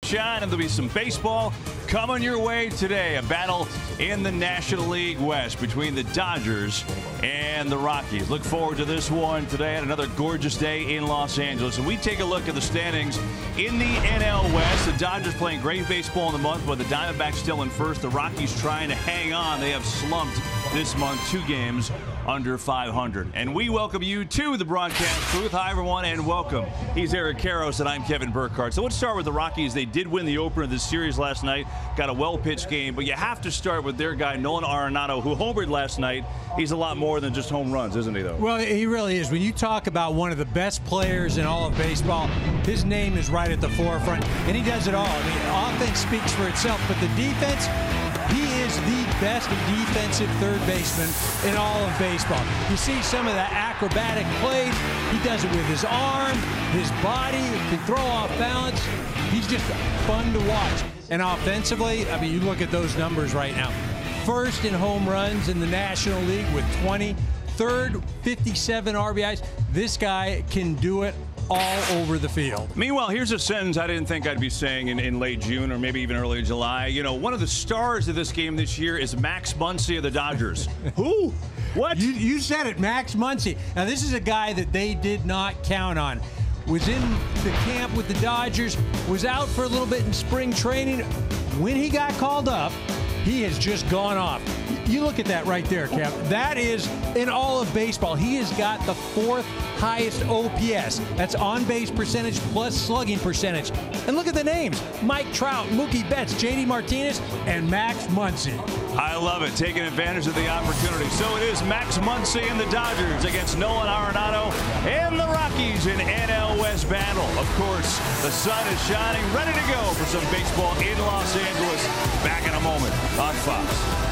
Shine, and there'll be some baseball coming your way today. A battle in the National League West between the Dodgers and the Rockies. Look forward to this one today, and another gorgeous day in Los Angeles. And we take a look at the standings in the NL West. The Dodgers playing great baseball in the month, but the Diamondbacks still in first. The Rockies trying to hang on. They have slumped this month, 2 games under 500. And we welcome you to the broadcast booth. Hi, everyone, and welcome. He's Eric Karros, and I'm Kevin Burkhardt. So let's start with the Rockies. They did win the opener of this series last night. Got a well-pitched game, but you have to start with their guy, Nolan Arenado, who homered last night. He's a lot more than just home runs, isn't he, though? Well, he really is. When you talk about one of the best players in all of baseball, his name is right at the forefront, and he does it all. I mean, offense speaks for itself, but the defense, he is the best defensive third baseman in all of baseball. You see some of the acrobatic plays. He does it with his arm, his body, can throw off balance. He's just fun to watch. And offensively, I mean, you look at those numbers right now. First in home runs in the National League with 20. Third, 57 RBIs. This guy can do it all over the field. Meanwhile, here's a sentence I didn't think I'd be saying in late June or maybe even early July. You know, one of the stars of this game this year is Max Muncy of the Dodgers. Who? What? You said it, Max Muncy. Now, this is a guy that they did not count on. Was in the camp with the Dodgers, was out for a little bit in spring training. When he got called up, he has just gone off. You look at that right there, Kev. That is in all of baseball. He has got the 4th highest OPS. That's on-base percentage plus slugging percentage. And look at the names. Mike Trout, Mookie Betts, J.D. Martinez, and Max Muncy. I love it, taking advantage of the opportunity. So it is Max Muncy and the Dodgers against Nolan Arenado and the Rockies in NL West battle. Of course, the sun is shining, ready to go for some baseball in Los Angeles. Back in a moment on Fox.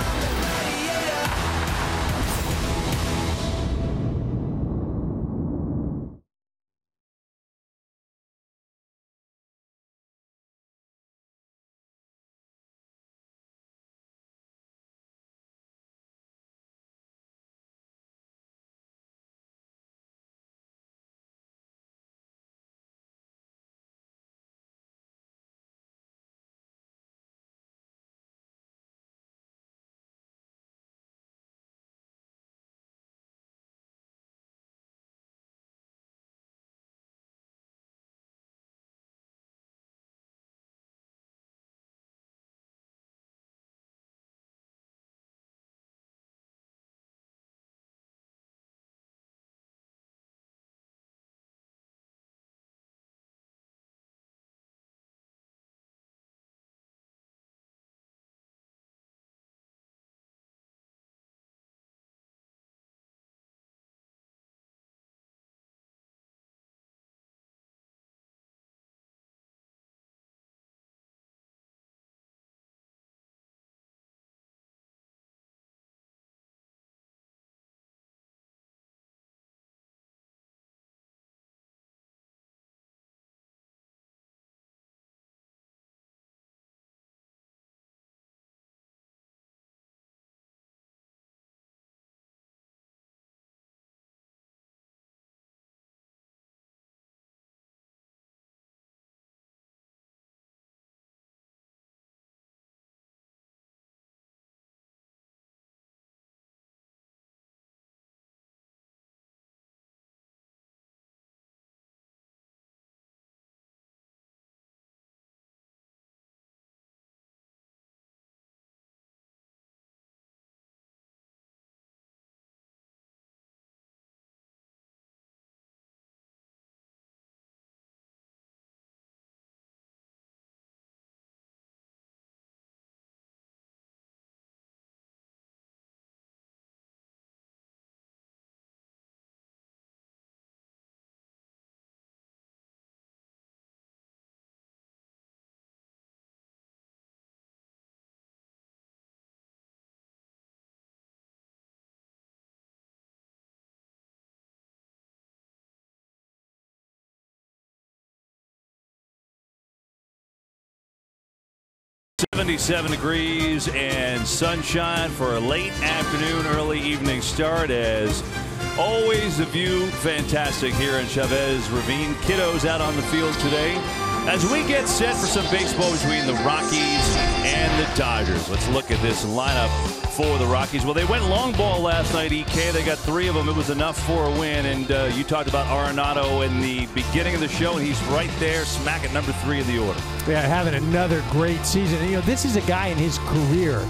77 degrees and sunshine for a late afternoon, early evening start. As always, the view fantastic here in Chavez Ravine. Kiddos out on the field today. As we get set for some baseball between the Rockies and the Dodgers, let's look at this lineup for the Rockies. Well, they went long ball last night, EK. They got 3 of them. It was enough for a win. And you talked about Arenado in the beginning of the show, and he's right there, smack at number 3 in the order. Yeah, having another great season. And, you know, this is a guy in his career.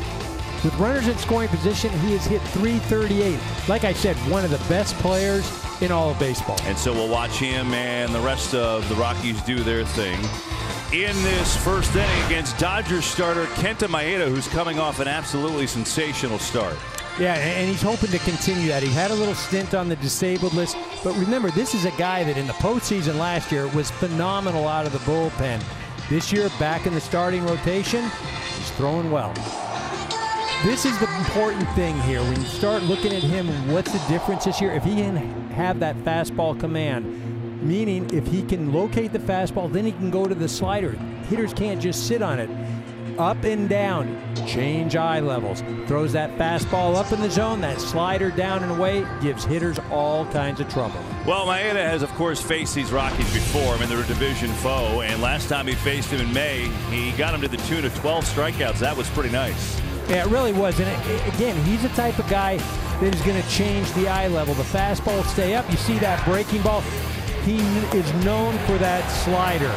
With runners in scoring position, he has hit .338. Like I said, one of the best players in all of baseball. And so we'll watch him and the rest of the Rockies do their thing in this first inning against Dodgers starter Kenta Maeda, who's coming off an absolutely sensational start. Yeah, and he's hoping to continue that. He had a little stint on the disabled list, but remember, this is a guy that in the postseason last year was phenomenal out of the bullpen. This year, back in the starting rotation, he's throwing well. This is the important thing here. When you start looking at him, what's the difference this year? If he can have that fastball command, meaning if he can locate the fastball, then he can go to the slider. Hitters can't just sit on it. Up and down, change eye levels. Throws that fastball up in the zone, that slider down and away, gives hitters all kinds of trouble. Well, Maeda has, of course, faced these Rockies before. I mean, they're a division foe, and last time he faced him in May, he got him to the tune of 12 strikeouts. That was pretty nice. Yeah, it really was. And again, he's the type of guy that is going to change the eye level. The fastball will stay up. You see that breaking ball. He is known for that slider.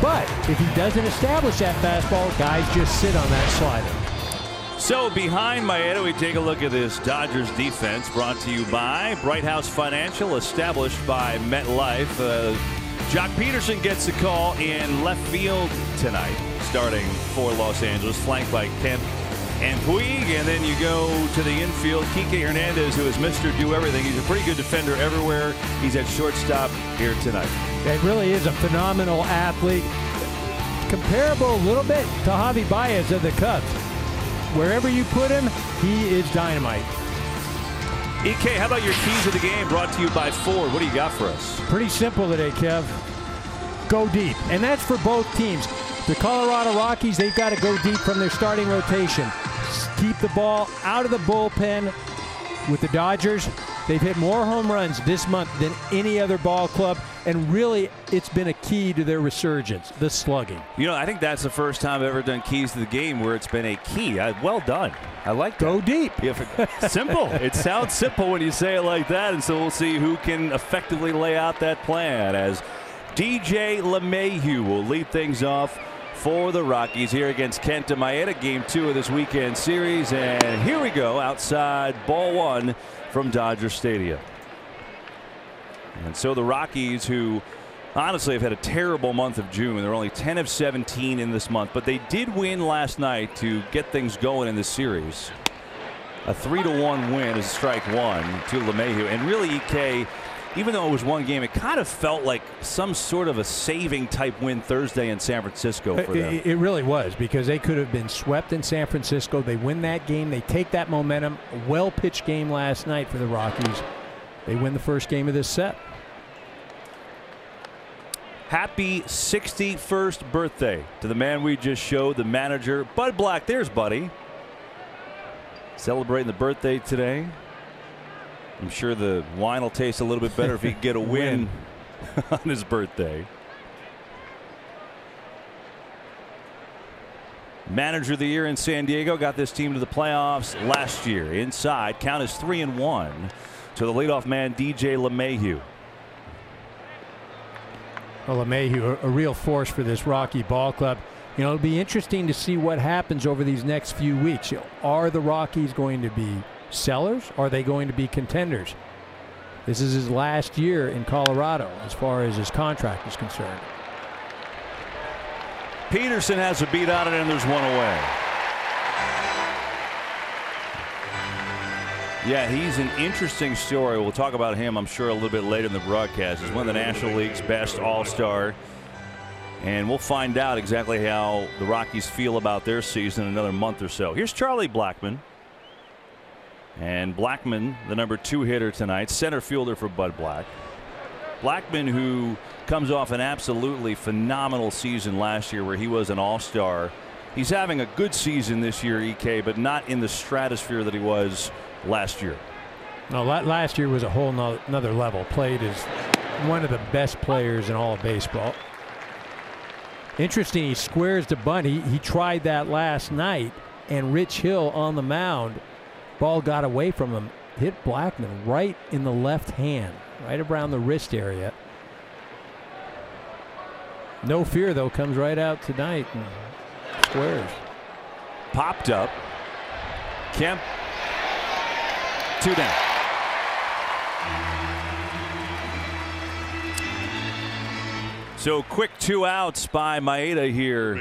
But if he doesn't establish that fastball, guys just sit on that slider. So behind Maeda, we take a look at this Dodgers defense brought to you by Bright House Financial, established by MetLife. Jock Peterson gets the call in left field tonight, starting for Los Angeles, flanked by Kemp and Puig, and then you go to the infield. Kike Hernandez, who is Mr. Do Everything. He's a pretty good defender everywhere. He's at shortstop here tonight. It really is a phenomenal athlete. Comparable a little bit to Javi Baez of the Cubs. Wherever you put him, he is dynamite. EK, how about your keys of the game brought to you by Ford? What do you got for us? Pretty simple today, Kev. Go deep, and that's for both teams. The Colorado Rockies, they've got to go deep from their starting rotation. Keep the ball out of the bullpen. With the Dodgers, they've hit more home runs this month than any other ball club, and really it's been a key to their resurgence, the slugging. You know, I think that's the first time I've ever done keys to the game where it's been a key. Well done. I like that. Go deep. Simple. It sounds simple when you say it like that, and so we'll see who can effectively lay out that plan as DJ LeMahieu will lead things off for the Rockies here against Kenta Maeda, game 2 of this weekend series. And here we go outside ball 1 from Dodger Stadium. And so the Rockies, who honestly have had a terrible month of June, they're only 10 of 17 in this month, but they did win last night to get things going in this series. A 3-1 win is strike 1 to LeMahieu. And really, EK, even though it was one game, it kind of felt like some sort of a saving type win Thursday in San Francisco for them. It really was, because they could have been swept in San Francisco. They win that game. They take that momentum. A well-pitched game last night for the Rockies. They win the first game of this set. Happy 61st birthday to the man we just showed, the manager, Bud Black. There's Buddy. Celebrating the birthday today. I'm sure the wine will taste a little bit better if he can get a win on his birthday. Manager of the year in San Diego, got this team to the playoffs last year. Inside, count is 3-1 to the leadoff man, DJ LeMahieu. Well, LeMahieu, a real force for this Rocky ball club. You know, it'll be interesting to see what happens over these next few weeks. Are the Rockies going to be sellers? Are they going to be contenders? This is his last year in Colorado as far as his contract is concerned. Peterson has a beat on it, and there's one away. Yeah, he's an interesting story. We'll talk about him, I'm sure, a little bit later in the broadcast. He's one of the National League's best all-star. And we'll find out exactly how the Rockies feel about their season in another month or so. Here's Charlie Blackmon. And Blackmon, the number 2 hitter tonight, center fielder for Bud Black. Blackmon, who comes off an absolutely phenomenal season last year where he was an all-star. He's having a good season this year, EK, but not in the stratosphere that he was last year. No, last year was a whole nother level. Played as one of the best players in all of baseball. Interesting, he squares the bunt. He tried that last night, and Rich Hill on the mound, ball got away from him, hit Blackman right in the left hand, right around the wrist area. No fear, though, comes right out tonight and squares. Popped up. Kemp, 2 down. So quick 2 outs by Maeda here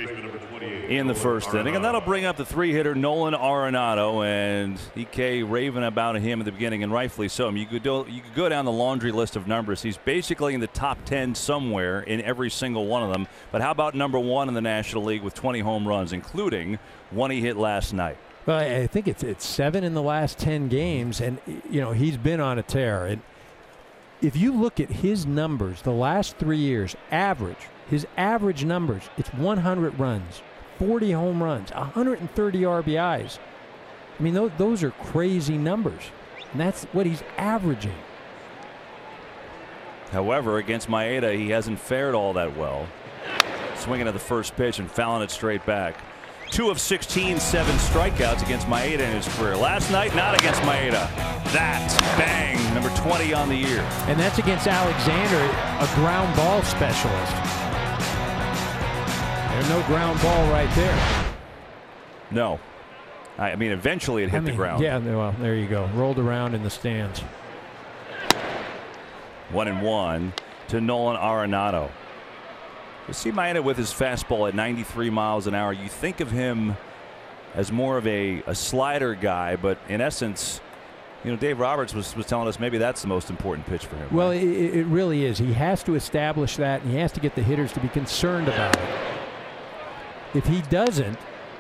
in the first inning, and that'll bring up the 3-hitter Nolan Arenado, and EK raving about him at the beginning, and rightfully so. I mean, you could go down the laundry list of numbers. He's basically in the top 10 somewhere in every single one of them. But how about number 1 in the National League with 20 home runs, including one he hit last night? Well, I think it's 7 in the last 10 games, and he's been on a tear. And if you look at his numbers the last 3 years, his average numbers, it's 100 runs, 40 home runs, 130 RBIs. I mean, those are crazy numbers, and that's what he's averaging. However, against Maeda, he hasn't fared all that well. Swinging at the first pitch and fouling it straight back. 2 of 16, 7 strikeouts against Maeda in his career. Last night, not against Maeda. That, bang, number 20 on the year. And that's against Alexander, a ground ball specialist. There's no ground ball right there. No. I mean, eventually it hit the ground. Yeah, well, there you go. Rolled around in the stands. 1-1 to Nolan Arenado. You see Maeda with his fastball at 93 miles an hour. You think of him as more of a slider guy, but in essence, Dave Roberts was telling us maybe that's the most important pitch for him. Well, right? it really is. He has to establish that, and he has to get the hitters to be concerned about it. If he doesn't,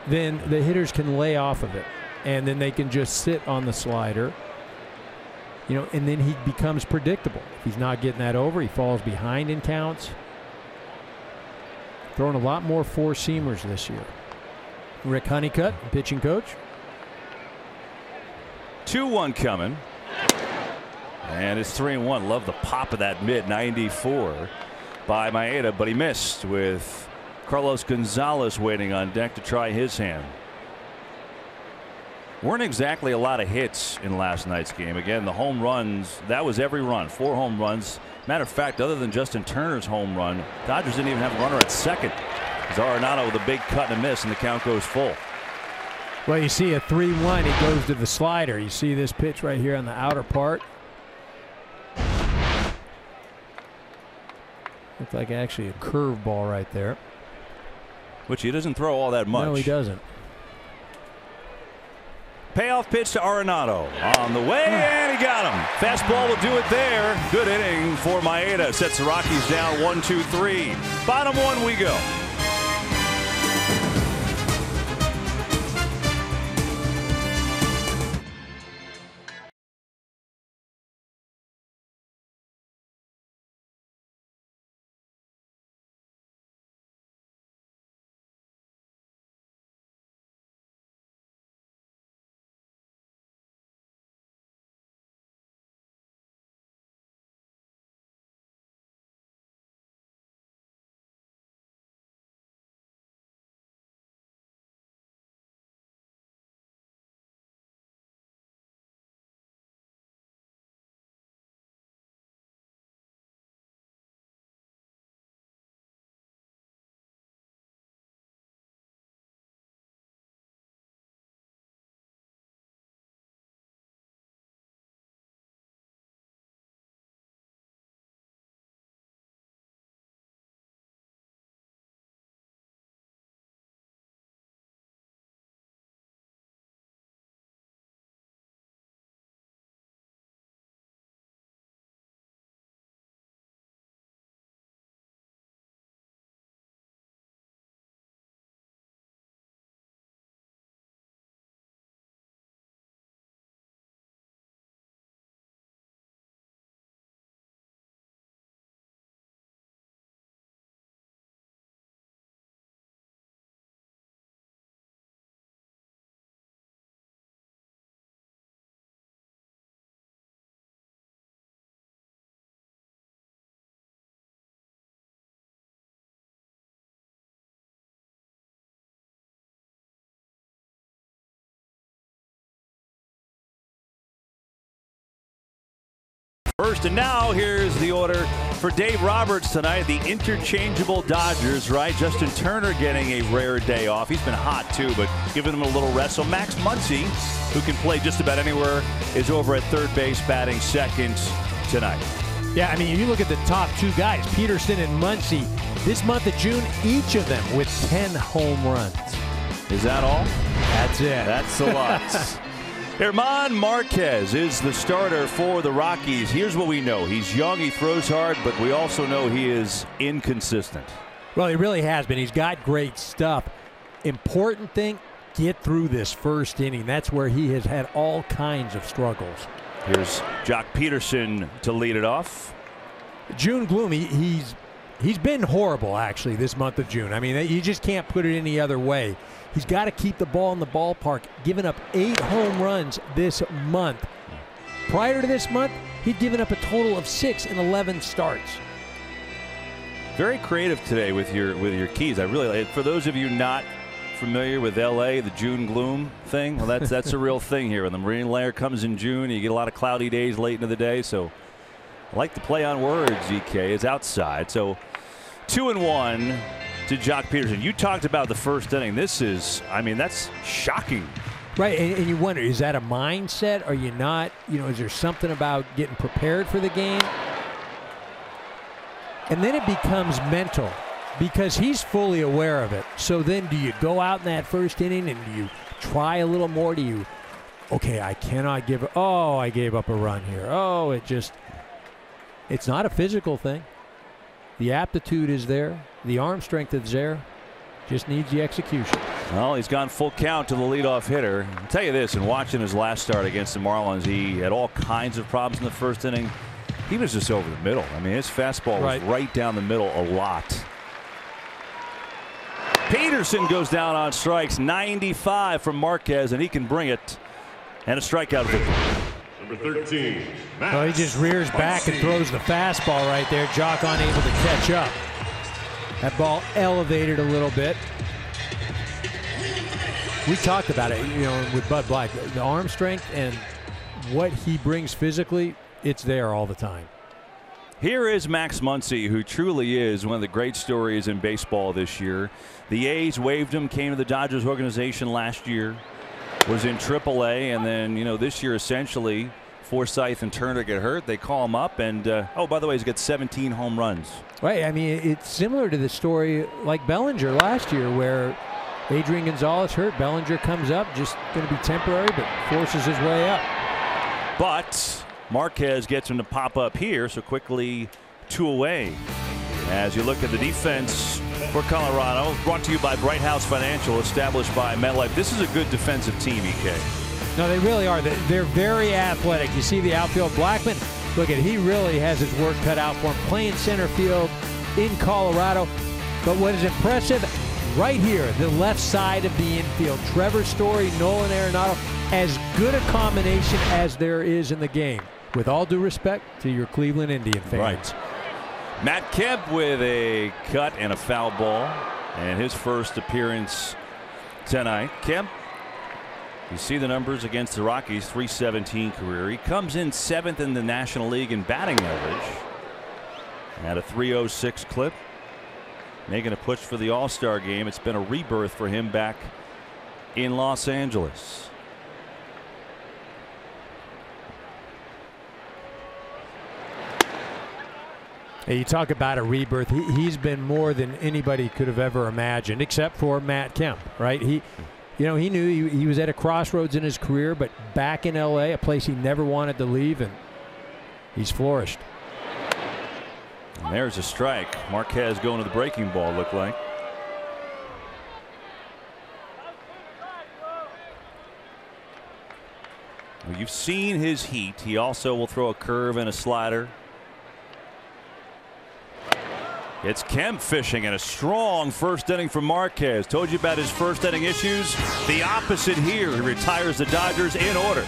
then the hitters can lay off of it, and then they can just sit on the slider. And then he becomes predictable. If he's not getting that over, he falls behind in counts. Throwing a lot more four-seamers this year. Rick Honeycutt, pitching coach. 2-1 coming. And it's 3-1. Love the pop of that mid-94 by Maeda, but he missed with Carlos Gonzalez waiting on deck to try his hand. Weren't exactly a lot of hits in last night's game. Again, the home runs, that was every run. 4 home runs. Matter of fact, other than Justin Turner's home run, Dodgers didn't even have a runner at second. Arenado with a big cut and a miss, and the count goes full. Well, you see a 3-1. He goes to the slider. You see this pitch right here on the outer part. Looks like actually a curveball right there. Which he doesn't throw all that much. No, he doesn't. Payoff pitch to Arenado on the way, and he got him. Fastball will do it there. Good inning for Maeda. Sets the Rockies down 1-2-3. Bottom 1 we go. first. And now here's the order for Dave Roberts tonight. The interchangeable Dodgers, right? Justin Turner getting a rare day off. He's been hot too, but giving him a little rest. So Max Muncy, who can play just about anywhere, is over at third base batting second tonight. Yeah, I mean, you look at the top two guys, Peterson and Muncy, this month of June, each of them with 10 home runs. Is that all? That's it. That's a lot. German Marquez is the starter for the Rockies. Here's what we know. He's young, he throws hard, but we also know he is inconsistent. Well, he really has been. He's got great stuff. Important thing, get through this first inning. That's where he has had all kinds of struggles. Here's Jock Peterson to lead it off. June gloom, he's been horrible, actually, this month of June. I mean, you just can't put it any other way. He's got to keep the ball in the ballpark, giving up 8 home runs this month. Prior to this month, he'd given up a total of 6 in 11 starts. Very creative today with your keys. I really like. For those of you not familiar with LA, the June gloom thing, well, that's a real thing here. When the marine layer comes in June, you get a lot of cloudy days late into the day. So I like to play on words. EK is outside. So 2-1 to Jock Peterson. You talked about the first inning. This is, I mean, that's shocking. Right, and you wonder, is that a mindset? Are you not, is there something about getting prepared for the game? And then it becomes mental because he's fully aware of it. So then do you go out in that first inning and do you try a little more? Do you, okay, I cannot give, I gave up a run here. It's not a physical thing. The aptitude is there. The arm strength is there. Just needs the execution. Well, he's gone full count to the leadoff hitter. I'll tell you this, in watching his last start against the Marlins, he had all kinds of problems in the first inning. He was just over the middle. I mean, his fastball was right down the middle a lot. Peterson goes down on strikes. 95 from Marquez, and he can bring it. And a strikeout victory. Number 13. Well, he just rears back and throws the fastball right there. Jock unable to catch up. That ball elevated a little bit. We talked about it, with Bud Black. The arm strength and what he brings physically, it's there all the time. Here is Max Muncy, who truly is one of the great stories in baseball this year. The A's waived him, came to the Dodgers organization last year, was in AAA, and then, this year essentially Forsythe and Turner get hurt. They call him up, and by the way, he's got 17 home runs. Right. I mean, it's similar to the story like Bellinger last year, where Adrian Gonzalez hurt. Bellinger comes up, just going to be temporary, but forces his way up. But Marquez gets him to pop up here, so quickly 2 away. As you look at the defense for Colorado, brought to you by Bright House Financial, established by MetLife. This is a good defensive team, EK. No, they really are. They're very athletic. You see the outfield. Blackman, look at, he really has his work cut out for him, playing center field in Colorado. But what is impressive, right here, the left side of the infield, Trevor Story, Nolan Arenado, as good a combination as there is in the game. With all due respect to your Cleveland Indian fans. Right. Matt Kemp with a cut and a foul ball, and his first appearance tonight. Kemp, you see the numbers against the Rockies, .317 career. He comes in 7th in the National League in batting average at a .306 clip, making a push for the All-Star game. It's been a rebirth for him back in Los Angeles. Hey, you talk about a rebirth. He's been more than anybody could have ever imagined, except for Matt Kemp, right? He knew he was at a crossroads in his career, but back in LA, a place he never wanted to leave, and he's flourished. And there's a strike. Marquez going to the breaking ball, looked like. Well, you've seen his heat. He also will throw a curve and a slider. It's Kemp fishing, and a strong first inning from Marquez. Told you about his first inning issues. The opposite here. He retires the Dodgers in order.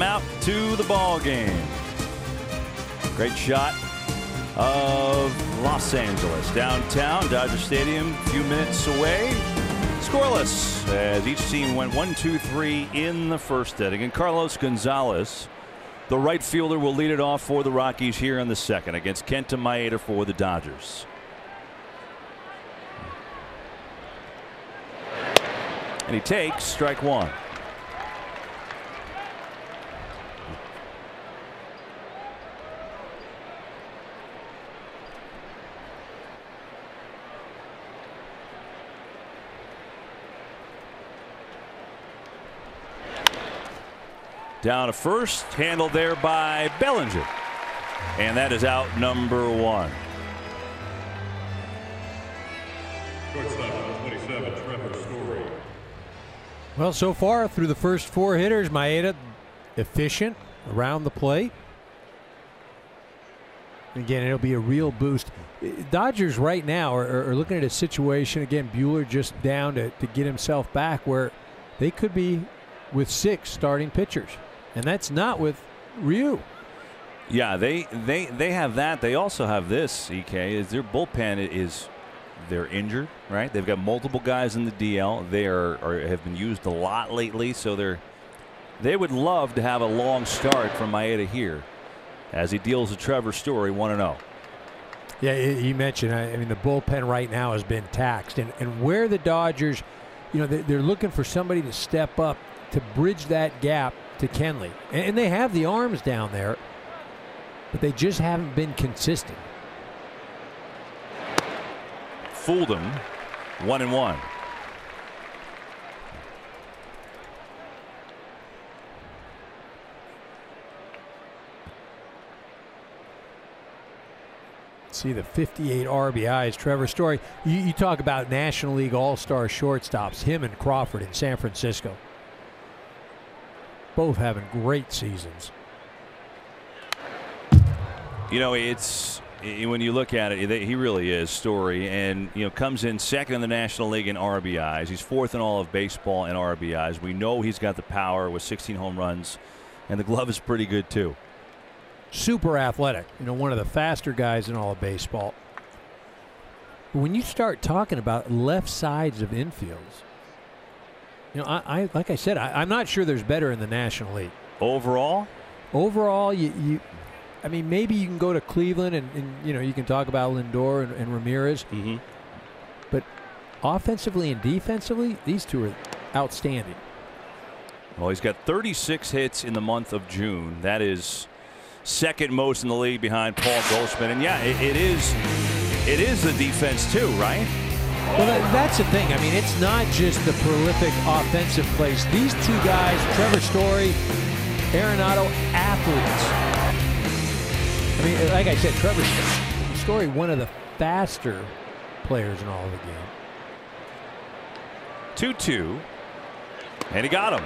Out to the ball game. Great shot of Los Angeles downtown. Dodger Stadium a few minutes away. Scoreless as each team went 1-2-3 in the first inning. And Carlos Gonzalez, the right fielder, will lead it off for the Rockies here in the second against Kenta Maeda for the Dodgers. And he takes strike one. Down to first, handled there by Bellinger. And that is out number one. Shortstop, 27, Trevor Story. Well, so far through the first four hitters, Maeda efficient around the plate. Again, it'll be a real boost. Dodgers right now are looking at a situation, again, Buehler just down to get himself back, where they could be with 6 starting pitchers. And that's not with Ryu. Yeah, they have that. They also have this, EK, is their bullpen they're injured, right? They've got multiple guys in the DL. They have been used a lot lately, so they would love to have a long start from Maeda here as he deals with Trevor Story 1-0. Yeah, you mentioned, I mean, the bullpen right now has been taxed. And where the Dodgers, they're looking for somebody to step up to bridge that gap to Kenley. And they have the arms down there, but they just haven't been consistent. Fooled him. 1-1. See the 58 RBIs. Trevor Story. You talk about National League All-Star shortstops, him and Crawford in San Francisco. Both having great seasons. It's when you look at it, he really is Story, and comes in second in the National League in RBIs. He's 4th in all of baseball in RBIs. We know he's got the power with 16 home runs, and the glove is pretty good too. Super athletic. One of the faster guys in all of baseball. But when you start talking about left sides of infields, I like I said, I'm not sure there's better in the National League. Overall, I mean, maybe you can go to Cleveland and you can talk about Lindor and Ramirez. Mm-hmm. But offensively and defensively, these two are outstanding. Well, he's got 36 hits in the month of June. That is second most in the league behind Paul Goldschmidt. And yeah, it is the defense too, right? Well, that's the thing. I mean, it's not just the prolific offensive plays. These two guys, Trevor Story, Arenado, athletes. I mean, like I said, Trevor Story, one of the faster players in all of the game. 2-2. And he got him.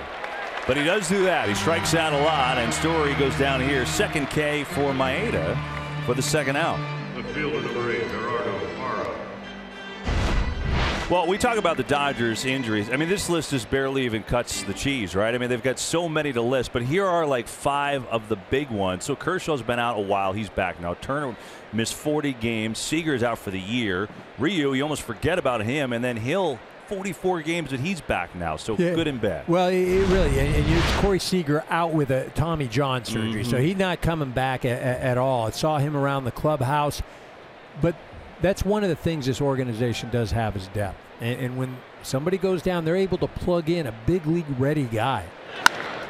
But he does do that. He strikes out a lot, and Story goes down here. Second K for Maeda for the second out. The fielder number 8, Gerardo Parra. Well, we talk about the Dodgers injuries. I mean, this list just barely even cuts the cheese, right? I mean, they've got so many to list, but here are like 5 of the big ones. So Kershaw's been out a while. He's back now. Turner missed 40 games. Seager's out for the year. Ryu, you almost forget about him, and then Hill, 44 games, but he's back now. So yeah, good and bad. Well, it really, and Corey Seager out with a Tommy John surgery, so he's not coming back at all. I saw him around the clubhouse, but that's one of the things this organization does have is depth. And when somebody goes down, they're able to plug in a big league ready guy.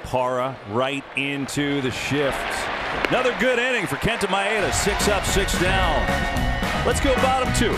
Parra right into the shift. Another good inning for Kenta Maeda. 6 up, 6 down. Let's go bottom 2.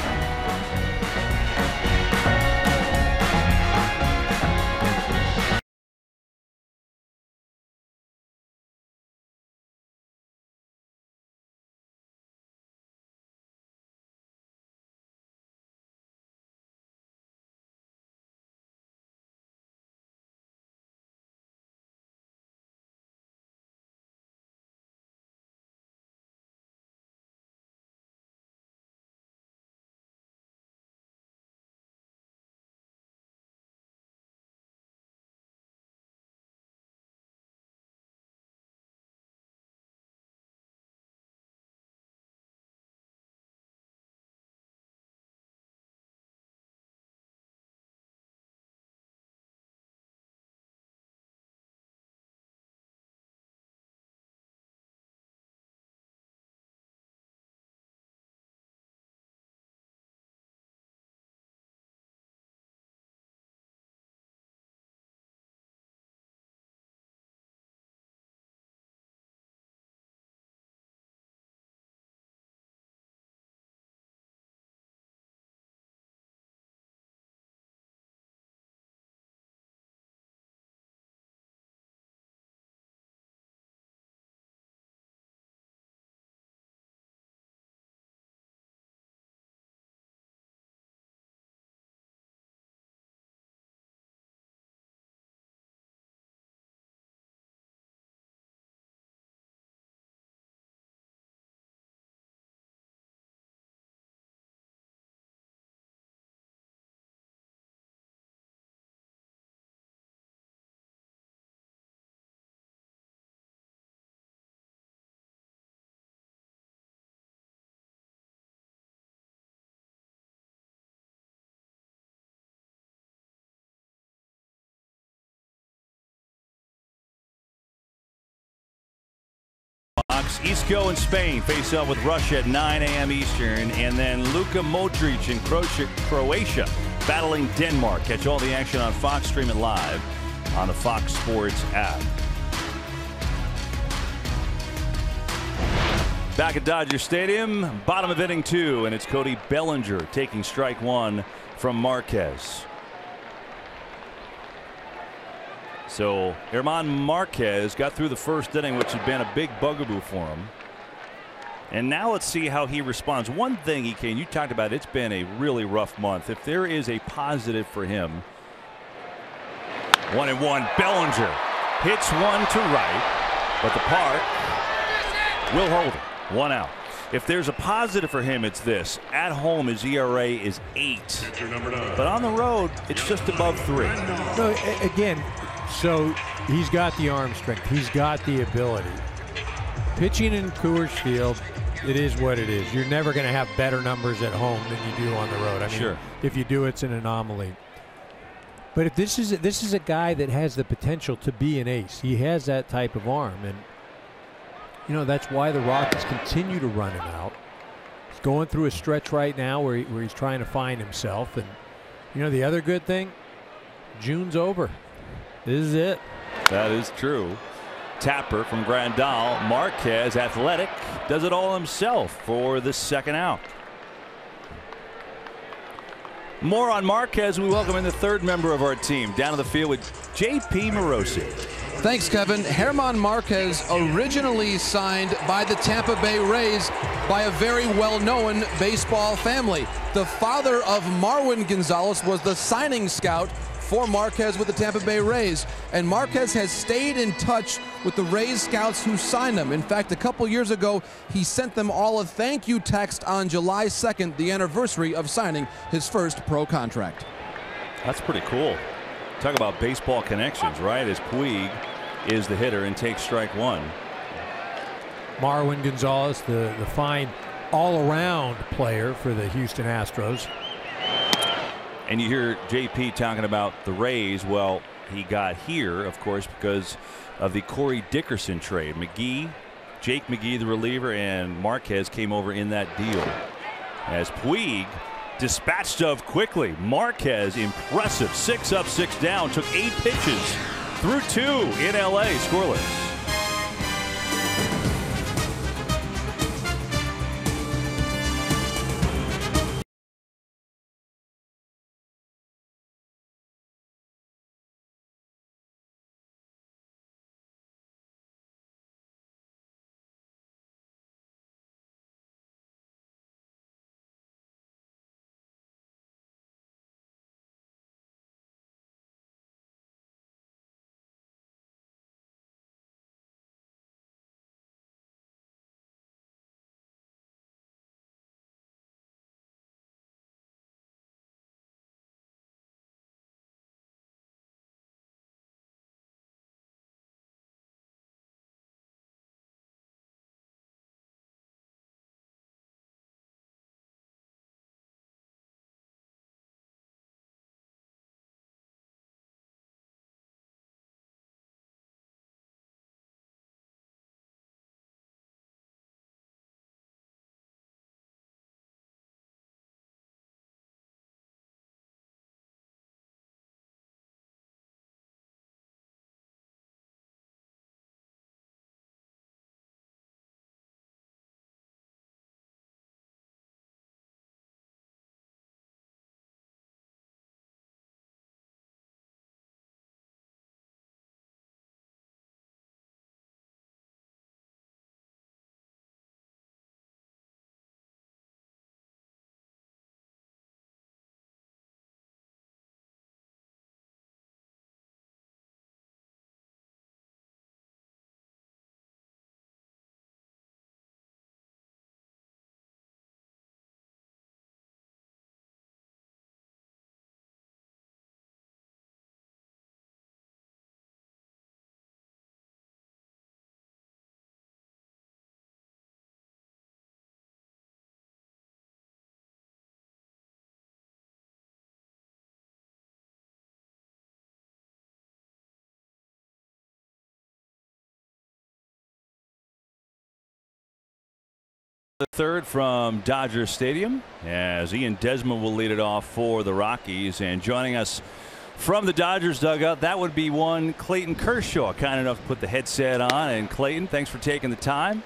Isco and Spain face up with Russia at 9 a.m. Eastern, and then Luka Modric and Croatia battling Denmark. Catch all the action on Fox. Stream it live on the Fox Sports app. Back at Dodger Stadium, bottom of inning 2, and it's Cody Bellinger taking strike 1 from Marquez. So German Marquez got through the first inning, which had been a big bugaboo for him. And now let's see how he responds. One thing you talked about, it's been a really rough month. If there is a positive for him, 1-1, Bellinger hits one to right, but the park will hold it. 1 out. If there's a positive for him, it's this. At home, his ERA is 8. But on the road, it's just above 3. No, again, so he's got the arm strength. He's got the ability. Pitching in Coors Field, it is what it is. You're never going to have better numbers at home than you do on the road. I mean, sure. If you do, it's an anomaly. But if this is a guy that has the potential to be an ace. He has that type of arm, and you know that's why the Rockies continue to run him out. He's going through a stretch right now where he's trying to find himself, and you know the other good thing, June's over. This is it. That is true. Tapper from Grandal. Marquez, athletic, does it all himself for the second out. More on Marquez. We welcome in the third member of our team down to the field with J.P. Morosi. Thanks, Kevin. German Marquez originally signed by the Tampa Bay Rays by a very well-known baseball family. The father of Marwin Gonzalez was the signing scout for Marquez with the Tampa Bay Rays, and Marquez has stayed in touch with the Rays scouts who signed him. In fact, a couple years ago, he sent them all a thank you text on July 2nd, the anniversary of signing his first pro contract. That's pretty cool. Talk about baseball connections, right? As Puig is the hitter and takes strike 1. Marwin Gonzalez, the fine all-around player for the Houston Astros. And you hear JP talking about the Rays. Well, he got here, of course, because of the Corey Dickerson trade. Jake McGee, the reliever, and Marquez came over in that deal. As Puig dispatched of quickly. Marquez, impressive. 6 up, 6 down. Took 8 pitches through 2 in LA, scoreless. third from Dodger Stadium, as Ian Desmond will lead it off for the Rockies. And joining us from the Dodgers dugout, that would be one Clayton Kershaw, kind enough to put the headset on. And Clayton, thanks for taking the time.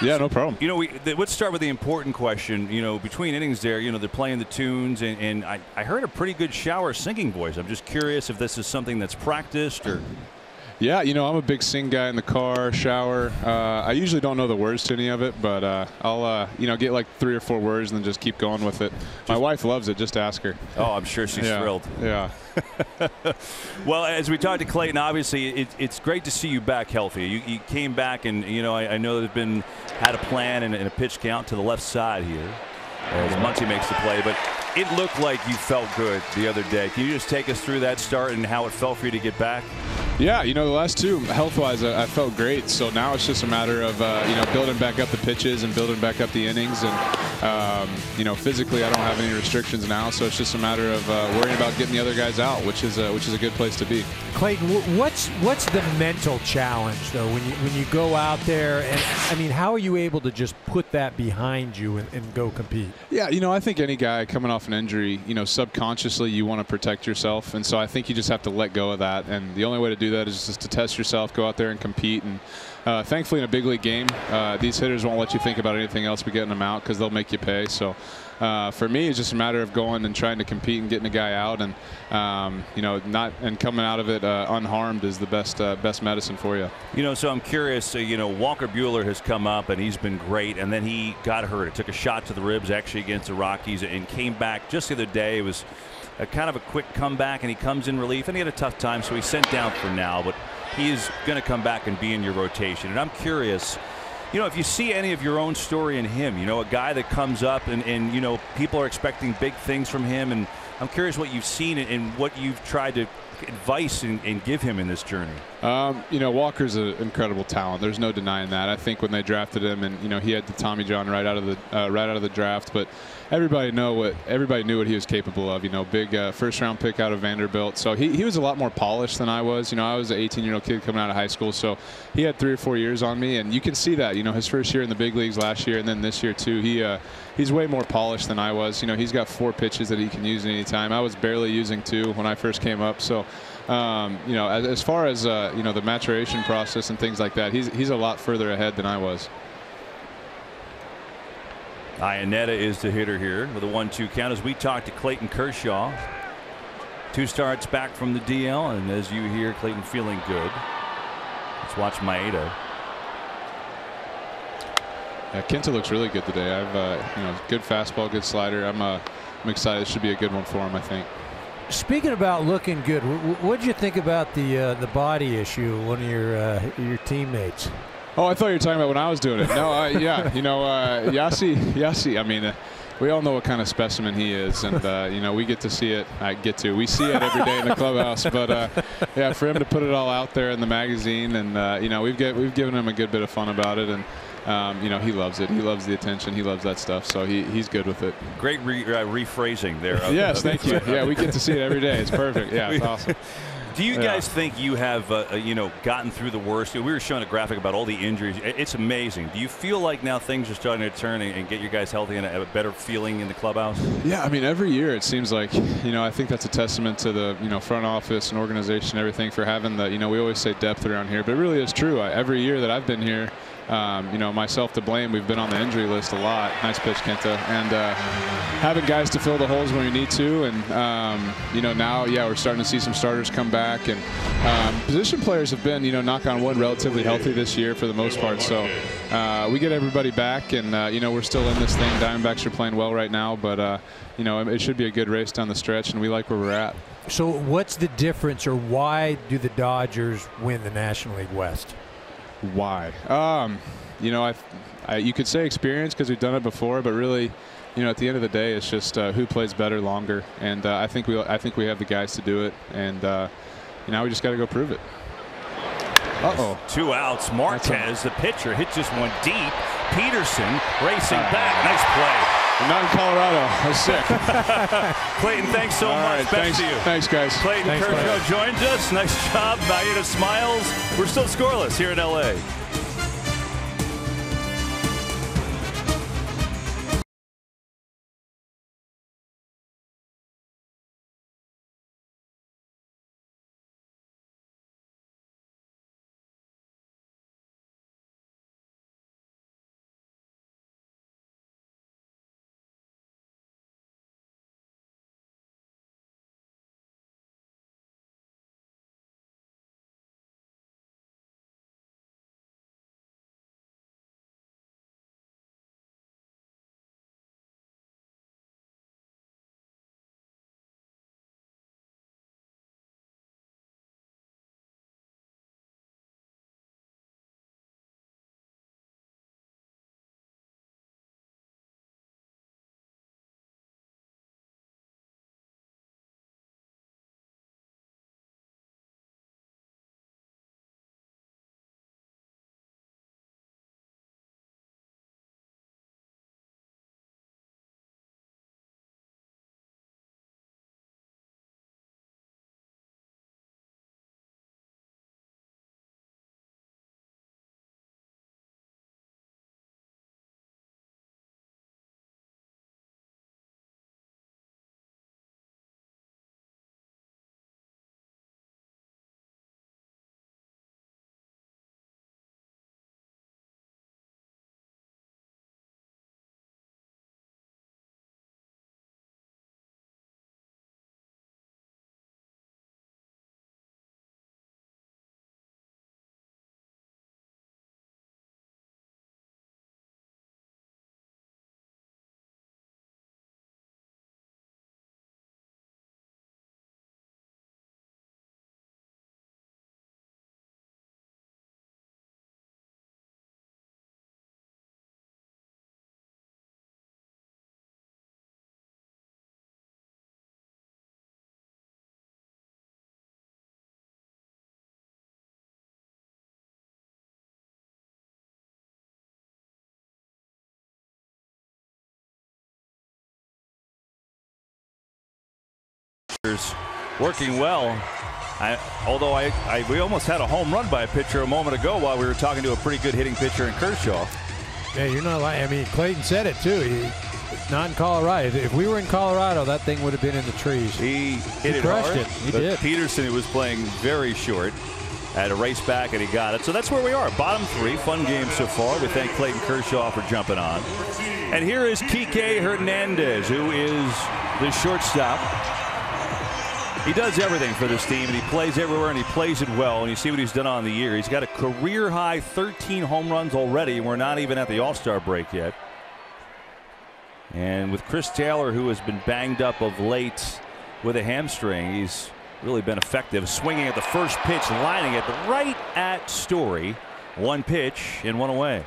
Yeah, no problem. You know, let's start with the important question. You know, between innings there, you know, they're playing the tunes, and I heard a pretty good shower singing voice. I'm just curious if this is something that's practiced or. Yeah, you know, I'm a big sing guy in the car, shower. I usually don't know the words to any of it, but I'll, you know, get like 3 or 4 words and then just keep going with it. My wife loves it. Just ask her. Oh, I'm sure she's thrilled. Yeah. Well, as we talked to Clayton, obviously it's great to see you back healthy. You came back, and you know I know there's had a plan and a pitch count to the left side here as Muncy makes the play, but it looked like you felt good the other day. Can you just take us through that start and how it felt for you to get back? Yeah, you know, the last 2, health-wise, I felt great. So now it's just a matter of, you know, building back up the pitches and building back up the innings. And, you know, physically, I don't have any restrictions now. So it's just a matter of worrying about getting the other guys out, which is a good place to be. Clayton, what's the mental challenge, though, when you go out there? And, I mean, how are you able to just put that behind you and go compete? Yeah, you know, I think any guy coming off an injury, you know, subconsciously you want to protect yourself. And so I think you just have to let go of that. And the only way to do that is just to test yourself, go out there and compete. And thankfully, in a big league game, these hitters won't let you think about anything else but getting them out because they'll make you pay. So for me, it's just a matter of going and trying to compete and getting a guy out, and you know, coming out of it unharmed is the best medicine for you. You know, so I'm curious. You know, Walker Buehler has come up and he's been great, and then he got hurt. It took a shot to the ribs actually against the Rockies and came back just the other day. It was kind of a quick comeback, and he comes in relief, and he had a tough time, so he's sent down for now, but he is going to come back and be in your rotation. And I'm curious, you know, if you see any of your own story in him, you know, a guy that comes up and you know, people are expecting big things from him, and I'm curious what you've seen and what you've tried to advice and give him in this journey. You know, Walker's an incredible talent. There's no denying that. I think when they drafted him, and you know, he had the Tommy John right out of the draft, but everybody knew what he was capable of. You know, big first-round pick out of Vanderbilt. So he was a lot more polished than I was. You know, I was an 18-year-old kid coming out of high school, so he had 3 or 4 years on me, and you can see that. You know, his first year in the big leagues last year, and then this year too. He's way more polished than I was. You know, he's got 4 pitches that he can use at any time. I was barely using 2 when I first came up. So, you know, as far as you know, the maturation process and things like that, he's a lot further ahead than I was. Maeda is the hitter here with a 1-2 count as we talk to Clayton Kershaw. 2 starts back from the DL, and as you hear, Clayton feeling good. Let's watch Maeda. Yeah, Kenta looks really good today. I've you know, good fastball, good slider. I'm excited. It should be a good one for him, I think. Speaking about looking good, what did you think about the body issue of one of your teammates? Oh, I thought you were talking about when I was doing it. No, yeah, you know, Yassi. I mean, we all know what kind of specimen he is, and you know, we get to see it. We see it every day in the clubhouse. But yeah, for him to put it all out there in the magazine, and you know, we've given him a good bit of fun about it, and you know, he loves it. He loves the attention. He loves that stuff. So he's good with it. Great rephrasing there. Yes, thank you. Yeah, we get to see it every day. It's perfect. Yeah, it's awesome. Do you guys think you have, you know, gotten through the worst? We were showing a graphic about all the injuries. It's amazing. Do you feel like now things are starting to turn and get you guys healthy and a better feeling in the clubhouse? Yeah, I mean, every year it seems like, you know, I think that's a testament to the, you know, front office and organization and everything for having the, you know, we always say depth around here, but it really is true. Every year that I've been here, you know, myself to blame, we've been on the injury list a lot. Nice pitch, Kenta. And having guys to fill the holes when we need to. And, you know, now, yeah, we're starting to see some starters come back. And position players have been, you know, knock on wood, relatively healthy this year for the most part. So we get everybody back. And, you know, we're still in this thing. Diamondbacks are playing well right now. But, you know, it should be a good race down the stretch. And we like where we're at. So what's the difference, or why do the Dodgers win the National League West? Why? You know, you could say experience because we've done it before, but really, you know, at the end of the day, it's just who plays better longer, and I think we have the guys to do it, and you know, we just got to go prove it. Uh-oh. 2 outs. Marquez, the pitcher, hit just one deep. Peterson racing back. Nice play. I'm not in Colorado. I was sick. Clayton, thanks so much. Right, thanks to you. Thanks, guys. Clayton Kershaw joins us. Nice job. Maeda smiles. We're still scoreless here in LA. working well. Although we almost had a home run by a pitcher a moment ago while we were talking to a pretty good hitting pitcher in Kershaw. Yeah, you're not lying. I mean, Clayton said it too. Not in Colorado. If we were in Colorado, that thing would have been in the trees. He hit it crushed hard. it. He did. Peterson, who was playing very short, had a race back and he got it. So that's where we are. Bottom three. Fun game so far. We thank Clayton Kershaw for jumping on. And here is Kike Hernandez, who is the shortstop. He does everything for this team, and he plays everywhere, and he plays it well. And you see what he's done on the year. He's got a career-high 13 home runs already, and we're not even at the All-Star break yet. And with Chris Taylor, who has been banged up of late with a hamstring, he's really been effective. Swinging at the first pitch, lining it right at Story. One pitch and one away.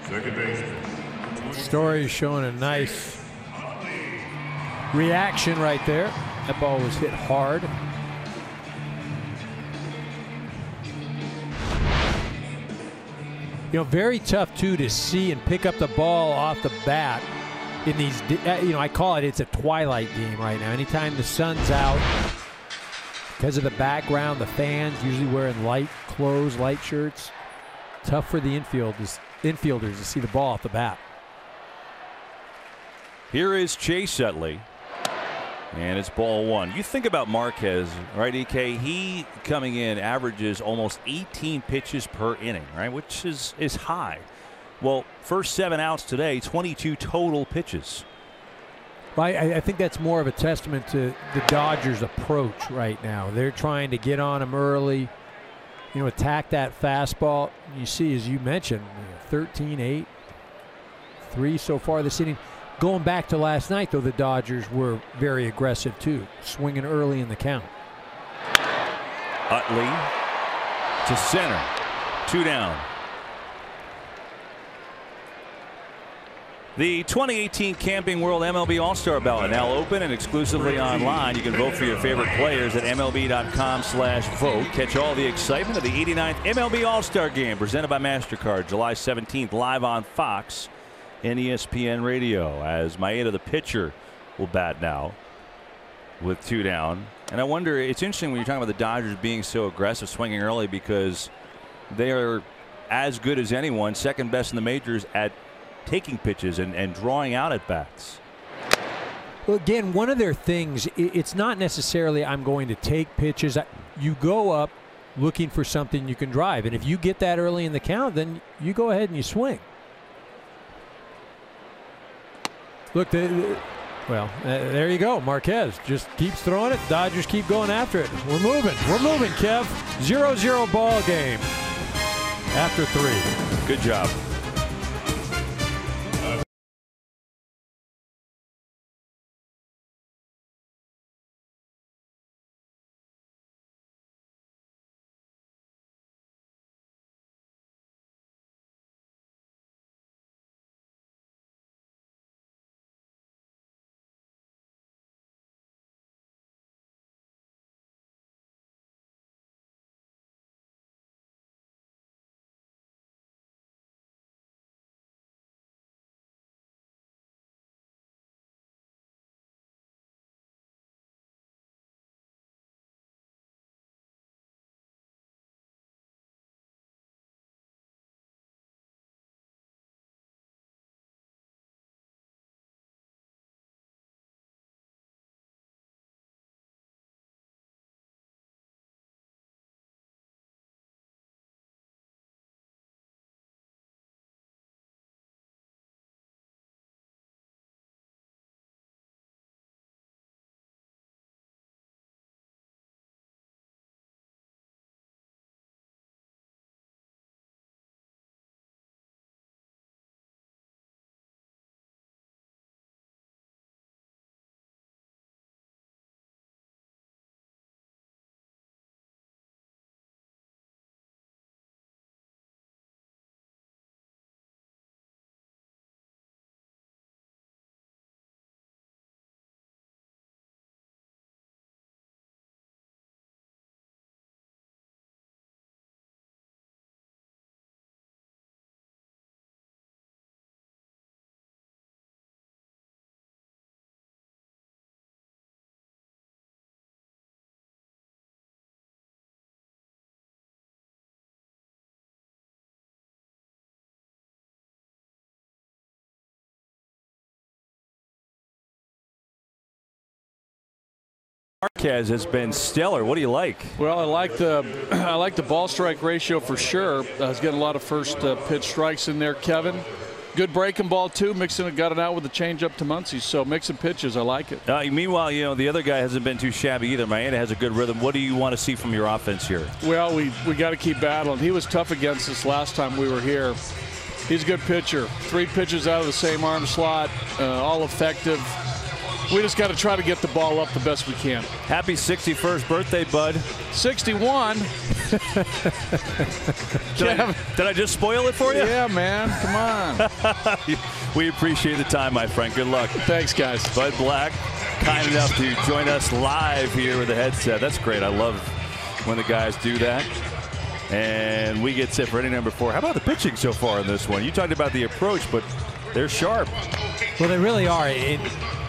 Second baseman. Story showing a nice reaction right there. That ball was hit hard. You know, very tough too to see and pick up the ball off the bat in these. You know, I call it's a twilight game right now. Anytime the sun's out, because of the background, the fans usually wearing light clothes, light shirts. Tough for the infielders to see the ball off the bat. Here is Chase Utley. And it's ball one. You think about Marquez, right, EK? He coming in averages almost 18 pitches per inning, right, which is high. Well, first 7 outs today, 22 total pitches. Well, I think that's more of a testament to the Dodgers' approach right now. They're trying to get on him early, you know, attack that fastball. You see, as you mentioned, 13, 8, 3 so far this inning. Going back to last night, though, the Dodgers were very aggressive, too, swinging early in the count. Utley to center. 2 down. The 2018 Camping World MLB All-Star Ballot now open and exclusively online. You can vote for your favorite players at MLB.com/vote. Catch all the excitement of the 89th MLB All-Star Game presented by MasterCard July 17th live on Fox and ESPN Radio as Maeda, the pitcher, will bat now with 2 down. And I wonder, it's interesting when you're talking about the Dodgers being so aggressive, swinging early, because they are as good as anyone, second best in the majors at taking pitches and drawing out at bats. Well, again, one of their things, it's not necessarily I'm going to take pitches. You go up looking for something you can drive. And if you get that early in the count, then you go ahead and you swing. Look, well, there you go. Marquez just keeps throwing it. Dodgers keep going after it. We're moving. We're moving, Kev. 0-0 ball game after 3. Good job. Marquez has been stellar. What do you like? Well, I like the ball strike ratio for sure. He's getting a lot of first pitch strikes in there, Kevin. Good breaking ball too. Mixon got it out with the changeup to Muncie. So mixing pitches, I like it. Meanwhile, the other guy hasn't been too shabby either. Maeda has a good rhythm. What do you want to see from your offense here? Well, we got to keep battling. He was tough against us last time we were here. He's a good pitcher. 3 pitches out of the same arm slot, all effective. We just got to try to get the ball up the best we can. Happy 61st birthday, bud. 61. Did I just spoil it for you? Yeah, man. Come on. We appreciate the time, my friend. Good luck. Thanks, guys. Bud Black, kind enough to join us live here with the headset. That's great. I love when the guys do that. And we get set for inning number 4. How about the pitching so far in this one? You talked about the approach, but they're sharp. Well, they really are.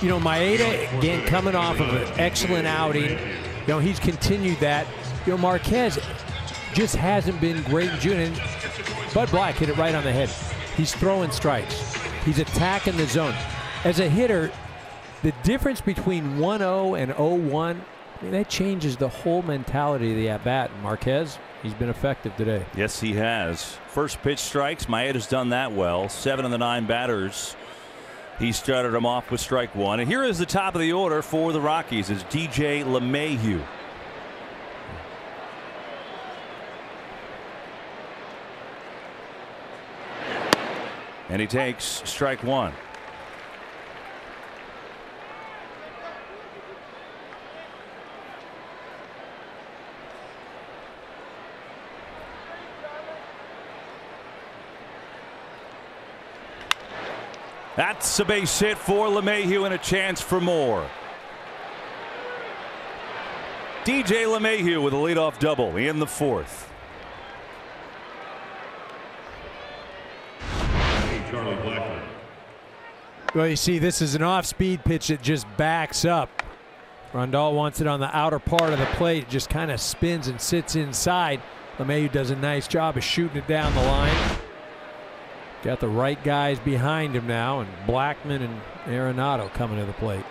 Maeda, again, coming off of an excellent outing. He's continued that. Marquez just hasn't been great in June. And Bud Black hit it right on the head. He's throwing strikes. He's attacking the zone. As a hitter, the difference between 1-0 and 0-1, that changes the whole mentality of the at-bat. Marquez, he's been effective today. Yes, he has. First pitch strikes. Maeda's done that well. 7 of the 9 batters. He started them off with strike 1. And here is the top of the order for the Rockies. It's DJ LeMahieu. And he takes strike 1. That's a base hit for LeMahieu and a chance for more. DJ LeMahieu with a leadoff double in the 4th. Well, you see, this is an off-speed pitch that just backs up. Rondal wants it on the outer part of the plate. It just kind of spins and sits inside. LeMahieu does a nice job of shooting it down the line. Got the right guys behind him now, and Blackman and Arenado coming to the plate.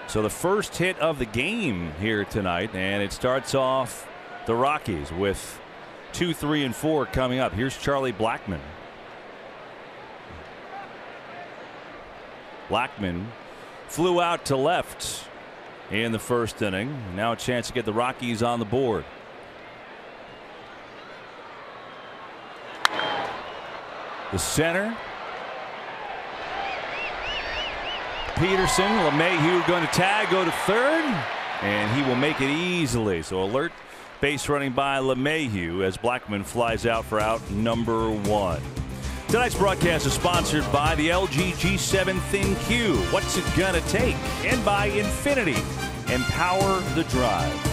So the first hit of the game here tonight, and it starts off the Rockies with 2, 3, and 4 coming up. Here's Charlie Blackman. Blackman flew out to left in the first inning. Now a chance to get the Rockies on the board. The center. Peterson, LeMahieu going to tag, go to third, and he will make it easily. So alert base running by LeMahieu as Blackman flies out for out number 1. Tonight's broadcast is sponsored by the LG G7 ThinQ. What's it gonna take? And by Infinity. Empower the drive.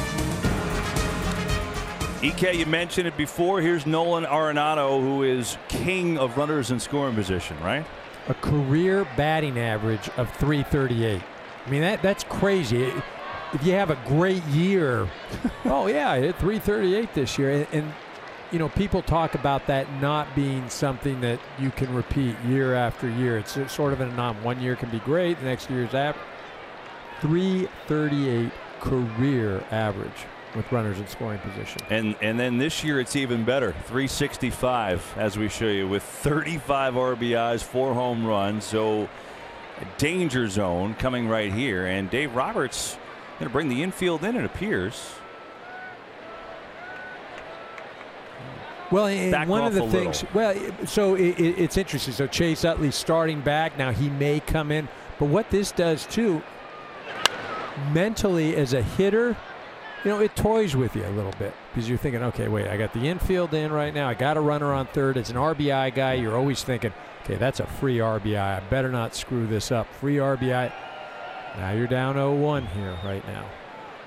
EK, you mentioned it before. Here's Nolan Arenado, who is king of runners in scoring position, right? A career batting average of .338. I mean, that's crazy. If you have a great year, oh yeah, I hit .338 this year, and people talk about that not being something that you can repeat year after year. It's sort of an anomaly. One year can be great, the next year's average. .338 career average with runners in scoring position. And then this year it's even better. .365 as we show you with 35 RBIs, 4 home runs. So a danger zone coming right here. And Dave Roberts going to bring the infield in, it appears. Well, and one of the things, so it's interesting. So Chase Utley starting back. Now he may come in. But what this does too, mentally as a hitter, it toys with you a little bit because you're thinking, okay, wait, I got the infield in right now. I got a runner on third. It's an RBI guy. You're always thinking, okay, that's a free RBI. I better not screw this up. Free RBI. Now you're down 0-1 here right now.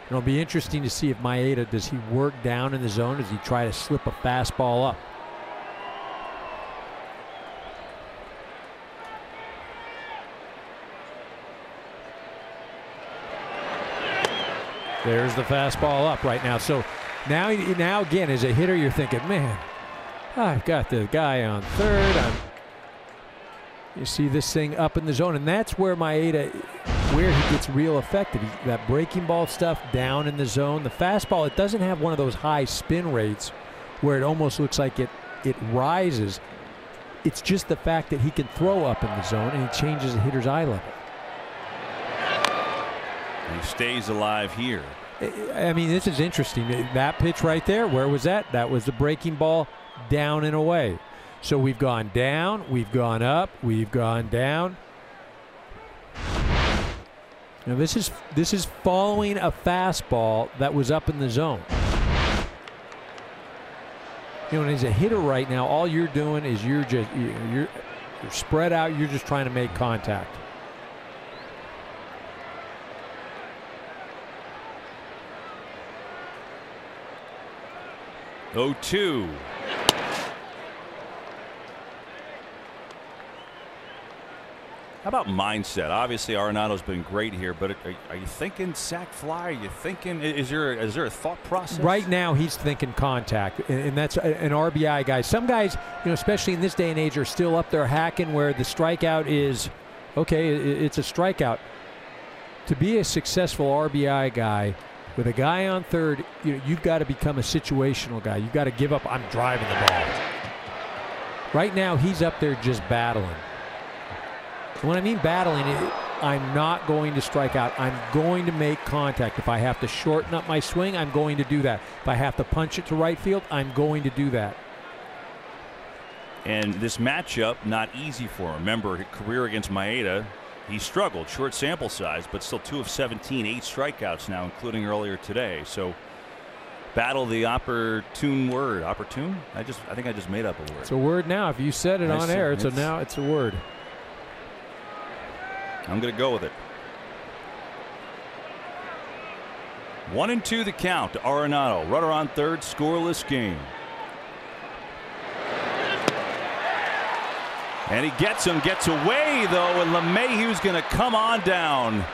It'll be interesting to see if Maeda, does he work down in the zone? Does he try to slip a fastball up? There's the fastball up right now. So now again, as a hitter, you're thinking, man, I've got the guy on third. You see this thing up in the zone, and that's where Maeda where he gets real effective. That breaking ball stuff down in the zone. The fastball, it doesn't have one of those high spin rates where it almost looks like it rises. It's just the fact that he can throw up in the zone and he changes the hitter's eye level. He stays alive here. I mean, this is interesting. That pitch right there, where was that? That was the breaking ball down and away. So we've gone down, we've gone up, we've gone down. Now this is following a fastball that was up in the zone. You know, and as a hitter right now, all you're doing is you're spread out. You're just trying to make contact. Oh, 2. How about mindset? Obviously, Arenado's been great here, but are you thinking sac fly? Are you thinking, is there a thought process? Right now, he's thinking contact, and that's an RBI guy. Some guys, you know, especially in this day and age, are still up there hacking where the strikeout is, okay, it's a strikeout. To be a successful RBI guy with a guy on third, you've got to become a situational guy. You've got to give up, I'm driving the ball. Right now, he's up there just battling. When I mean battling, I'm not going to strike out. I'm going to make contact. If I have to shorten up my swing, I'm going to do that. If I have to punch it to right field, I'm going to do that. And this matchup, not easy for him. Remember, his career against Maeda, he struggled. Short sample size, but still 2 of 17, 8 strikeouts now, including earlier today. So battle the opportune word. Opportune? I think I just made up a word. It's a word now. If you said it on air, now it's a word. I'm going to go with it. 1-2 the count to Arenado. Runner on third, scoreless game. And he gets him, gets away though, and LeMahieu's going to come on down.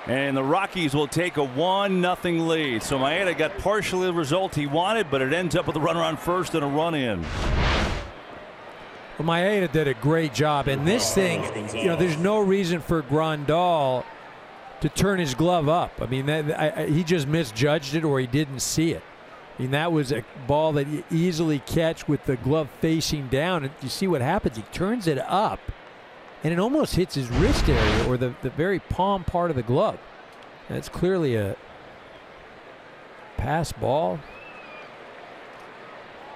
And the Rockies will take a 1-0 lead. So Maeda got partially the result he wanted, but it ends up with a runner on first and a run in. Well, Maeda did a great job, and this thing, there's no reason for Grandal to turn his glove up. I mean, he just misjudged it or he didn't see it. I mean, that was a ball that you easily catch with the glove facing down, and you see what happens. He turns it up, and it almost hits his wrist area or the very palm part of the glove. That's clearly a pass ball.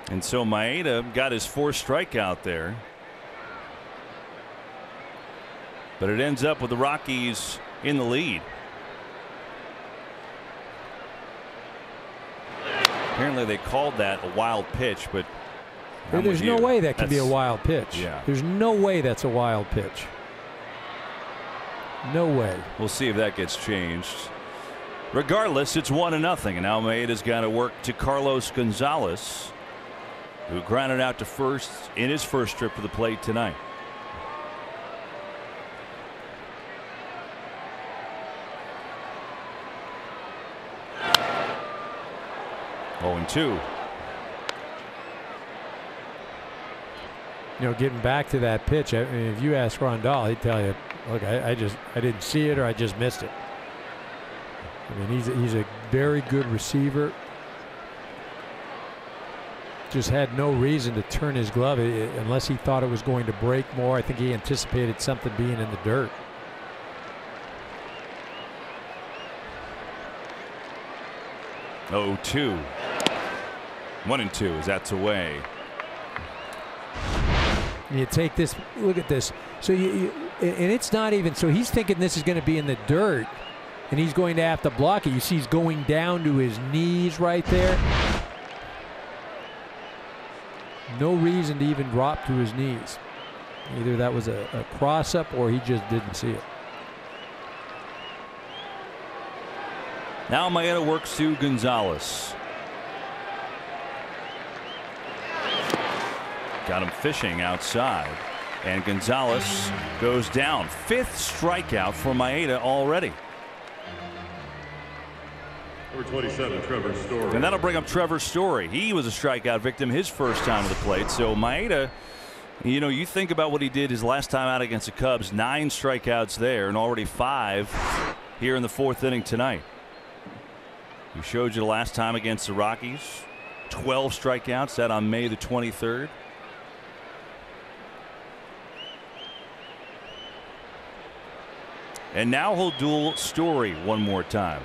And so Maeda got his 4th strikeout there. But it ends up with the Rockies in the lead. Apparently they called that a wild pitch, but there's no way that can be a wild pitch. Yeah. There's no way that's a wild pitch. No way. We'll see if that gets changed. Regardless, it's 1-0, and now Maeda's got to work to Carlos Gonzalez, who grounded out to first in his first trip to the plate tonight. Oh, and 2. Getting back to that pitch, I mean, if you ask Grandal, he'd tell you, look, I didn't see it or I just missed it. I mean, he's a very good receiver. Just had no reason to turn his glove unless he thought it was going to break more. I think he anticipated something being in the dirt. Oh, 2. 1-2 as that's away. And you take this, look at this. So and it's not even, so he's thinking this is going to be in the dirt and he's going to have to block it. You see he's going down to his knees right there. No reason to even drop to his knees. Either that was a cross-up or he just didn't see it. Now Maeda works to Gonzalez. Got him fishing outside. And Gonzalez goes down. 5th strikeout for Maeda already. Number 27, Trevor Story. And that'll bring up Trevor Story. He was a strikeout victim his first time to the plate. So Maeda You know, you think about what he did his last time out against the Cubs, 9 strikeouts there and already 5 here in the 4th inning tonight. He showed you the last time against the Rockies, 12 strikeouts, that on May the 23rd. And now he'll duel Story one more time.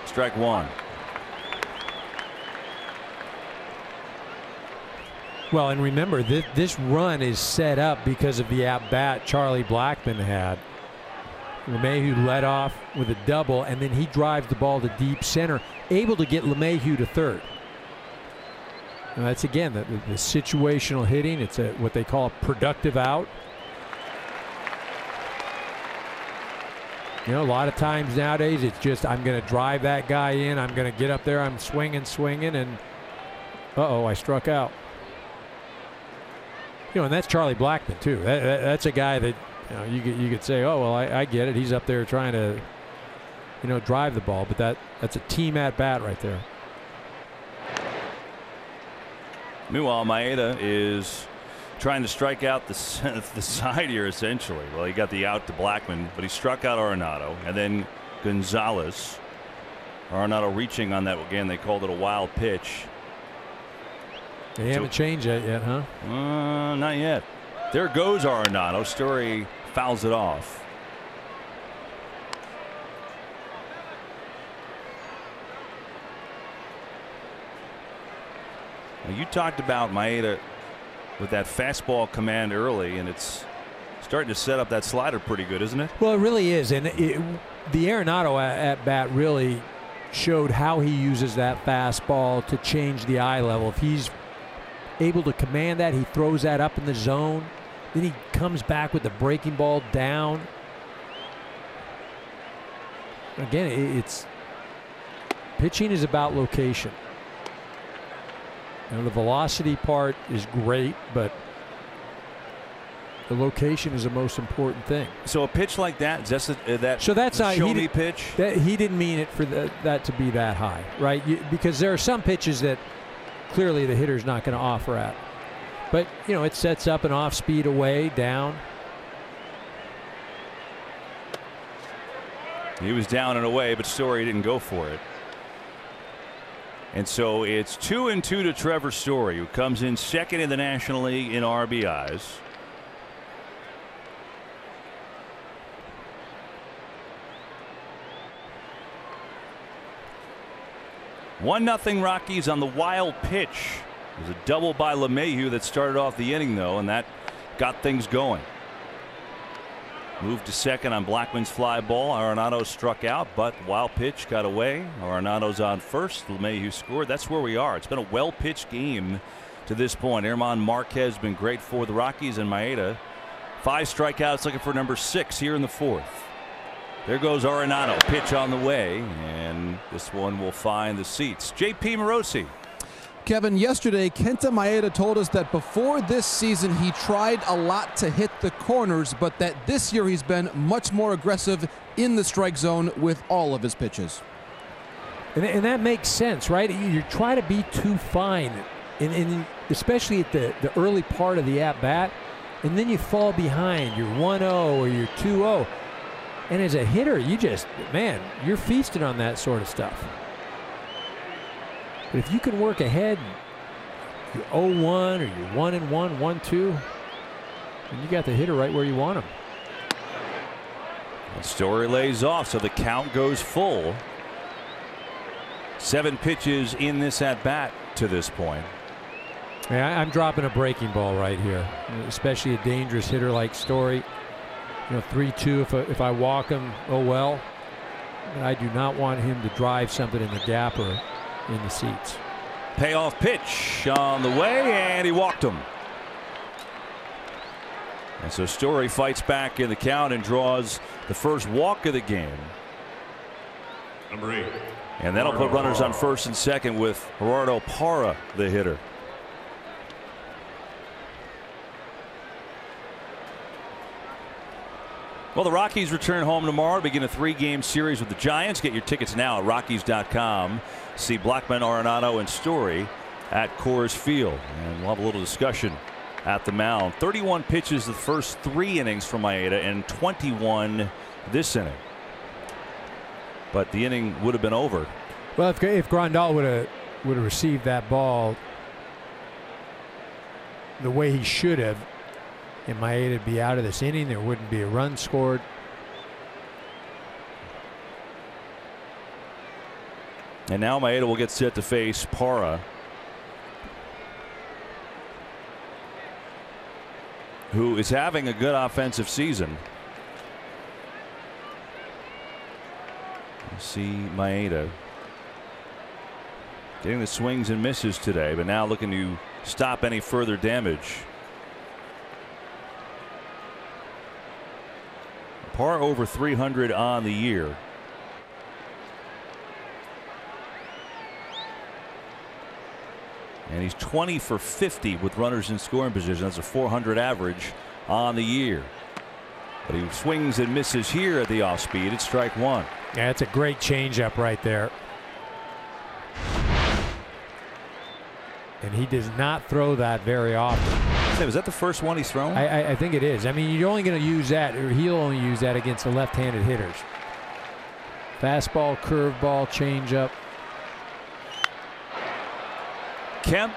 Strike 1. Well, and remember, this run is set up because of the at-bat Charlie Blackmon had. LeMahieu led off with a double, and then he drives the ball to deep center, able to get LeMahieu to third. And that's, again, the situational hitting. It's what they call a productive out. You know, a lot of times nowadays it's just, I'm going to drive that guy in, I'm going to get up there, I'm swinging, and uh-oh, I struck out. You know, and that's Charlie Blackmon too. That's a guy that, you know, you could say, oh well, I get it. He's up there trying to, you know, drive the ball, but that's a team at bat right there. Meanwhile, Maeda is trying to strike out the side here essentially. Well, he got the out to Blackmon, but he struck out Arenado, and then Gonzalez. Arenado reaching on that again. They called it a wild pitch. They haven't changed that yet, huh? Not yet. There goes Arenado. Story fouls it off. Now, you talked about Maeda with that fastball command early, and it's starting to set up that slider pretty good, isn't it? Well, it really is, and the Arenado at bat really showed how he uses that fastball to change the eye level. If he's able to command that, he throws that up in the zone, then he comes back with the breaking ball down. Again, it's pitching is about location. You know, the velocity part is great, but the location is the most important thing. So a pitch like that, just that. So that's not show me pitch. He didn't mean it for that to be that high, right? Because there are some pitches that clearly the hitter's not going to offer at. But, you know, it sets up an off-speed away, down. He was down and away, but Story didn't go for it. And so it's 2-2 to Trevor Story, who comes in second in the National League in RBIs. One nothing Rockies on the wild pitch. It was a double by LeMahieu that started off the inning, though, and that got things going. Moved to second on Blackmon's fly ball. Arenado struck out, but wild pitch got away. Arenado's on first. LeMahieu scored. That's where we are. It's been a well-pitched game to this point. German Marquez has been great for the Rockies, and Maeda 5 strikeouts, looking for number 6 here in the 4th. There goes Arenado. Pitch on the way, and this one will find the seats. J.P. Morosi. Kevin, yesterday Kenta Maeda told us that before this season he tried a lot to hit the corners, but that this year he's been much more aggressive in the strike zone with all of his pitches. And that makes sense, right? You try to be too fine, and especially at the early part of the at-bat, and then you fall behind. You're 1-0 or you're 2-0. And as a hitter, you just, man, you're feasting on that sort of stuff. But if you can work ahead, you're 0-1 or you're 1-1, 1-2, and you got the hitter right where you want him. And Story lays off, so the count goes full. 7 pitches in this at bat to this point. Yeah, I'm dropping a breaking ball right here, especially a dangerous hitter like Story. You know, 3-2. If I walk him, oh well. I do not want him to drive something in the gap or in the seats. Payoff pitch on the way, and he walked him. And so Story fights back in the count and draws the first walk of the game. Number 8. And that'll put runners on first and second with Gerardo Parra, the hitter. Well, the Rockies return home tomorrow, begin a 3-game series with the Giants. Get your tickets now at Rockies.com. See Blackmon, Arenado, and Story at Coors Field. And we'll have a little discussion at the mound. 31 pitches the first 3 innings from Maeda and 21 this inning. But the inning would have been over. Well, if Grandal would have received that ball the way he should have, and Maeda would be out of this inning, there wouldn't be a run scored. And now Maeda will get set to face Parra, who is having a good offensive season. You see Maeda getting the swings and misses today, but now looking to stop any further damage. Parra over 300 on the year. And he's 20 for 50 with runners in scoring position. That's a 400 average on the year. But he swings and misses here at the off speed. It's strike 1. Yeah, that's a great changeup right there. And he does not throw that very often. Is that the first one he's thrown? I think it is. I mean, you're only going to use that, or he'll only use that against the left-handed hitters. Fastball, curveball, changeup. Kemp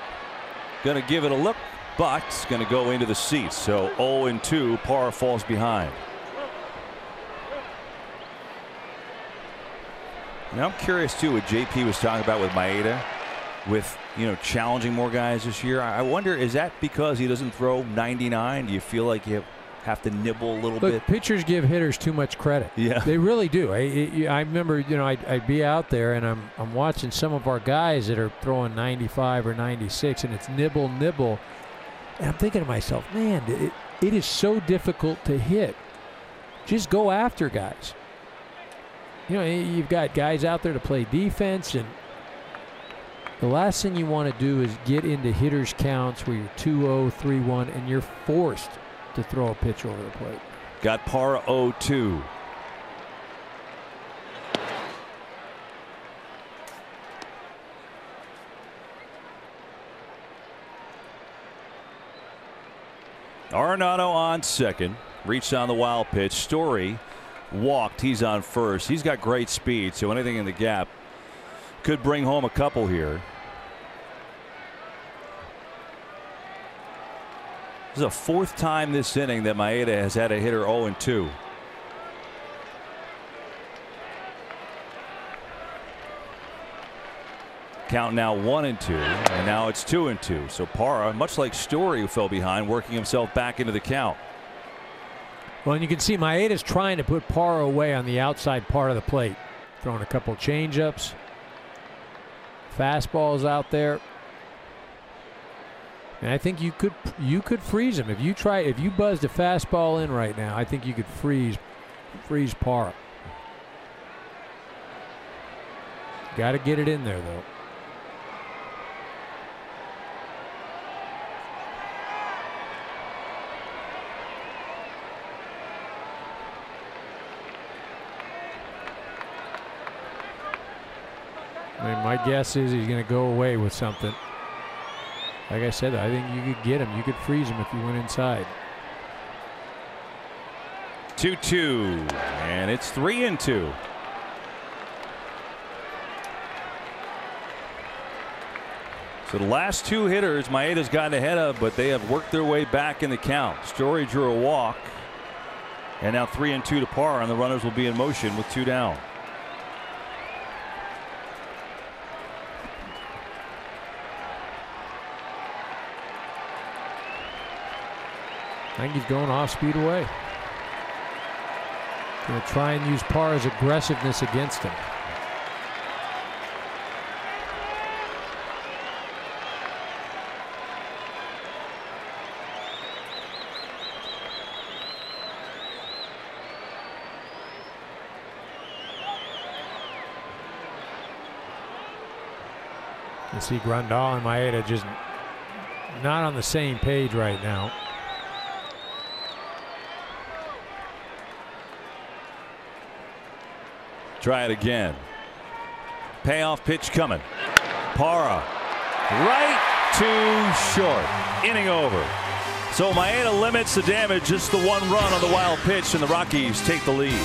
going to give it a look, but it's going to go into the seats. So 0-2. Parra falls behind. Now I'm curious too what JP was talking about with Maeda, with challenging more guys this year. I wonder, is that because he doesn't throw 99? Do you feel like you have to nibble a little bit? Pitchers give hitters too much credit. Yeah, they really do. I remember, I'd be out there and I'm watching some of our guys that are throwing 95 or 96, and it's nibble, and I'm thinking to myself, man, it is so difficult to hit. Just go after guys. You've got guys out there to play defense, and the last thing you want to do is get into hitters counts where you're 2-0, 3-1, and you're forced to throw a pitch over the plate. Got Parra 0-2. Arenado on second. Reached on the wild pitch. Story walked. He's on first. He's got great speed, so anything in the gap could bring home a couple here. This is the 4th time this inning that Maeda has had a hitter 0-2. Count now 1-2, and now it's 2-2. So Parra, much like Story, who fell behind, working himself back into the count. Well, and you can see Maeda's trying to put Parra away on the outside part of the plate, throwing a couple changeups, fastballs out there. And I think you could freeze him if you buzzed a fastball in right now. I think you could freeze Parra. Got to get it in there though. I mean, my guess is he's going to go away with something. Like I said, I think you could get him. You could freeze him if you went inside. 2-2, and it's 3-2. So the last 2 hitters Maeda's gotten ahead of, but they have worked their way back in the count. Story drew a walk, and now 3-2 to Parra, and the runners will be in motion with 2 down. I think he's going off speed away. Going to try and use Parra's aggressiveness against him. You see Grandal and Maeda just not on the same page right now. Try it again. Payoff pitch coming. Parra right too short. Inning over. So Maeda limits the damage, just the one run on the wild pitch, and the Rockies take the lead.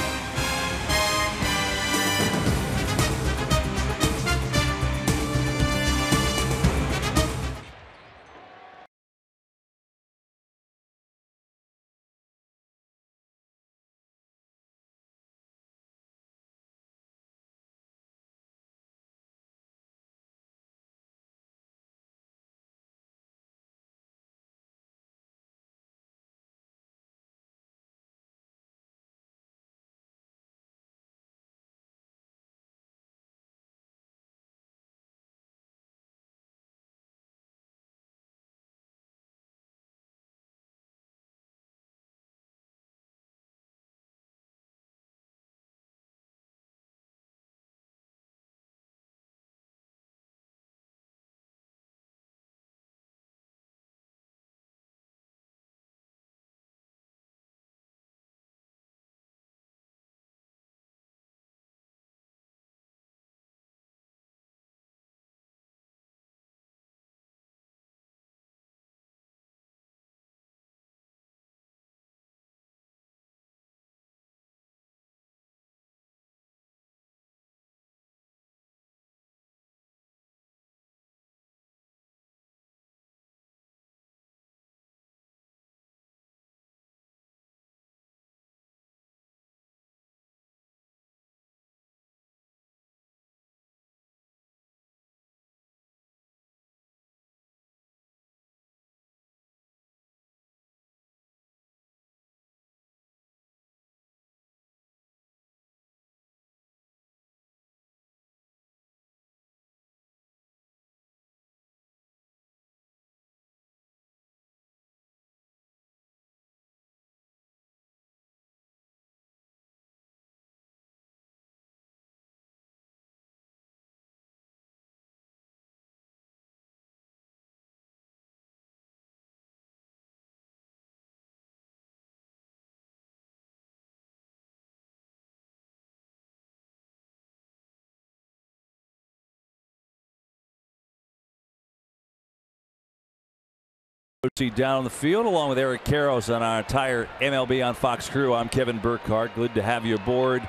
Down on the field along with Eric Karros on our entire MLB on Fox crew. I'm Kevin Burkhardt. Good to have you aboard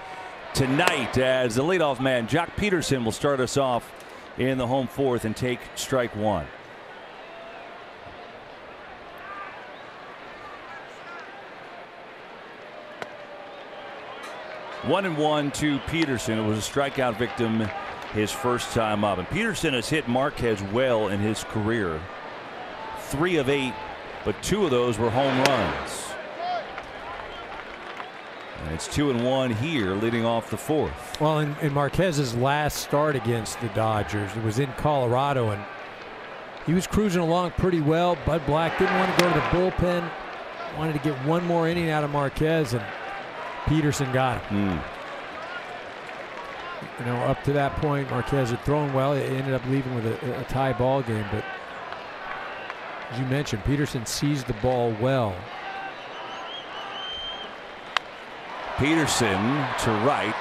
tonight as the leadoff man Jock Peterson will start us off in the home fourth and take strike one. One and one to Peterson. It was a strikeout victim his first time up. And Peterson has hit Marquez well in his career. 3 of 8, but 2 of those were home runs. And it's 2-1 here, leading off the fourth. Well, in Marquez's last start against the Dodgers, it was in Colorado, and he was cruising along pretty well. Bud Black didn't want to go to the bullpen, wanted to get one more inning out of Marquez, and Peterson got him. You know, up to that point, Marquez had thrown well. It ended up leaving with a tie ball game, but as you mentioned, Peterson sees the ball well. Peterson to right,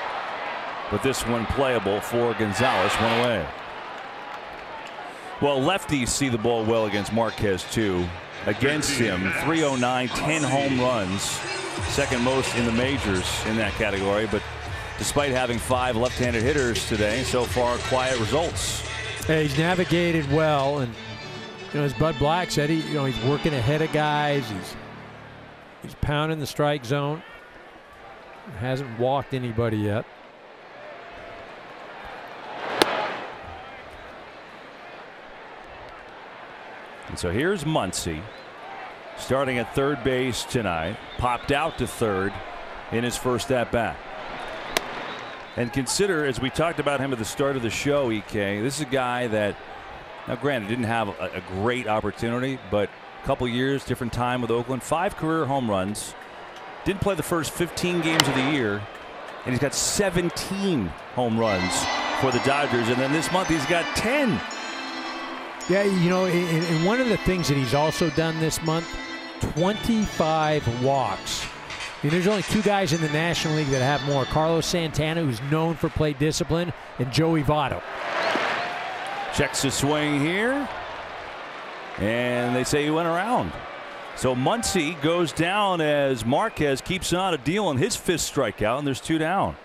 but this one playable for Gonzalez. One away. Well, lefties see the ball well against Marquez too. Against him, 309, 10 home runs, second most in the majors in that category. But despite having 5 left-handed hitters today, so far quiet results. Yeah, he's navigated well, and you know, as Bud Black said, he's working ahead of guys. He's pounding the strike zone. Hasn't walked anybody yet. And so here's Muncy, starting at third base tonight. Popped out to third in his first at bat. And consider, as we talked about him at the start of the show, EK, this is a guy that, now granted, didn't have a great opportunity, but a couple years, different time with Oakland. 5 career home runs. Didn't play the first 15 games of the year, and he's got 17 home runs for the Dodgers. And then this month he's got 10. Yeah, you know, and one of the things that he's also done this month, 25 walks. I mean, there's only 2 guys in the National League that have more. Carlos Santana, who's known for plate discipline, and Joey Votto. Checks the swing here. and they say he went around. So Muncy goes down as Marquez keeps on a deal on his 5th strikeout, and there's 2 down.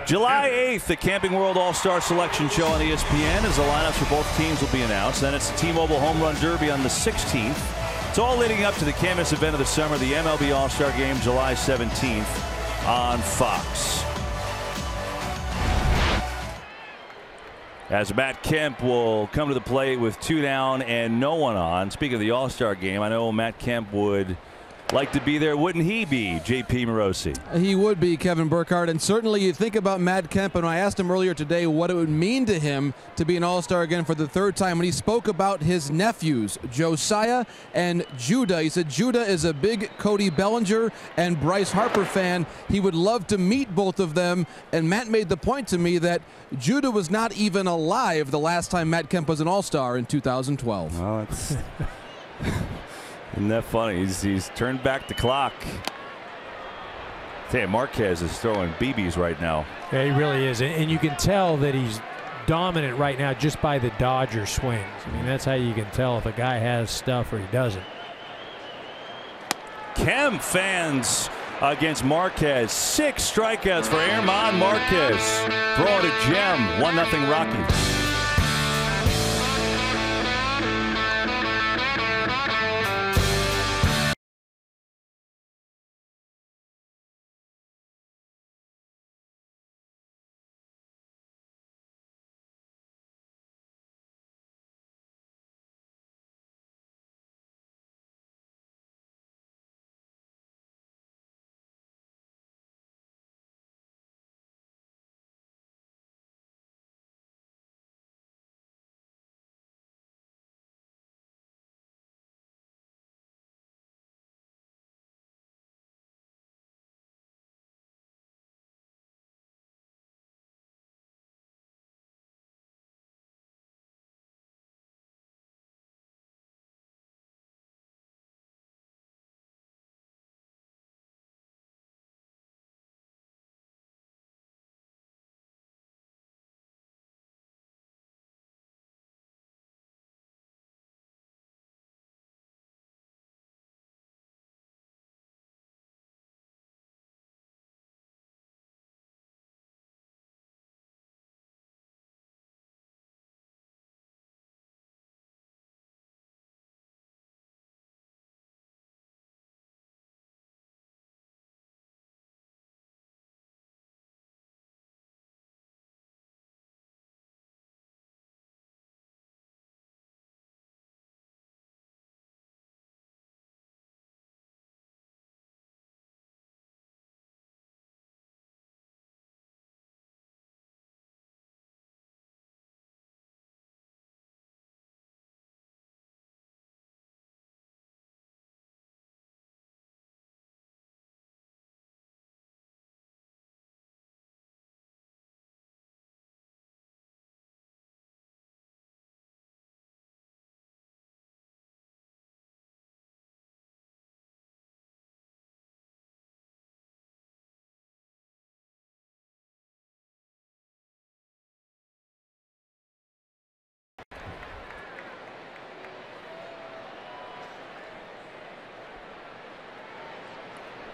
July 8th, the Camping World All-Star Selection Show on ESPN, as the lineups for both teams will be announced. Then it's the T-Mobile Home Run Derby on the 16th. It's all leading up to the canvas event of the summer, the MLB All-Star Game, July 17th on Fox. As Matt Kemp will come to the plate with 2 down and no one on. Speaking of the All-Star Game, I know Matt Kemp would like to be there, wouldn't he be, J.P. Morosi? He would be, Kevin Burkhardt, and certainly you think about Matt Kemp, and I asked him earlier today what it would mean to him to be an All-Star again for the 3rd time, and he spoke about his nephews, Josiah and Judah. He said Judah is a big Cody Bellinger and Bryce Harper fan. He would love to meet both of them, and Matt made the point to me that Judah was not even alive the last time Matt Kemp was an All-Star in 2012. Well, it's isn't that funny? He's turned back the clock. Hey, Marquez is throwing BBs right now. Yeah, he really is. And you can tell that he's dominant right now just by the Dodger swings. I mean, that's how you can tell if a guy has stuff or he doesn't. Kemp fans against Marquez. 6 strikeouts for Germán Marquez. Throwing a gem. 1-0 Rockies.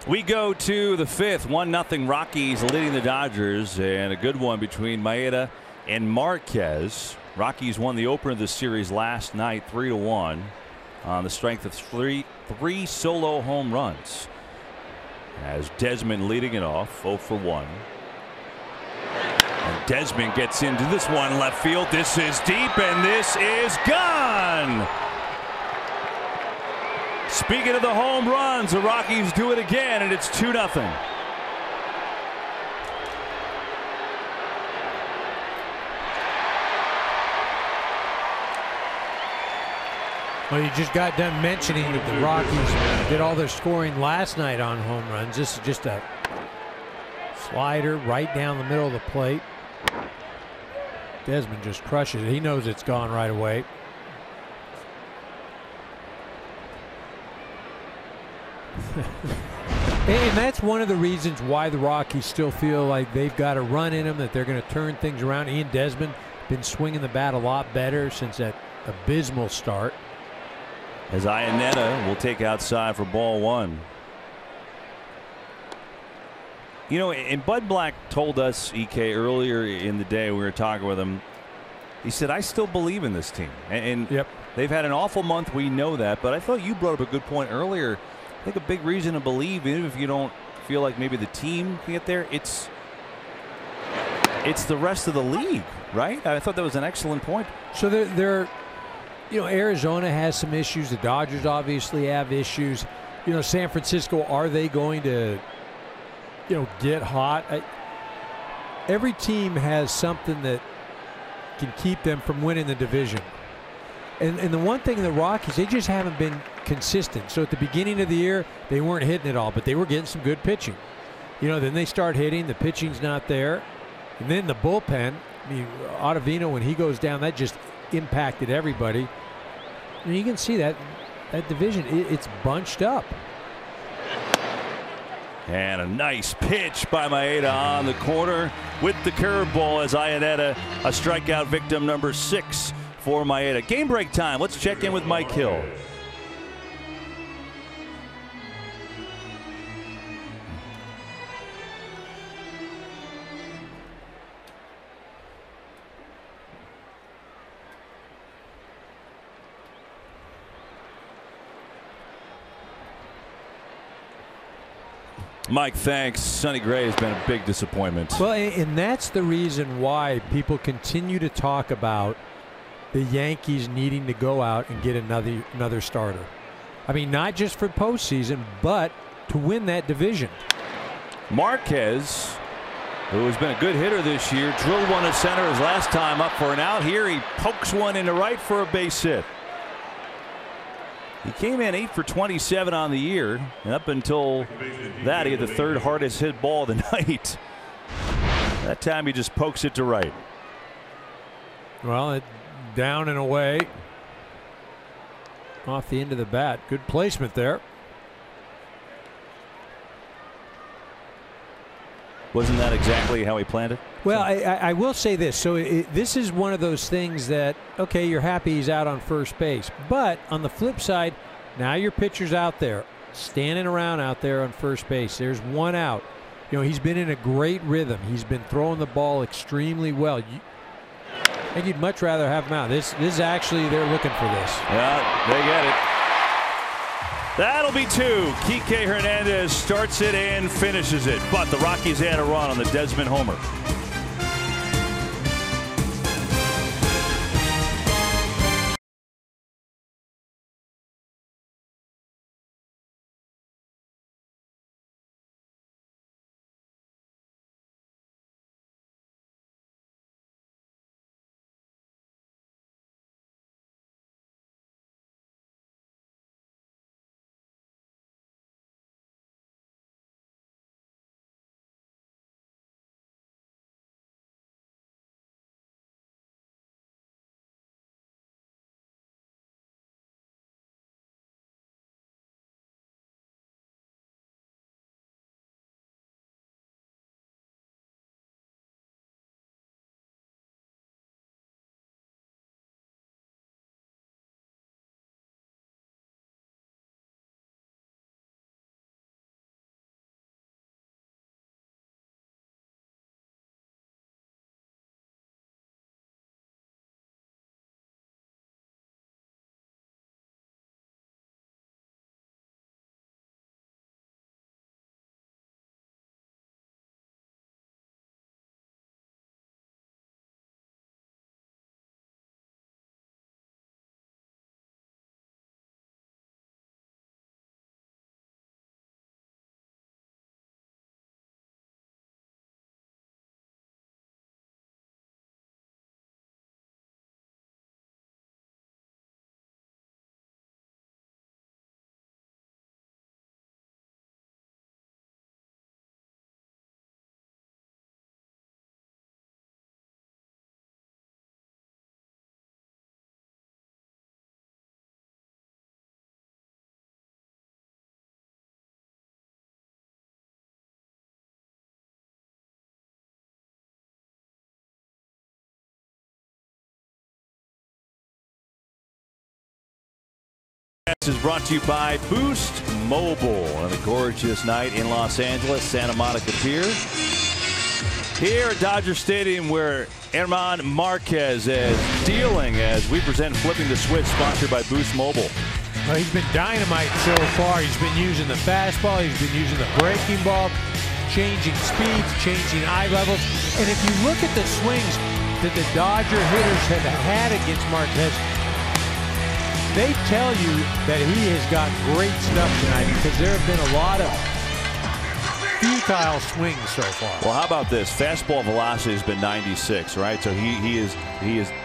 We go to the 5th. 1-0 Rockies leading the Dodgers, and a good one between Maeda and Marquez. Rockies won the opener of the series last night 3-1 on the strength of three solo home runs. As Desmond leading it off, 0 for 1. And Desmond gets into this one left field. This is deep, and this is gone. Speaking of the home runs, the Rockies do it again, and it's 2-0. Well, you just got done mentioning that the Rockies did all their scoring last night on home runs. This is just a slider right down the middle of the plate. Desmond just crushes it. He knows it's gone right away. And that's one of the reasons why the Rockies still feel like they've got a run in them, that they're going to turn things around. Ian Desmond been swinging the bat a lot better since that abysmal start. As Maeda will take outside for ball one. You know, and Bud Black told us, EK, earlier in the day, we were talking with him. He said, I still believe in this team. And yep. They've had an awful month. We know that. But I thought you brought up a good point earlier. I think a big reason to believe, even if you don't feel like maybe the team can get there, it's the rest of the league, right? I thought that was an excellent point. So they're you know, Arizona has some issues. The Dodgers obviously have issues. You know, San Francisco, are they going to, you know, get hot? Every team has something that can keep them from winning the division. And the one thing, the Rockies, they just haven't been consistent. So at the beginning of the year, they weren't hitting it all, but they were getting some good pitching. You know, then they start hitting, the pitching's not there. And then the bullpen, I mean, Ottavino, when he goes down, that just impacted everybody. And you can see that division, it's bunched up. And a nice pitch by Maeda on the corner with the curveball as Maeda, a strikeout victim number 6 for Maeda. Game break time. Let's check in with Mike Hill. Mike, thanks. Sonny Gray has been a big disappointment. Well, and that's the reason why people continue to talk about the Yankees needing to go out and get another starter. I mean, not just for postseason, but to win that division. Marquez, who has been a good hitter this year, drilled one to center his last time up for an out. Here he pokes one into right for a base hit. He came in 8 for 27 on the year, and up until that, he had the 3rd hardest hit ball of the night. That time he just pokes it to right. Well, down and away off the end of the bat. Good placement there. Wasn't that exactly how he planned it? Well, I will say this. So this is one of those things that, okay, you're happy he's out on first base. But on the flip side, now your pitcher's out there, standing around out there on first base. There's one out. You know, he's been in a great rhythm. He's been throwing the ball extremely well. I think you'd much rather have him out. This is actually, they're looking for this. Yeah, they get it. That'll be 2. Kike Hernandez starts it and finishes it. But the Rockies had a run on the Desmond homer. This is brought to you by Boost Mobile on a gorgeous night in Los Angeles, Santa Monica Pier. Here at Dodger Stadium, where German Marquez is dealing as we present Flipping the Switch, sponsored by Boost Mobile. Well, he's been dynamite so far. He's been using the fastball. He's been using the breaking ball, changing speeds, changing eye levels. And if you look at the swings that the Dodger hitters have had against Marquez, they tell you that he has got great stuff tonight because there have been a lot of futile swings so far. Well, how about this? Fastball velocity has been 96, right? So he is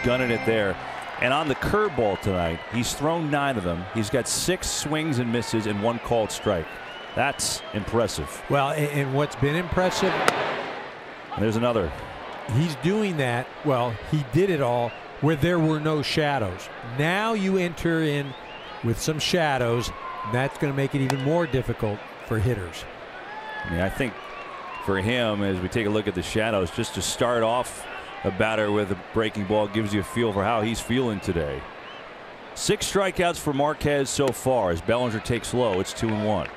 gunning it there. And on the curveball tonight, he's thrown 9 of them. He's got 6 swings and misses and 1 called strike. That's impressive. Well, and what's been impressive, there's another. He's doing that. Well, he did it all where there were no shadows. Now you enter in with some shadows, and that's going to make it even more difficult for hitters. I mean, I think for him, as we take a look at the shadows, just to start off a batter with a breaking ball gives you a feel for how he's feeling today. 6 strikeouts for Marquez so far as Bellinger takes low. It's 2-1.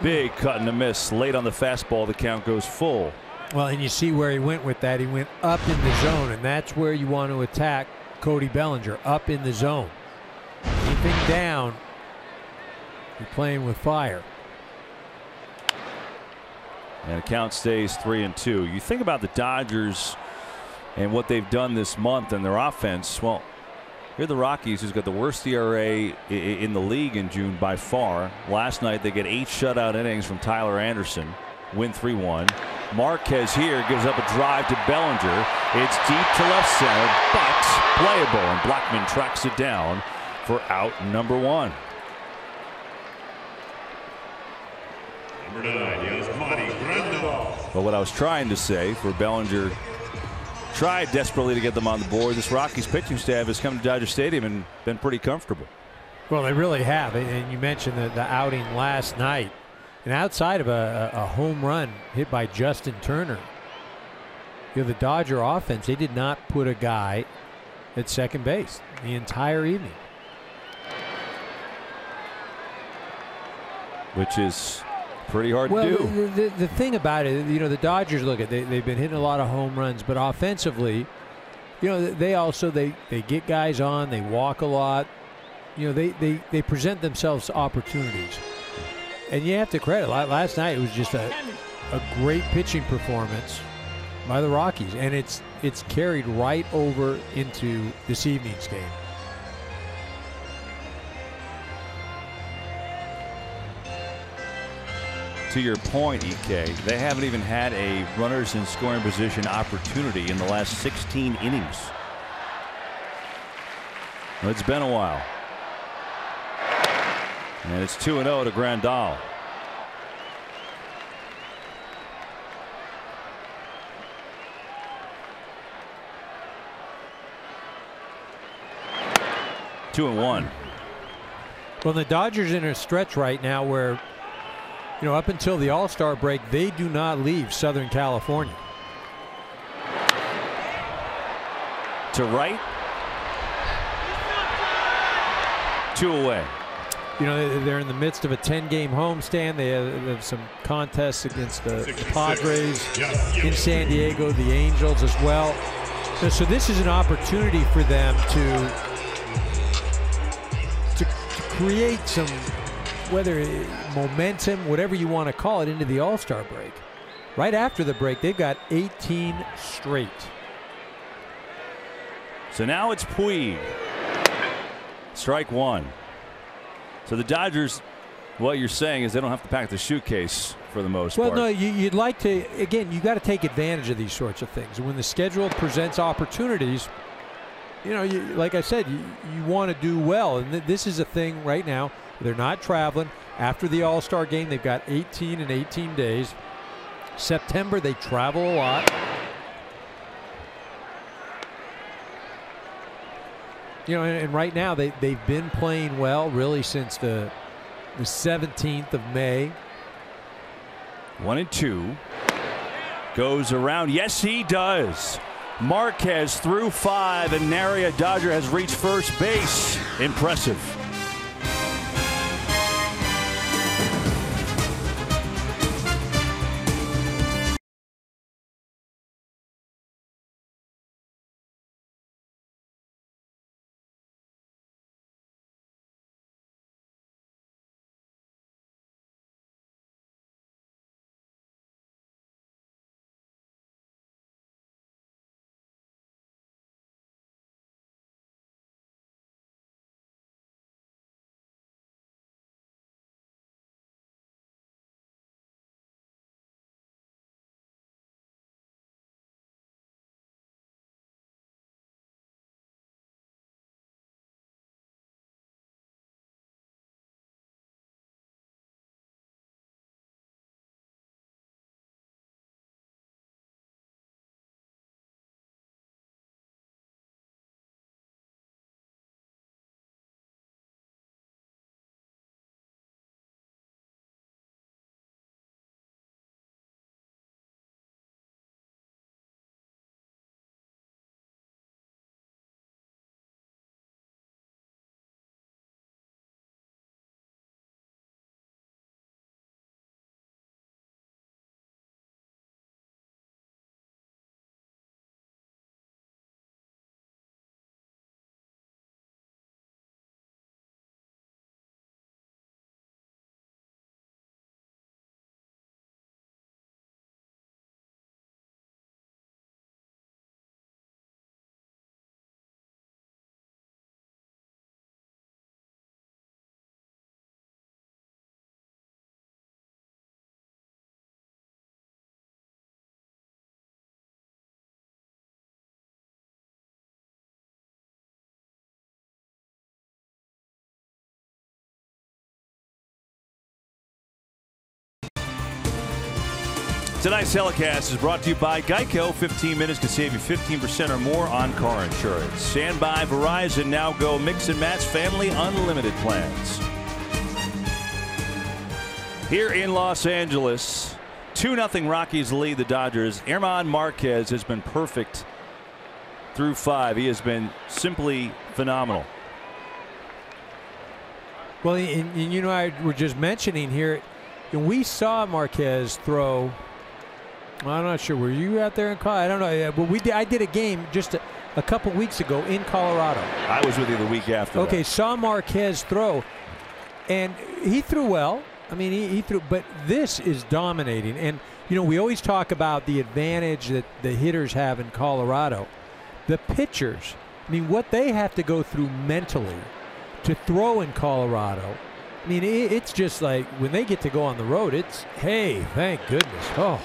Big cut and a miss late on the fastball. The count goes full. Well, and you see where he went with that. He went up in the zone, and that's where you want to attack Cody Bellinger, up in the zone. Anything down, you're playing with fire. And the count stays 3-2. You think about the Dodgers and what they've done this month and their offense. Well, here are the Rockies, who's got the worst ERA in the league in June by far. Last night they get 8 shutout innings from Tyler Anderson, win 3-1. Marquez here gives up a drive to Bellinger. It's deep to left center, but playable, and Blackman tracks it down for out number 1. Number 9, Yasmani Grandal. But what I was trying to say, for Bellinger tried desperately to get them on the board. This Rockies pitching staff has come to Dodger Stadium and been pretty comfortable. Well, they really have. And you mentioned the outing last night. And outside of a home run hit by Justin Turner, you know, the Dodger offense, they did not put a guy at second base the entire evening. Which is pretty hard to do. The thing about it, you know, the Dodgers, look at they've been hitting a lot of home runs, but offensively, you know, they get guys on, they walk a lot, you know, they present themselves opportunities, and you have to credit. Last night it was just a great pitching performance by the Rockies, and it's carried right over into this evening's game. To your point, EK, they haven't even had a runners in scoring position opportunity in the last 16 innings. Well, it's been a while. And it's 2-0 to Grandal. Two and 1. Well, the Dodgers in a stretch right now where, you know, up until the All-Star break, they do not leave Southern California. To right. 2 away. You know, they're in the midst of a 10-game homestand. They have some contests against the Padres in San Diego, the Angels as well. So this is an opportunity for them to create some, whether momentum, whatever you want to call it, into the All-Star break. Right after the break, they've got 18 straight. So now it's Puig. Strike 1. So the Dodgers, what you're saying is they don't have to pack the suitcase for the most part. Well, no, you'd like to, again, you got to take advantage of these sorts of things. When the schedule presents opportunities, you know, like I said, you want to do well. And this is a thing right now. They're not traveling. after the All-Star game. They've got 18 and 18 days. September, they travel a lot. You know, and right now they've been playing well really since the 17th of May. 1-2. Goes around. Yes, he does. Marquez through 5, and nary a Dodger has reached first base. Impressive. Tonight's telecast is brought to you by Geico. 15 minutes can save you 15% or more on car insurance. Stand by Verizon. Now go mix and match family unlimited plans. Here in Los Angeles, 2-0 Rockies lead the Dodgers. German Marquez has been perfect through 5. He has been simply phenomenal. Well, and you know, I were just mentioning here, we saw Marquez throw. I'm not sure. Were you out there in Colorado? I don't know. But I did a game just a couple weeks ago in Colorado. I was with you the week after. Okay, that. saw Marquez throw, and he threw well. I mean, he threw, but this is dominating. And you know, we always talk about the advantage that the hitters have in Colorado. The pitchers, I mean, what they have to go through mentally to throw in Colorado. I mean, it's just like when they get to go on the road, it's, hey, thank goodness. Oh.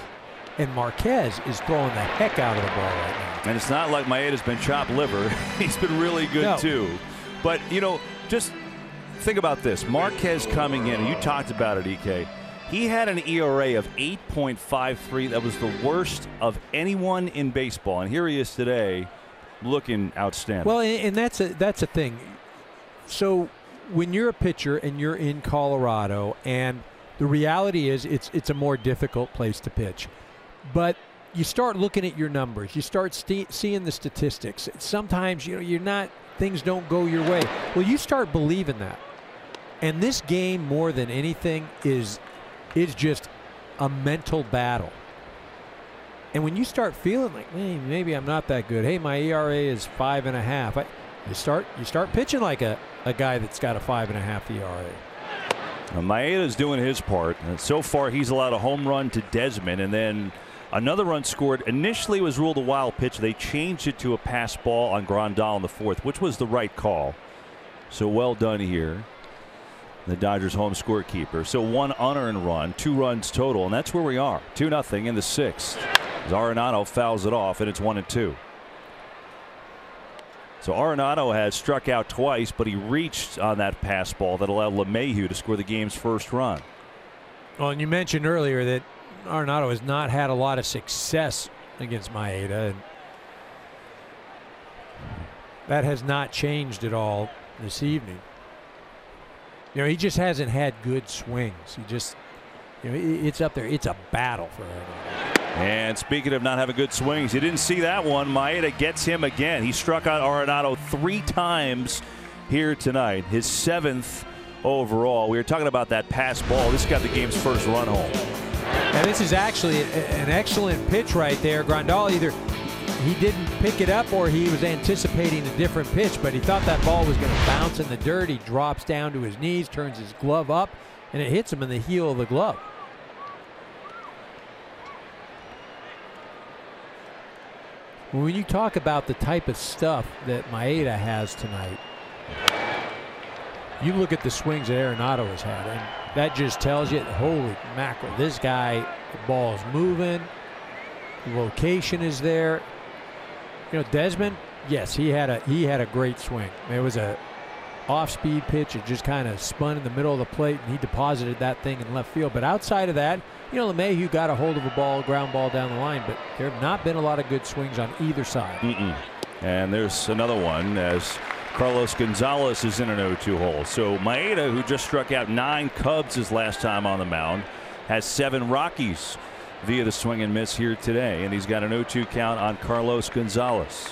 And Marquez is throwing the heck out of the ball right now. And it's not like Maeda's been chopped liver. He's been really good, too. But, you know, just think about this. Marquez coming in, and you talked about it, EK. He had an ERA of 8.53. That was the worst of anyone in baseball. And here he is today looking outstanding. Well, and that's a thing. So when you're a pitcher and you're in Colorado, and the reality is it's a more difficult place to pitch. But you start looking at your numbers. You start seeing the statistics. Sometimes, you know, you're not, things don't go your way. Well, you start believing that. And this game, more than anything, is just a mental battle. And when you start feeling like, hey, maybe I'm not that good. Hey, my ERA is 5.5. You start pitching like a guy that's got a 5.5 ERA. Maeda's doing his part. And so far, he's allowed a home run to Desmond, and then another run scored. Initially, it was ruled a wild pitch. They changed it to a pass ball on Grandal in the 4th, which was the right call. So well done here. The Dodgers home scorekeeper. So 1 unearned run, 2 runs total, and that's where we are. 2-0 in the 6th. Arenado fouls it off, and it's 1-2. So Arenado has struck out twice, but he reached on that pass ball that allowed LeMahieu to score the game's first run. Well, and you mentioned earlier that Arenado has not had a lot of success against Maeda, and that has not changed at all this evening. You know, he just hasn't had good swings. He just, you know, it's up there. It's a battle for Arenado. And speaking of not having good swings, you didn't see that one. Maeda gets him again. He struck out Arenado 3 times here tonight, his 7th overall. We were talking about that pass ball. This got the game's first run home. And this is actually an excellent pitch right there. Grandal either he didn't pick it up or he was anticipating a different pitch, but he thought that ball was going to bounce in the dirt. He drops down to his knees, turns his glove up, and it hits him in the heel of the glove. When you talk about the type of stuff that Maeda has tonight, you look at the swings that Arenado has had, and that just tells you, holy mackerel, this guy, the ball's moving, the location is there. You know, Desmond, yes, he had a great swing. It was a off-speed pitch. It just kind of spun in the middle of the plate, and he deposited that thing in left field. But outside of that, you know, LeMahieu got a hold of a ball, ground ball down the line, but there have not been a lot of good swings on either side. And there's another one as Carlos Gonzalez is in an 0-2 hole. So Maeda, who just struck out 9 Cubs his last time on the mound, has 7 Rockies via the swing and miss here today, and he's got an 0-2 count on Carlos Gonzalez.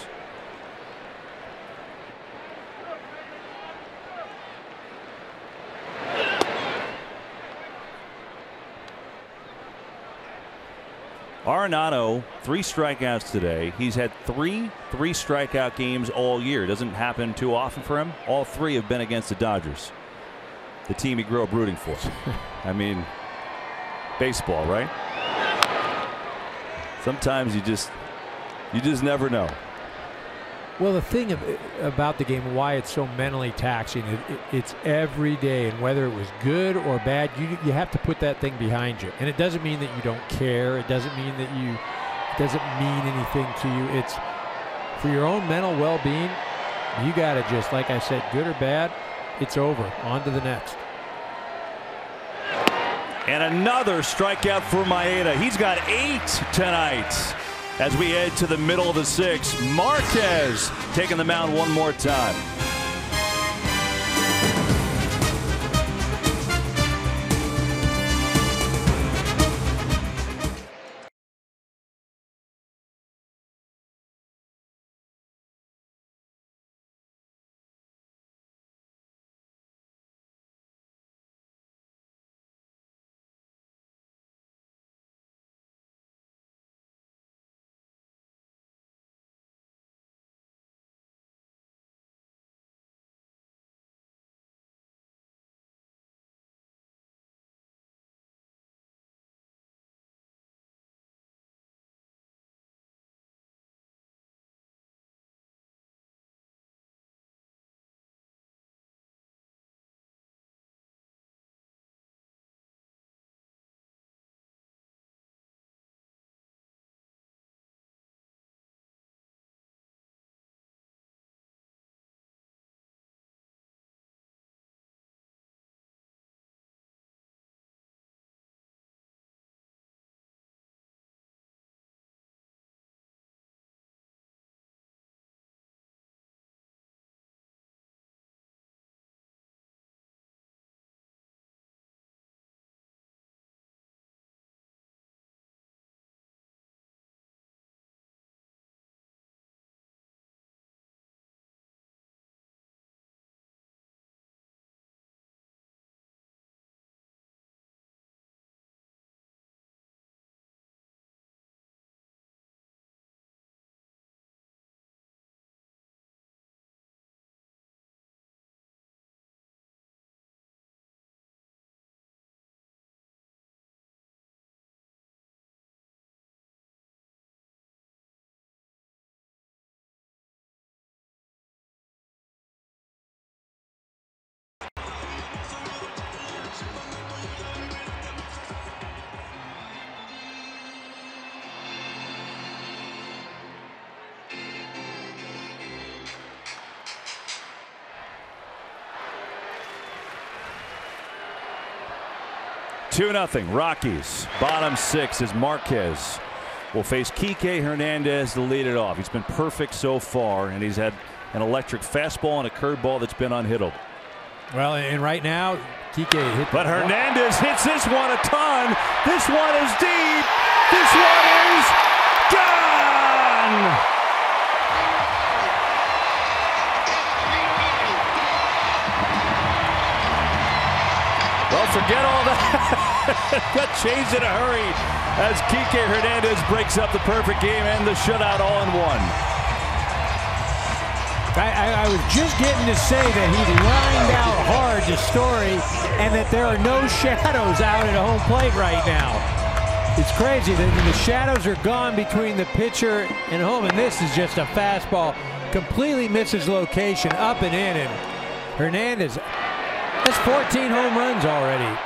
Arenado, 3 strikeouts today. He's had 3 strikeout games all year. Doesn't happen too often for him. All 3 have been against the Dodgers, the team he grew up rooting for. I mean, baseball, right? Sometimes you just never know. Well, the thing about the game, why it's so mentally taxing, it's every day, and whether it was good or bad, you have to put that thing behind you. And it doesn't mean that you don't care. It doesn't mean that it doesn't mean anything to you. It's for your own mental well-being. You got to just, like I said, good or bad, it's over. On to the next. And another strikeout for Maeda. He's got 8 tonight. As we head to the middle of the 6th, Marquez taking the mound one more time. 2-0 Rockies. Bottom 6 as Marquez will face Kike Hernandez to lead it off. He's been perfect so far, and he's had an electric fastball and a curveball that's been unhittable. Well, and right now, Kike hit. But Hernandez hits this one a ton. This one is deep. This one is gone. Well, forget all that. Got changed in a hurry as Kike Hernandez breaks up the perfect game and the shutout all in one. I was just getting to say that he lined out hard to Story and that there are no shadows out at home plate right now. It's crazy. The shadows are gone between the pitcher and home, and this is just a fastball. Completely misses location, up and in, and Hernandez, that's 14 home runs already.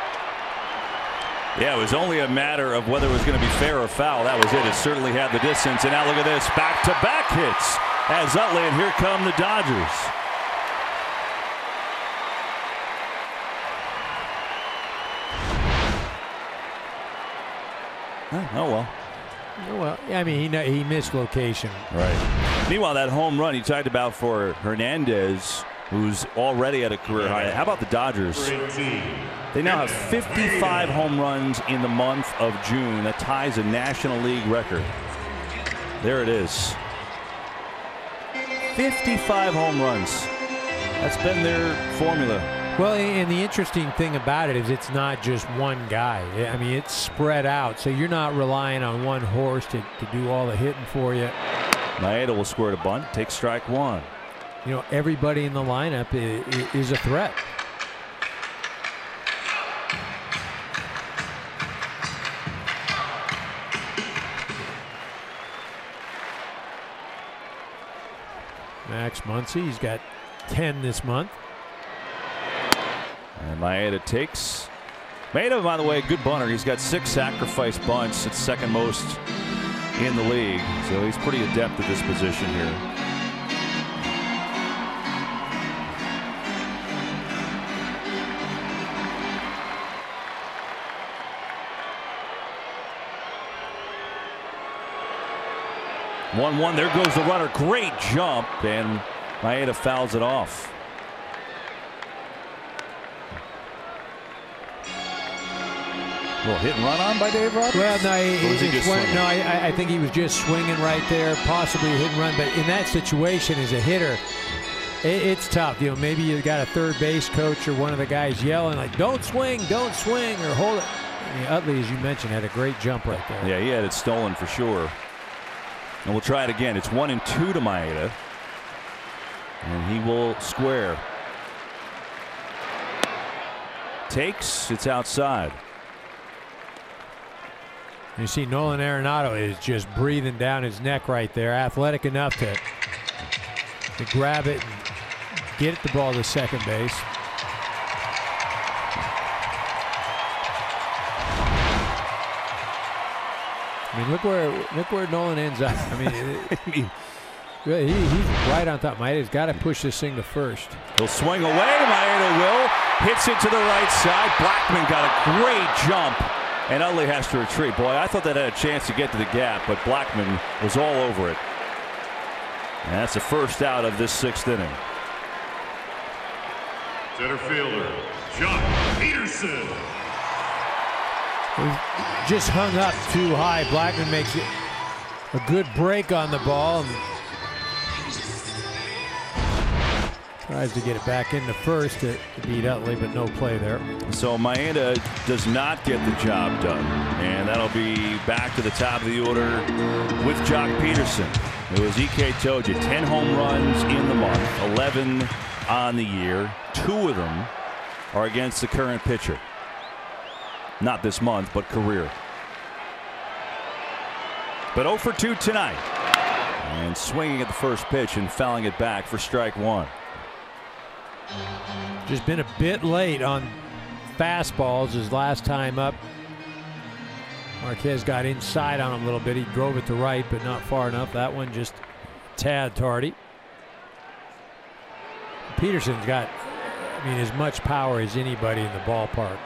Yeah, it was only a matter of whether it was going to be fair or foul. That was it. It certainly had the distance. And now look at this. Back-to-back hits as Utley, and here come the Dodgers. Oh, well. Well, I mean, he missed location. Right. Meanwhile, that home run you talked about for Hernandez, who's already at a career high. How about the Dodgers? They now have 55 home runs in the month of June. That ties a National League record. There it is. 55 home runs. That's been their formula. Well, and the interesting thing about it is it's not just one guy. I mean, it's spread out, so you're not relying on one horse to do all the hitting for you. Maeda will square the bunt, take strike one. You know, everybody in the lineup is a threat. Max Muncy, he's got 10 this month. And Maeda takes. Maeda, by the way, good bunter. He's got 6 sacrifice bunts. It's second most in the league. So he's pretty adept at this position here. One. There goes the runner. Great jump, and Maeda fouls it off. A little hit and run on by Dave Roberts? Well, no, I think he was just swinging right there, possibly a hit and run. But in that situation, as a hitter, it's tough. You know, maybe you got a third base coach or one of the guys yelling like, "Don't swing, or hold it." I mean, Utley, as you mentioned, had a great jump right there. Yeah, he had it stolen for sure. And we'll try it again. It's 1-2 to Maeda, and he will square. Takes. It's outside. You see Nolan Arenado is just breathing down his neck right there. Athletic enough to grab it and get the ball to second base. I mean, look where Nolan ends up. I mean, he's right on top. Maeda's got to push this thing to first. He'll swing away. Maeda will. Hits it to the right side. Blackman got a great jump. And Utley has to retreat. Boy, I thought that had a chance to get to the gap, but Blackman was all over it. And that's the first out of this 6th inning. Center fielder, Jock Peterson. He just hung up too high. Blackman makes it a good break on the ball. And tries to get it back into first to beat Utley, but no play there. So Maeda does not get the job done. And that'll be back to the top of the order with Jock Peterson. It was E.K. told you, 10 home runs in the month, 11 on the year. 2 of them are against the current pitcher. Not this month, but career. But 0 for 2 tonight. And swinging at the first pitch and fouling it back for strike one. Just been a bit late on fastballs his last time up. Marquez got inside on him a little bit. He drove it to right, but not far enough. That one just a tad tardy. Peterson's got, I mean, as much power as anybody in the ballpark.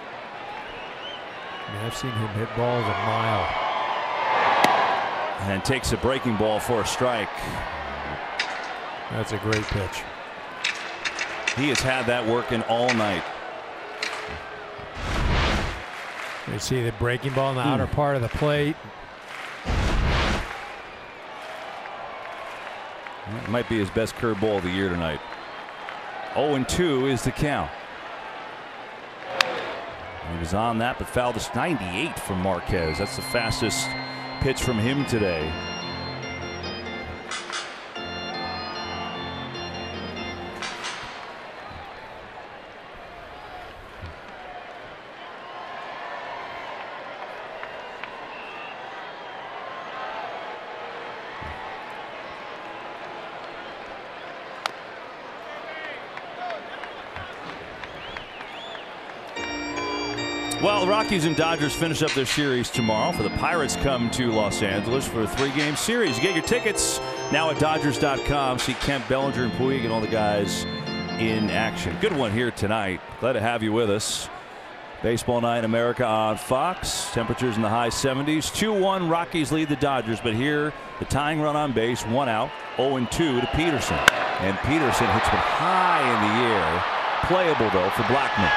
I mean, I've seen him hit balls a mile. And takes a breaking ball for a strike. That's a great pitch. He has had that working all night. You see the breaking ball in the outer part of the plate. That might be his best curveball of the year tonight. 0-2 is the count. He was on that, but fouled this 98 from Marquez. That's the fastest pitch from him today. Well, the Rockies and Dodgers finish up their series tomorrow. For the Pirates come to Los Angeles for a 3-game series. You get your tickets now at Dodgers.com. See Kemp, Bellinger, and Puig and all the guys in action. Good one here tonight. Glad to have you with us. Baseball Night in America on Fox. Temperatures in the high 70s. 2-1 Rockies lead the Dodgers. But here the tying run on base. 1 out. 0-2 to Peterson. And Peterson hits one high in the air. Playable though for Blackman.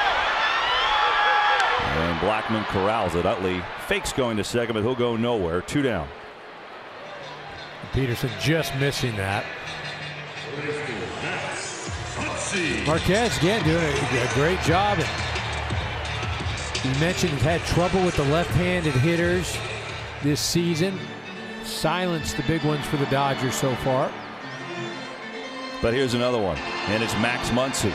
And Blackman corrals it. Utley fakes going to second, but he'll go nowhere. 2 down. Peterson just missing that. Marquez again doing a great job. You mentioned he's had trouble with the left-handed hitters this season. Silenced the big ones for the Dodgers so far. But here's another one, and it's Max Muncy,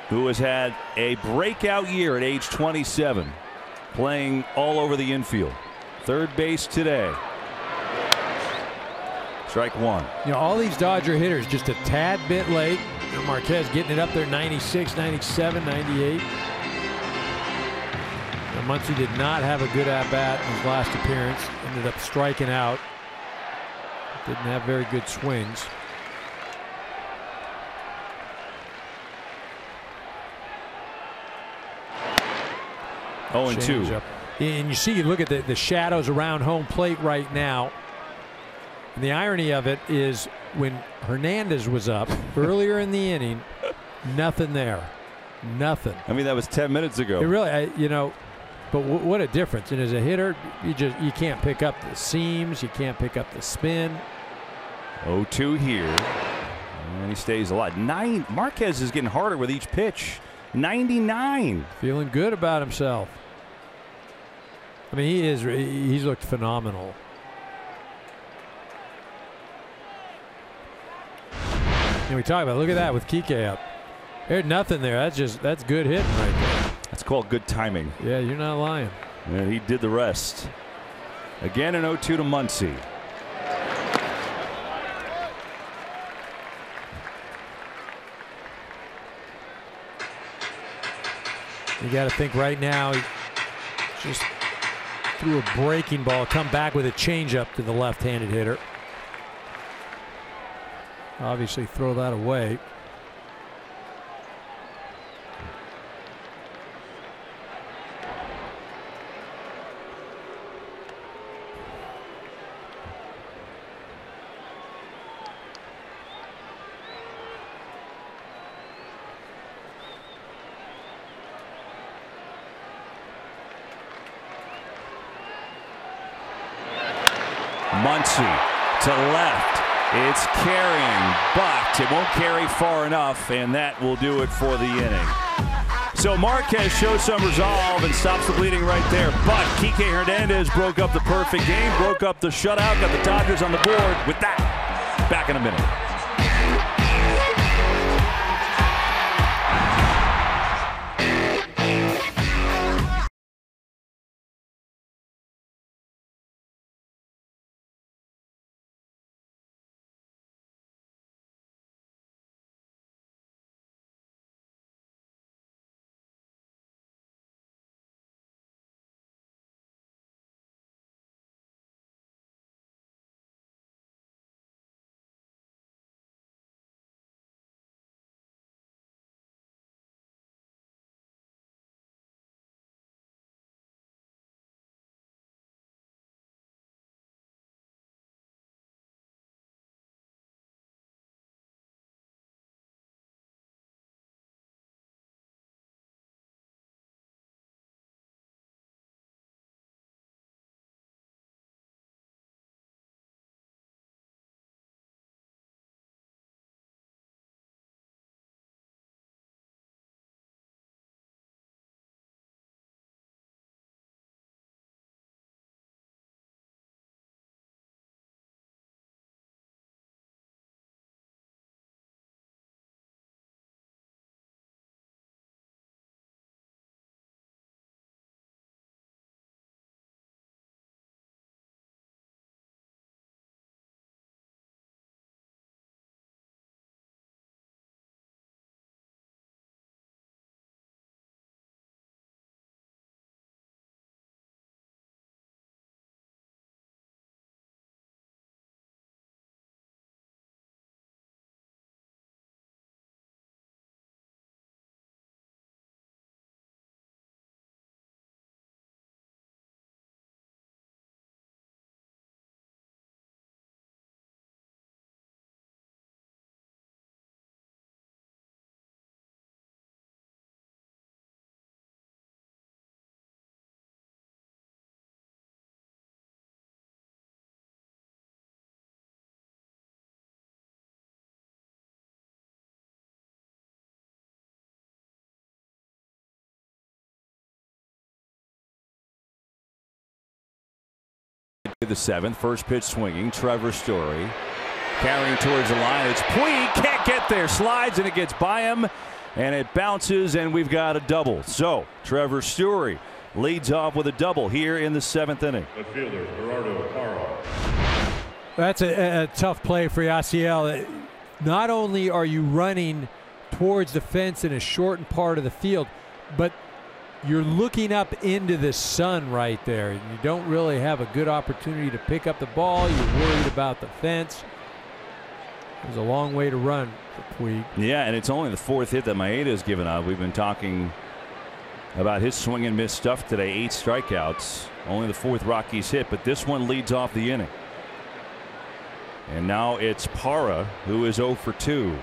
who has had a breakout year at age 27, playing all over the infield. Third base today. Strike 1. You know, all these Dodger hitters just a tad bit late. Marquez getting it up there 96, 97, 98. Now, Muncy did not have a good at-bat in his last appearance. Ended up striking out. Didn't have very good swings. Oh, and 2. And you see, you look at the shadows around home plate right now. And the irony of it is when Hernandez was up earlier in the inning, nothing there. Nothing. I mean, that was 10 minutes ago. It really, you know, but what a difference. And as a hitter, you can't pick up the seams. You can't pick up the spin. 0-2 here. And he stays alive. Marquez is getting harder with each pitch. 99. Feeling good about himself. I mean, he's looked phenomenal. And we talk about, look at that with Kike up. There's nothing there. That's good hitting right there. That's called good timing. Yeah, you're not lying. And he did the rest. Again an 0-2 to Muncy. You got to think right now, he just threw a breaking ball, come back with a changeup to the left-handed hitter. Obviously throw that away. Muncy to left. It's carrying, but it won't carry far enough, and that will do it for the inning. So Marquez shows some resolve and stops the bleeding right there. But Kike Hernandez broke up the perfect game, broke up the shutout, got the Dodgers on the board with that. Back in a minute. The 7th, first pitch swinging. Trevor Story carrying towards the line. It's Puig, can't get there, slides, and it gets by him, and it bounces, and we've got a double. So Trevor Story leads off with a double here in the 7th inning. The fielder, Gerardo Parra. That's a tough play for Yasiel. Not only are you running towards the fence in a shortened part of the field, but you're looking up into the sun right there. And you don't really have a good opportunity to pick up the ball. You're worried about the fence. There's a long way to run for Puig. Yeah, and it's only the 4th hit that Maeda has given up. We've been talking about his swing and miss stuff today. 8 strikeouts. Only the 4th Rockies hit, but this one leads off the inning. And now it's Parra, who is 0 for 2.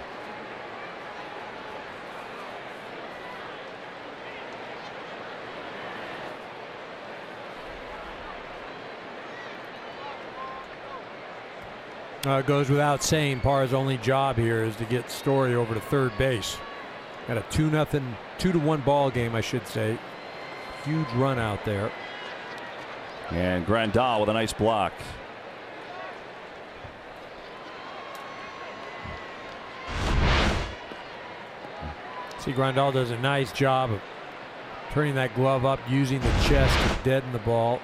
It goes without saying, Parra's only job here is to get Story over to third base. Got a 2-1 ball game, I should say. Huge run out there. And Grandal with a nice block. See, Grandal does a nice job of turning that glove up, using the chest to deaden the ball.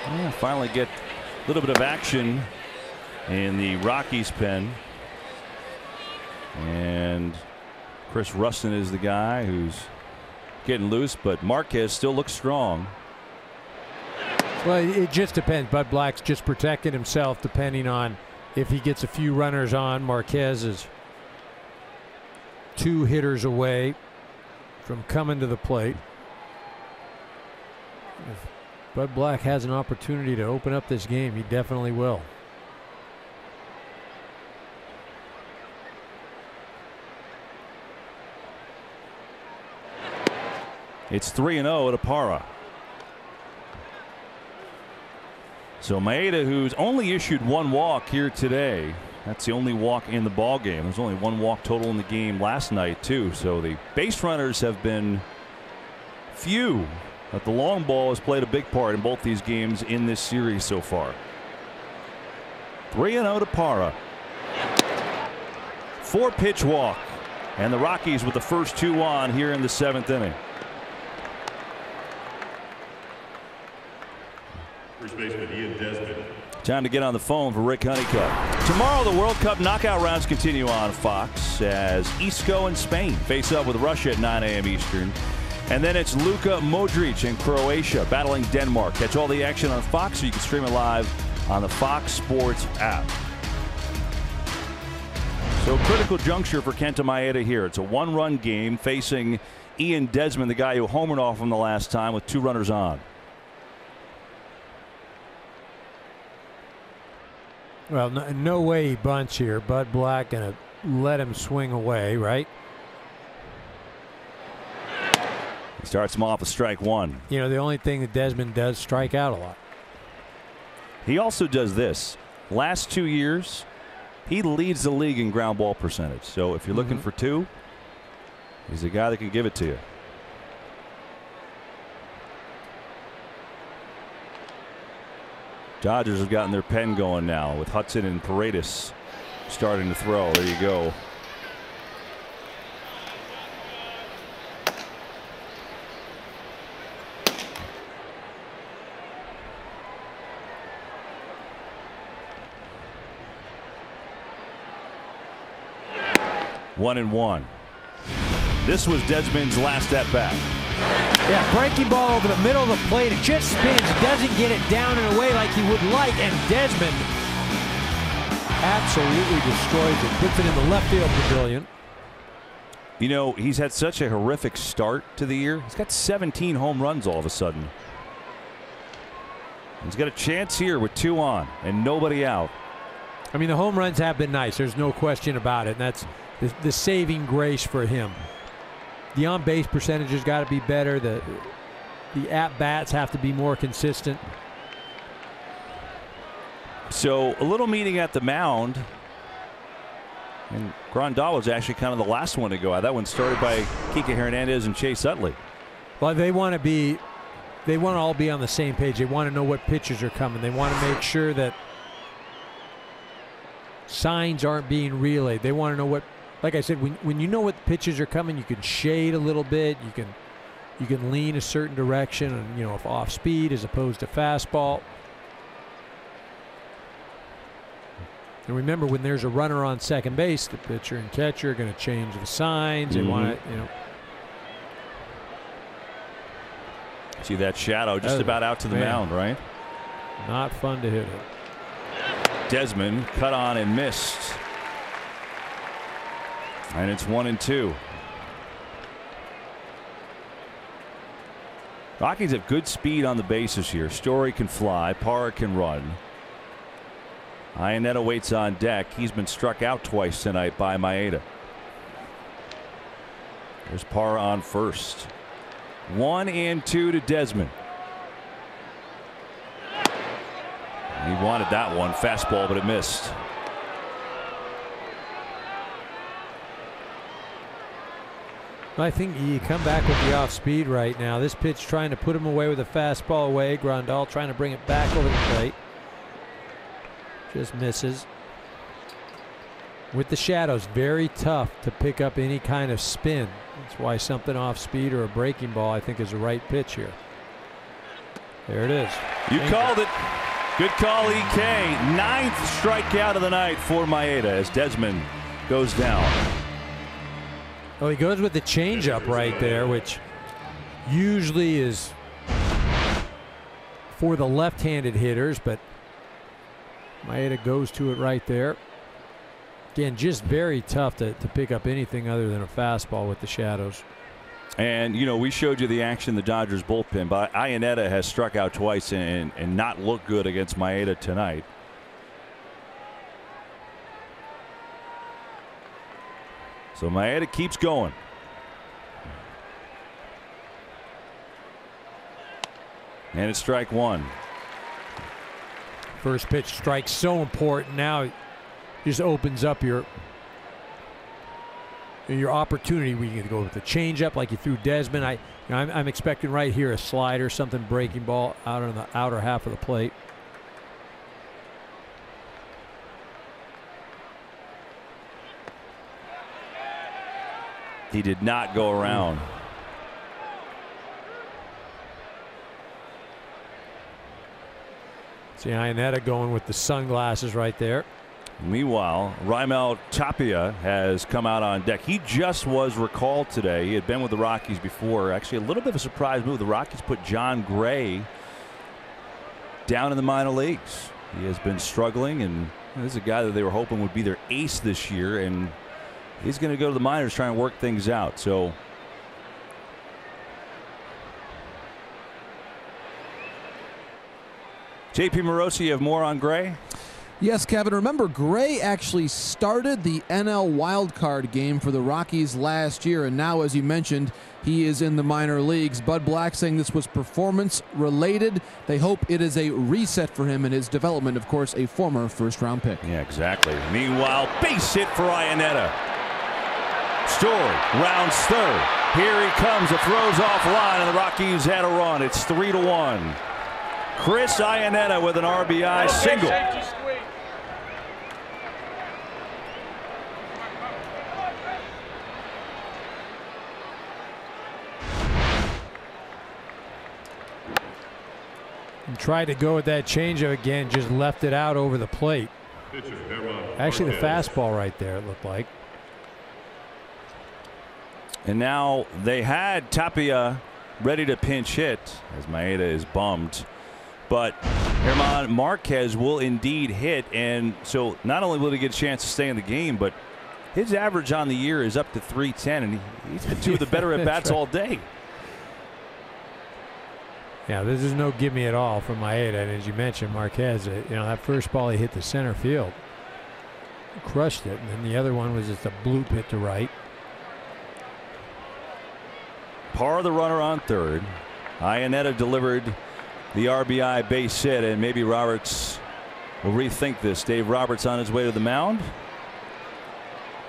Yeah, finally get a little bit of action in the Rockies pen. And Chris Rustin is the guy who's getting loose, but Marquez still looks strong. Well, it just depends. Bud Black's just protecting himself depending on if he gets a few runners on. Marquez is 2 hitters away from coming to the plate. If Bud Black has an opportunity to open up this game, he definitely will. It's 3-0 to Parra. So Maeda, who's only issued 1 walk here today, that's the only walk in the ball game. There's only 1 walk total in the game last night too. So the base runners have been few, but the long ball has played a big part in both these games in this series so far. 3-0 to Parra. 4-pitch walk, and the Rockies with the first 2 on here in the 7th inning. First baseman Ian Desmond. Time to get on the phone for Rick Honeycutt. Tomorrow, the World Cup knockout rounds continue on Fox as Isco and Spain face up with Russia at 9 a.m. Eastern. And then it's Luka Modric in Croatia battling Denmark. Catch all the action on Fox, so you can stream it live on the Fox Sports app. So critical juncture for Kenta Maeda here. It's a 1-run game facing Ian Desmond, the guy who homered off him the last time with 2 runners on. Well, no way he bunts here. Bud Black gonna let him swing away, right? He starts him off with strike 1. You know, the only thing that Desmond does, strike out a lot. He also does this. Last 2 years, he leads the league in ground ball percentage. So if you're looking for 2, he's a guy that can give it to you. Dodgers have gotten their pen going now with Hudson and Paredes starting to throw. There you go. One and one. This was Desmond's last at bat. Yeah, breaking ball over the middle of the plate. It just spins. Doesn't get it down and away like he would like. And Desmond absolutely destroys it. Puts it in the left field pavilion. You know, he's had such a horrific start to the year. He's got 17 home runs all of a sudden. He's got a chance here with 2 on and nobody out. I mean, the home runs have been nice. There's no question about it. And that's the saving grace for him. The on-base percentage has got to be better. The at-bats have to be more consistent. So a little meeting at the mound And Grandal was actually kind of the last one to go out. That one started by Kike Hernandez and Chase Utley. Well, they want to all be on the same page. They want to know what pitches are coming. They want to make sure that signs aren't being relayed. They want to know what, like I said, when you know what pitches are coming, you can shade a little bit. You can lean a certain direction, and if off speed as opposed to fastball. And remember, when there's a runner on second base, the pitcher and catcher are going to change the signs. They want to, See that shadow just about out to the mound, right? Not fun to hit it. Desmond cut on and missed. And it's 1-2. Rockies have good speed on the bases here. Story can fly. Parra can run. Iannetta waits on deck. He's been struck out twice tonight by Maeda. There's Parra on first. 1-2 to Desmond. He wanted that one. Fastball, but it missed. I think you come back with the off speed right now. This pitch trying to put him away with a fastball away. Grandal trying to bring it back over the plate. Just misses. With the shadows, very tough to pick up any kind of spin. That's why something off speed or a breaking ball, I think, is the right pitch here. There it is. You called it. Good call, EK. 9th strikeout of the night for Maeda as Desmond goes down. Oh, he goes with the changeup right there, which usually is for the left-handed hitters, but Maeda goes to it right there. Again, just very tough to pick up anything other than a fastball with the shadows. And, we showed you the action in the Dodgers bullpen, but Iannetta has struck out twice and not looked good against Maeda tonight. So Maeda keeps going. And it's strike one. First pitch strike, so important. Now just opens up your opportunity. We can go with the changeup like you threw Desmond. I'm expecting right here a slider, something breaking ball out on the outer half of the plate. He did not go around. See Iannetta going with the sunglasses right there. Meanwhile, Raimel Tapia has come out on deck. He just was recalled today. He had been with the Rockies before. Actually, a little bit of a surprise move. The Rockies put John Gray down in the minor leagues. He has been struggling, and this is a guy that they were hoping would be their ace this year, and he's going to go to the minors trying to work things out. So JP Morosi, you have more on Gray? Yes, Kevin. Remember, Gray actually started the NL wildcard game for the Rockies last year, and now, as you mentioned, he is in the minor leagues. Bud Black saying this was performance-related. They hope it is a reset for him in his development. Of course, a former first-round pick. Yeah, exactly. Meanwhile, base hit for Iannetta. Story rounds third. Here he comes. It throws off line, and the Rockies had a run. It's 3-1. Chris Iannetta with an RBI single. And tried to go with that changeup again, just left it out over the plate. Actually, the fastball right there, it looked like. And now they had Tapia ready to pinch hit as Maeda is bummed. But German Marquez will indeed hit, and so not only will he get a chance to stay in the game, but his average on the year is up to 310, and he's had two of the better at-bats all day. Yeah, this is no gimme at all from Maeda. And as you mentioned, Marquez, that first ball he hit the center field. Crushed it, and then the other one was just a bloop hit to right. Parra the runner on third. Iannetta delivered the RBI base hit, and maybe Roberts will rethink this. Dave Roberts on his way to the mound.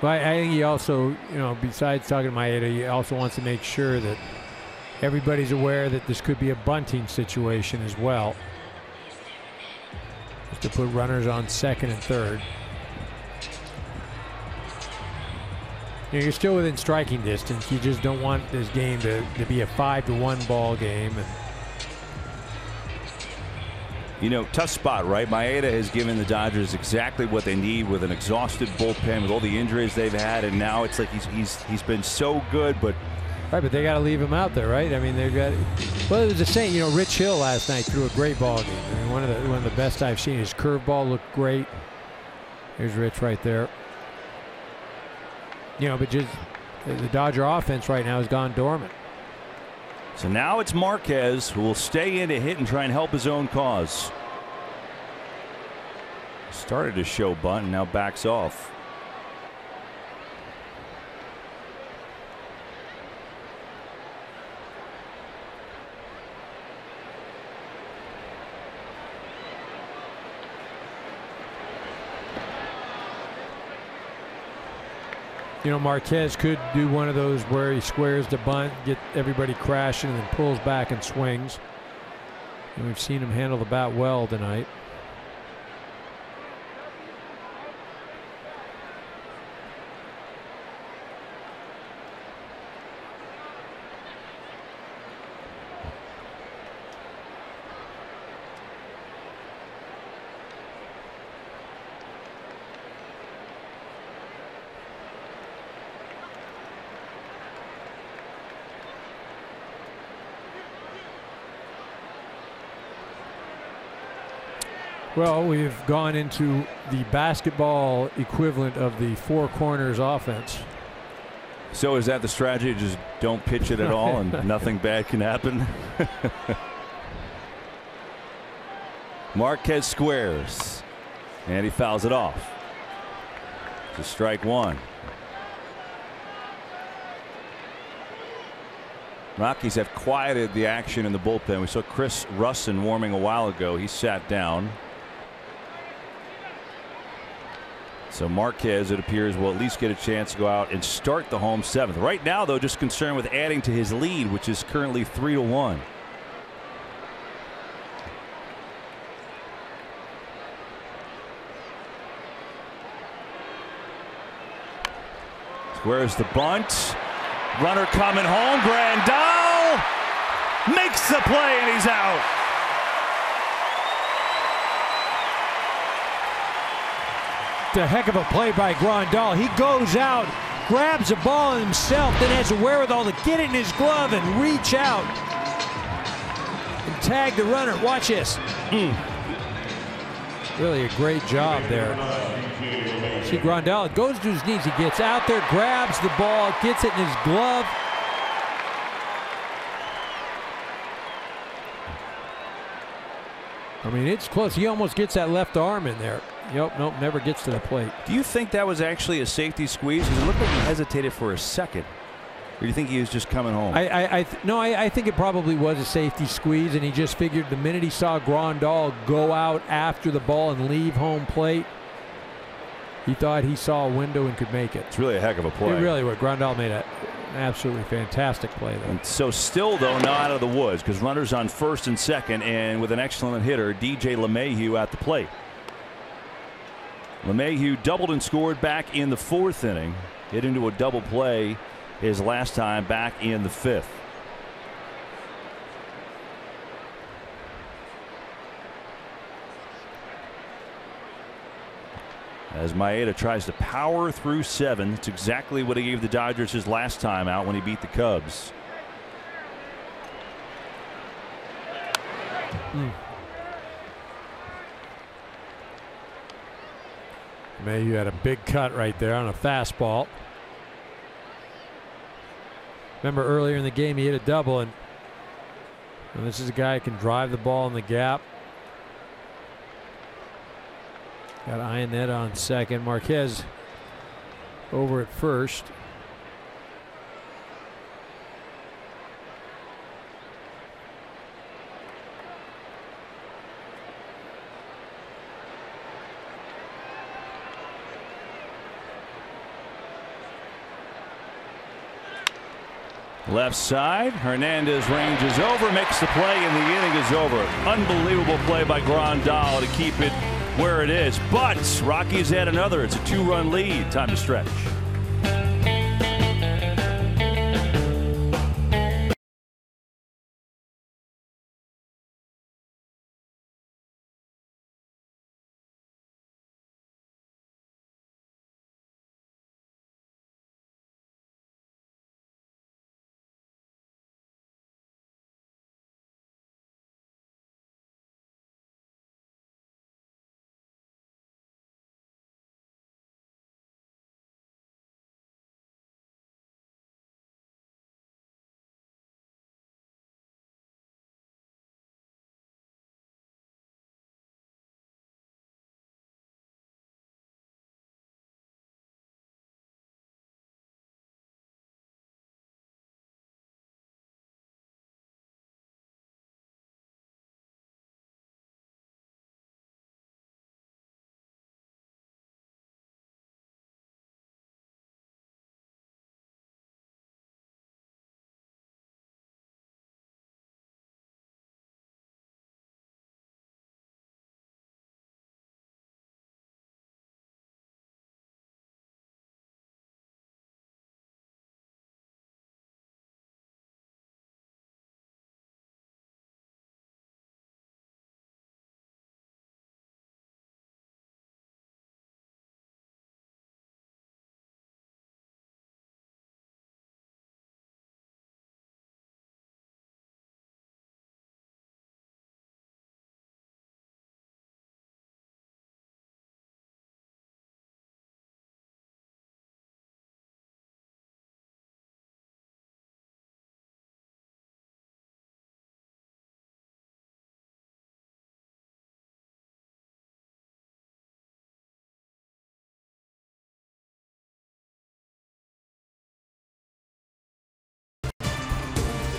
But I think he also, you know, besides talking to Maeda, he also wants to make sure that everybody's aware that this could be a bunting situation as well. Just to put runners on second and third. You know, you're still within striking distance. You just don't want this game to be a 5-1 ball game. And you know, tough spot, right? Maeda has given the Dodgers exactly what they need with an exhausted bullpen, with all the injuries they've had, and now it's like he's been so good, but right, but they got to leave him out there, right? I mean, they've got. Well, it was the same. You know, Rich Hill last night threw a great ball game. I mean, one of the best I've seen. His curveball looked great. Here's Rich right there. You know, but just the Dodger offense right now has gone dormant. So now it's Marquez who will stay in to hit and try and help his own cause. Started to show bunt and now backs off. You know, Marquez could do one of those where he squares the bunt, get everybody crashing, and then pulls back and swings. And we've seen him handle the bat well tonight. Well, we've gone into the basketball equivalent of the four corners offense. So is that the strategy? Just don't pitch it at all and nothing bad can happen? Marquez squares. And he fouls it off. Just strike one. Rockies have quieted the action in the bullpen. We saw Chris Russin warming a while ago. He sat down. So Marquez, it appears, will at least get a chance to go out and start the home seventh. Right now, though, just concerned with adding to his lead, which is currently 3-1. Squares the bunt. Runner coming home. Grandal makes the play, and he's out. A heck of a play by Grandal. He goes out, grabs the ball himself, then has the wherewithal to get it in his glove and reach out and tag the runner. Watch this. Really a great job there. See, Grandal goes to his knees. He gets out there, grabs the ball, gets it in his glove. I mean, it's close. He almost gets that left arm in there. Yep, nope, never gets to the plate. Do you think that was actually a safety squeeze? Because it looked like he hesitated for a second. Or do you think he was just coming home? I think it probably was a safety squeeze, and he just figured the minute he saw Grandal go out after the ball and leave home plate, he thought he saw a window and could make it. It's really a heck of a play. It really was. Grandal made an absolutely fantastic play there. And so still, though, not out of the woods, because runners on first and second, and with an excellent hitter, DJ LeMahieu at the plate. LeMahieu doubled and scored back in the fourth inning. Hit into a double play his last time back in the fifth. As Maeda tries to power through seven. It's exactly what he gave the Dodgers his last time out when he beat the Cubs. Maeda had a big cut right there on a fastball. Remember earlier in the game he hit a double, and this is a guy who can drive the ball in the gap. Got Ionnet on second. Marquez over at first. Left side, Hernandez ranges over, makes the play, and the inning is over. Unbelievable play by Grandal to keep it where it is. But Rockies add another. It's a 2-run lead. Time to stretch.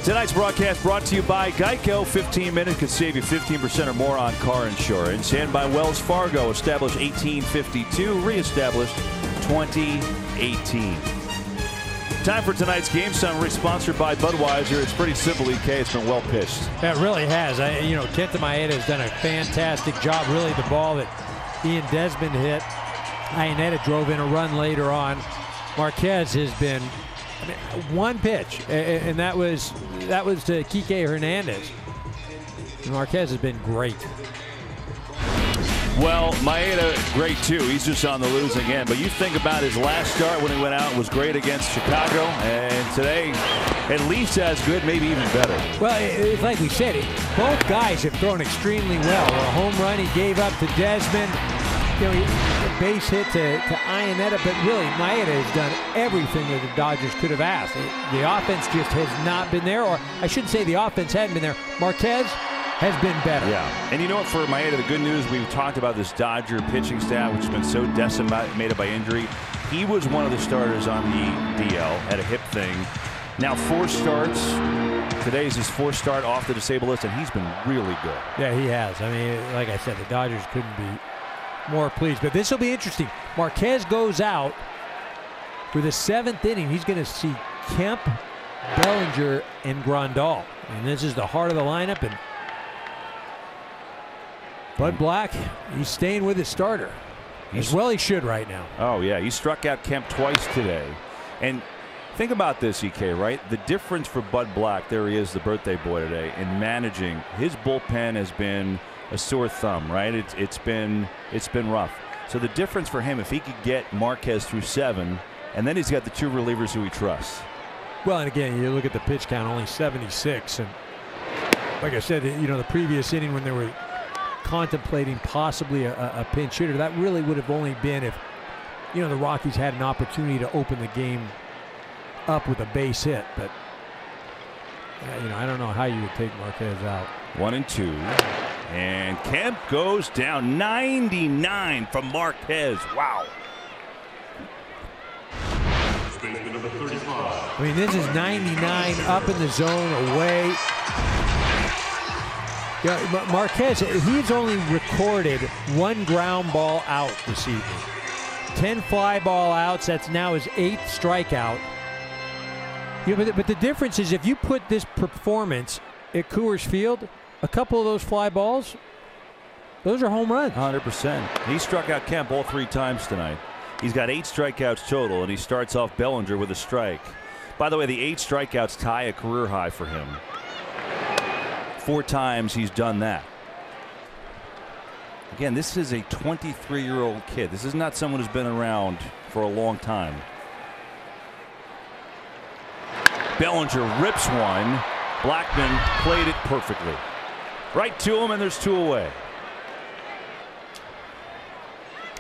Tonight's broadcast brought to you by Geico. 15 minutes could save you 15% or more on car insurance. And by Wells Fargo, established 1852, reestablished 2018. Time for tonight's game summary, sponsored by Budweiser. It's pretty simple, EK. It's been well pitched. It really has. Kenta Maeda has done a fantastic job. Really, the ball that Ian Desmond hit, Maeda drove in a run later on. Marquez has been one pitch, and that was to Kike Hernandez. Marquez has been great. Well, Maeda, great too. He's just on the losing end. But you think about his last start when he went out, was great against Chicago, and today at least as good, maybe even better. Well, it's like we said, both guys have thrown extremely well. A home run he gave up to Desmond. A base hit to Iannetta, but really Maeda has done everything that the Dodgers could have asked. The offense just has not been there, or I shouldn't say the offense hadn't been there. Marquez has been better. Yeah, and you know what, for Maeda, the good news, we've talked about this Dodger pitching staff, which has been so decimated by injury. He was one of the starters on the DL, had a hip thing. Now 4 starts. Today's his 4th start off the disabled list, and he's been really good. Yeah, he has. I mean, like I said, the Dodgers couldn't be more pleased. But this will be interesting. Marquez goes out for the 7th inning. He's going to see Kemp, Bellinger, and Grandal. And this is the heart of the lineup. And Bud Black, he's staying with his starter. As well he should right now. Oh, yeah. He struck out Kemp twice today. And think about this, EK, right? The difference for Bud Black, there he is, the birthday boy today, in managing. His bullpen has been a sore thumb, right? It's been rough. So the difference for him, if he could get Marquez through 7, and then he's got the 2 relievers who he trusts. Well, and again, you look at the pitch count, only 76, and like I said, the previous inning when they were contemplating possibly a pinch hitter, that really would have only been if the Rockies had an opportunity to open the game up with a base hit. But I don't know how you would take Marquez out. 1-2. And Kemp goes down. 99 from Marquez. Wow. I mean, this is 99 up in the zone, away. Marquez, he's only recorded 1 ground ball out this evening. 10 fly ball outs. That's now his 8th strikeout. Yeah, but the difference is if you put this performance at Coors Field, a couple of those fly balls, those are home runs. 100%. He struck out Kemp all 3 times tonight. He's got 8 strikeouts total, and he starts off Bellinger with a strike. By the way, the 8 strikeouts tie a career high for him. 4 times he's done that. Again, this is a 23-year-old kid. This is not someone who's been around for a long time. Bellinger rips one. Blackman played it perfectly. Right to him, and there's 2 away.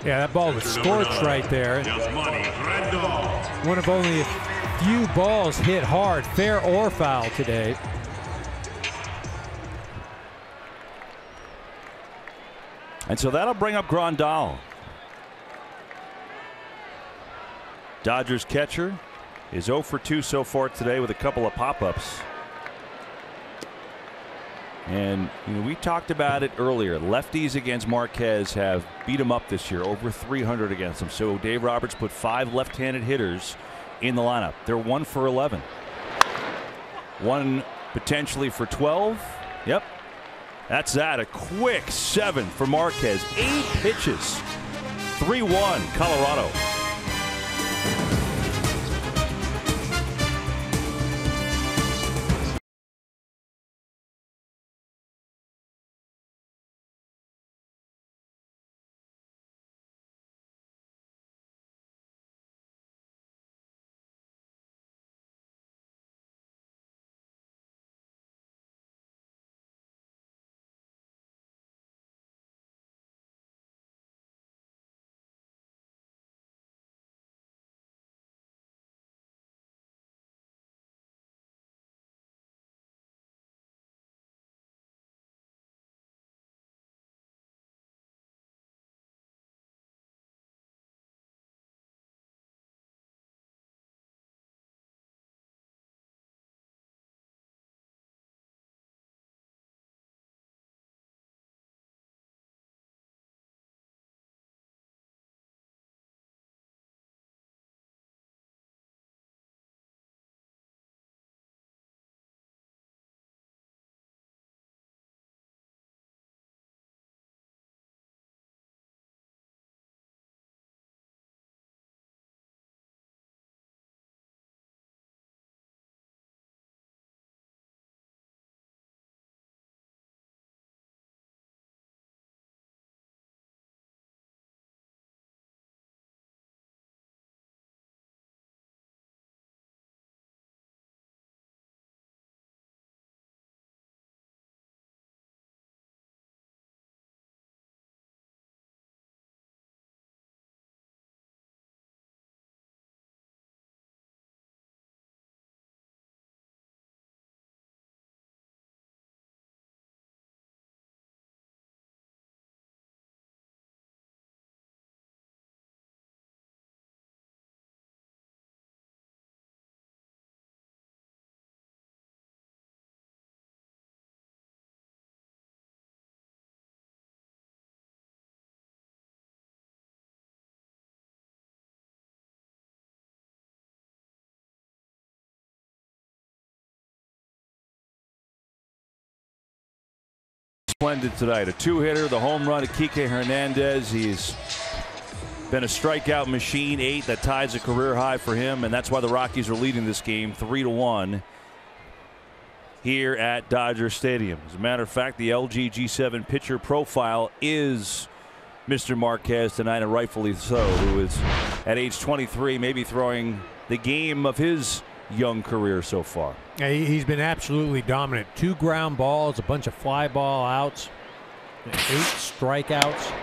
Yeah, that ball was scorched right there. One of only a few balls hit hard, fair or foul today. And so that'll bring up Grandal. Dodgers catcher is 0 for 2 so far today with a couple of pop-ups. And we talked about it earlier. Lefties against Marquez have beat him up this year, over 300 against him. So Dave Roberts put 5 left-handed hitters in the lineup. They're 1 for 11. 1 potentially for 12. Yep. That's that. A quick 7 for Marquez. 8 pitches. 3-1 Colorado. Splendid tonight. A 2-hitter, the home run to Kike Hernandez. He's been a strikeout machine. 8 that ties a career high for him, and that's why the Rockies are leading this game 3-1 here at Dodger Stadium. As a matter of fact, the LG G7 pitcher profile is Mr. Marquez tonight, and rightfully so, who is at age 23 maybe throwing the game of his young career so far. He's been absolutely dominant. 2 ground balls, a bunch of fly ball outs, 8 strikeouts.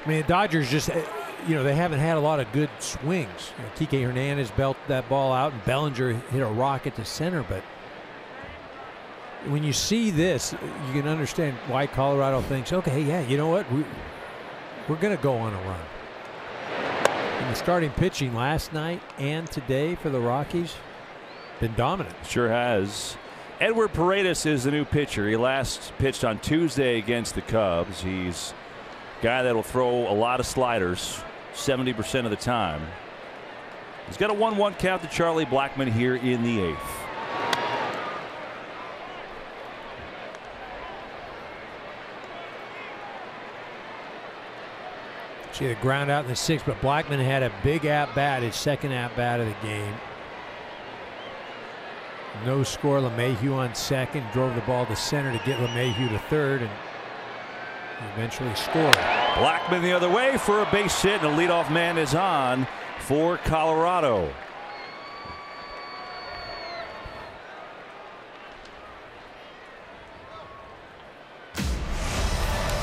I mean, the Dodgers just, they haven't had a lot of good swings. Kike Hernandez belted that ball out, and Bellinger hit a rocket to center. But when you see this, you can understand why Colorado thinks, okay, yeah, you know what, we're going to go on a run. And the starting pitching last night and today for the Rockies been dominant. Sure has. Edward Paredes is the new pitcher. He last pitched on Tuesday against the Cubs. He's a guy that'll throw a lot of sliders 70% of the time. He's got a 1-1 count to Charlie Blackmon here in the 8th. She had a ground out in the 6th, but Blackmon had a big at-bat, his second at-bat of the game. No score. LeMahieu on second, drove the ball to center to get LeMahieu to third, and eventually scored. Blackmon the other way for a base hit, and the leadoff man is on for Colorado.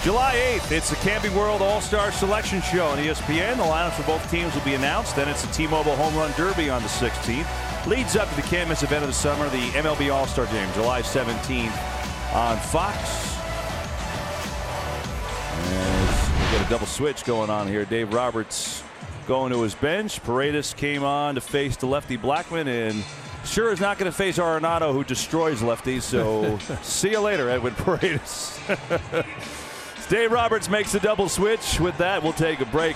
July 8th, it's the Camping World All-Star Selection Show on ESPN. The lineups for both teams will be announced. Then it's the T-Mobile Home Run Derby on the 16th. Leads up to the canvas event of the summer, the MLB All-Star Game, July 17th on Fox. And we got a double switch going on here. Dave Roberts going to his bench. Paredes came on to face the lefty Blackmon, and sure is not going to face Arenado, who destroys lefties. So see you later, Edwin Paredes. Dave Roberts makes the double switch. With that, we'll take a break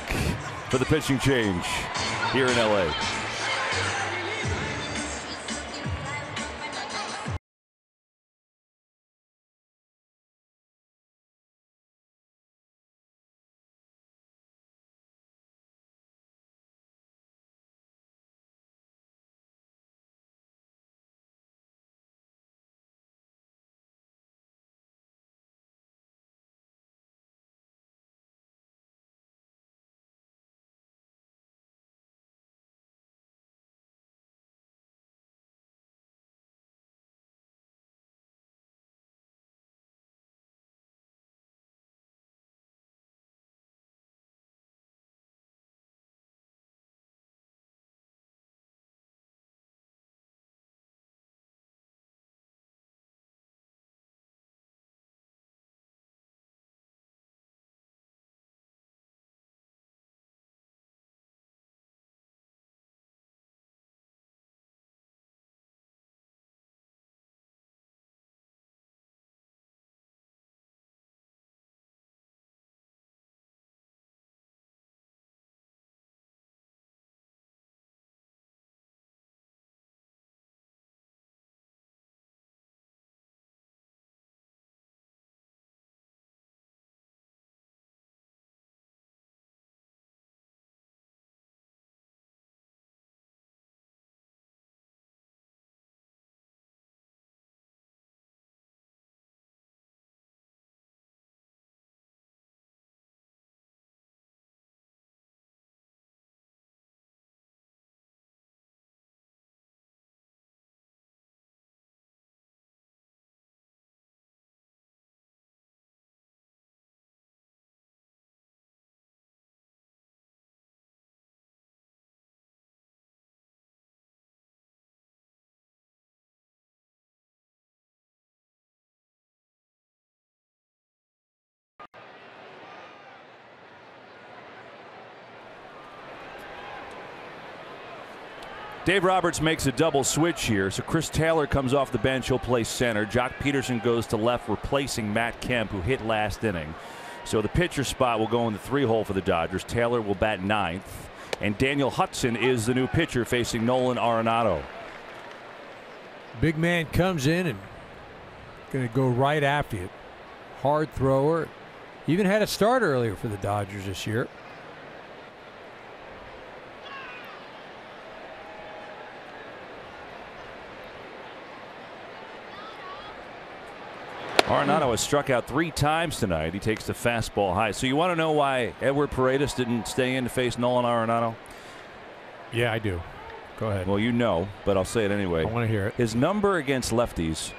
for the pitching change here in LA. Dave Roberts makes a double switch here. So Chris Taylor comes off the bench. He'll play center. Jock Peterson goes to left, replacing Matt Kemp, who hit last inning. So the pitcher spot will go in the 3-hole for the Dodgers. Taylor will bat 9th. And Daniel Hudson is the new pitcher facing Nolan Arenado. Big man comes in and going to go right after you. Hard thrower. Even had a start earlier for the Dodgers this year. Arenado has struck out 3 times tonight. He takes the fastball high. So you want to know why Edward Paredes didn't stay in to face Nolan Arenado? Yeah, I do. Go ahead. Well, you know, but I'll say it anyway. I want to hear it. His number against lefties,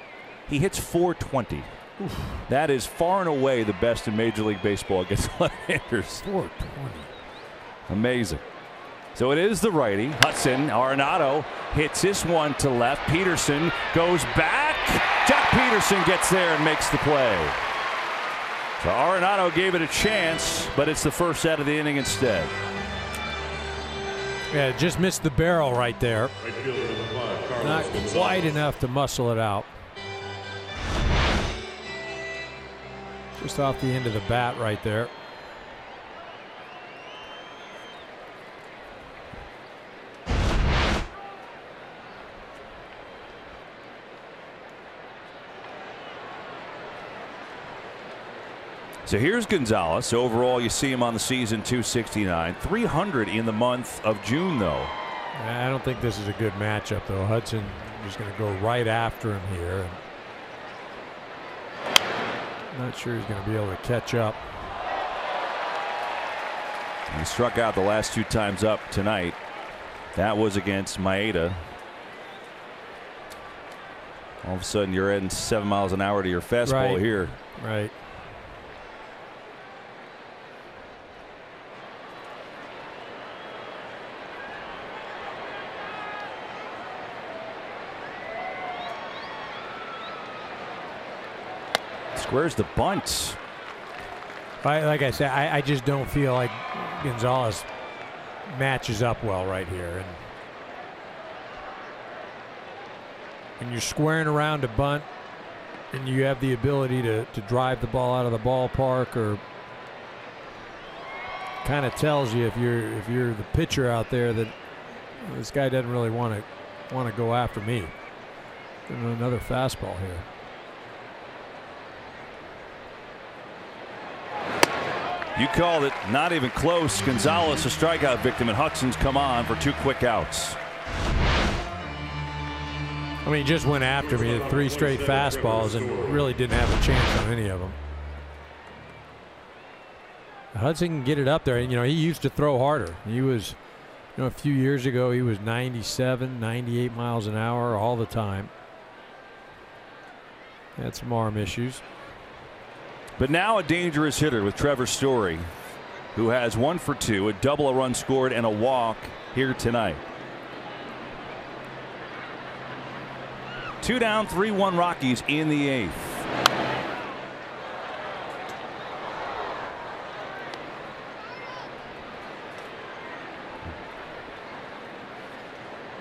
he hits .420. Oof. That is far and away the best in Major League Baseball against left-handers. .420. Amazing. So it is the righty. Hudson. Arenado hits this one to left. Peterson goes back. Jock Peterson gets there and makes the play. So Arenado gave it a chance, but it's the first out of the inning instead. Yeah, just missed the barrel right there. Not quite enough to muscle it out. Just off the end of the bat right there. So here's Gonzalez. Overall, you see him on the season 269, 300 in the month of June, though. I don't think this is a good matchup, though. Hudson is going to go right after him here. And not sure he's going to be able to catch up. He struck out the last 2 times up tonight. That was against Maeda. All of a sudden, you're adding 7 miles an hour to your fastball here. Right. Squares the bunt. Like I said, I just don't feel like Gonzalez matches up well right here. And you're squaring around a bunt, and you have the ability to drive the ball out of the ballpark, or kind of tells you if you're the pitcher out there that this guy doesn't really want to go after me. And another fastball here. You called it, not even close. Gonzalez a strikeout victim, and Hudson's come on for 2 quick outs. I mean, he just went after me at 3 straight fastballs and really didn't have a chance on any of them. Hudson can get it up there. You know, he used to throw harder. He was, you know, a few years ago, he was 97, 98 miles an hour all the time. Had some arm issues. But now a dangerous hitter with Trevor Story, who has 1 for 2, a double, a run scored, and a walk here tonight. 2 down, 3-1 Rockies in the 8th.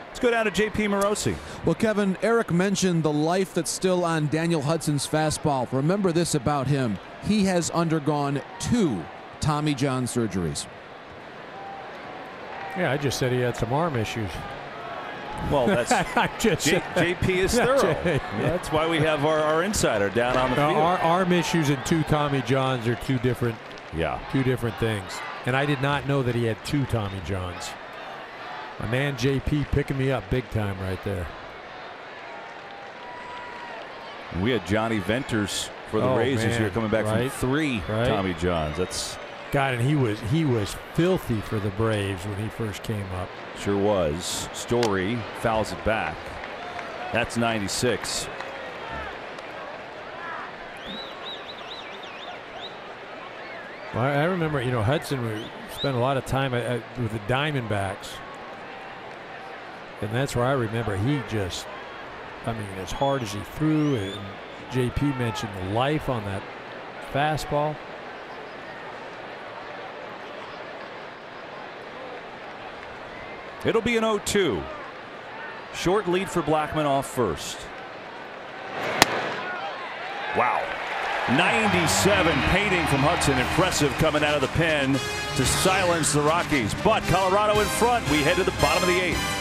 Let's go down to J.P. Morosi. Well, Kevin, Eric mentioned the life that's still on Daniel Hudson's fastball. Remember this about him. He has undergone 2 Tommy John surgeries. Yeah, I just said he had some arm issues. Well, that's JP is thorough. That's why we have our insider down on the field. Arm issues and 2 Tommy Johns are two different things. And I did not know that he had 2 Tommy Johns. My man JP picking me up big time right there. We had Johnny Venters for the Rays this year, coming back from 3 Tommy Johns. That's God, and he was filthy for the Braves when he first came up. Sure was. Story fouls it back. That's 96. Well, I remember, you know, Hudson spent a lot of time with the Diamondbacks. And that's where I remember he just, I mean, as hard as he threw, and JP mentioned the life on that fastball. It'll be an 0-2. Short lead for Blackman off first. Wow. 97 painting from Hudson. Impressive coming out of the pen to silence the Rockies. But Colorado in front. We head to the bottom of the 8th.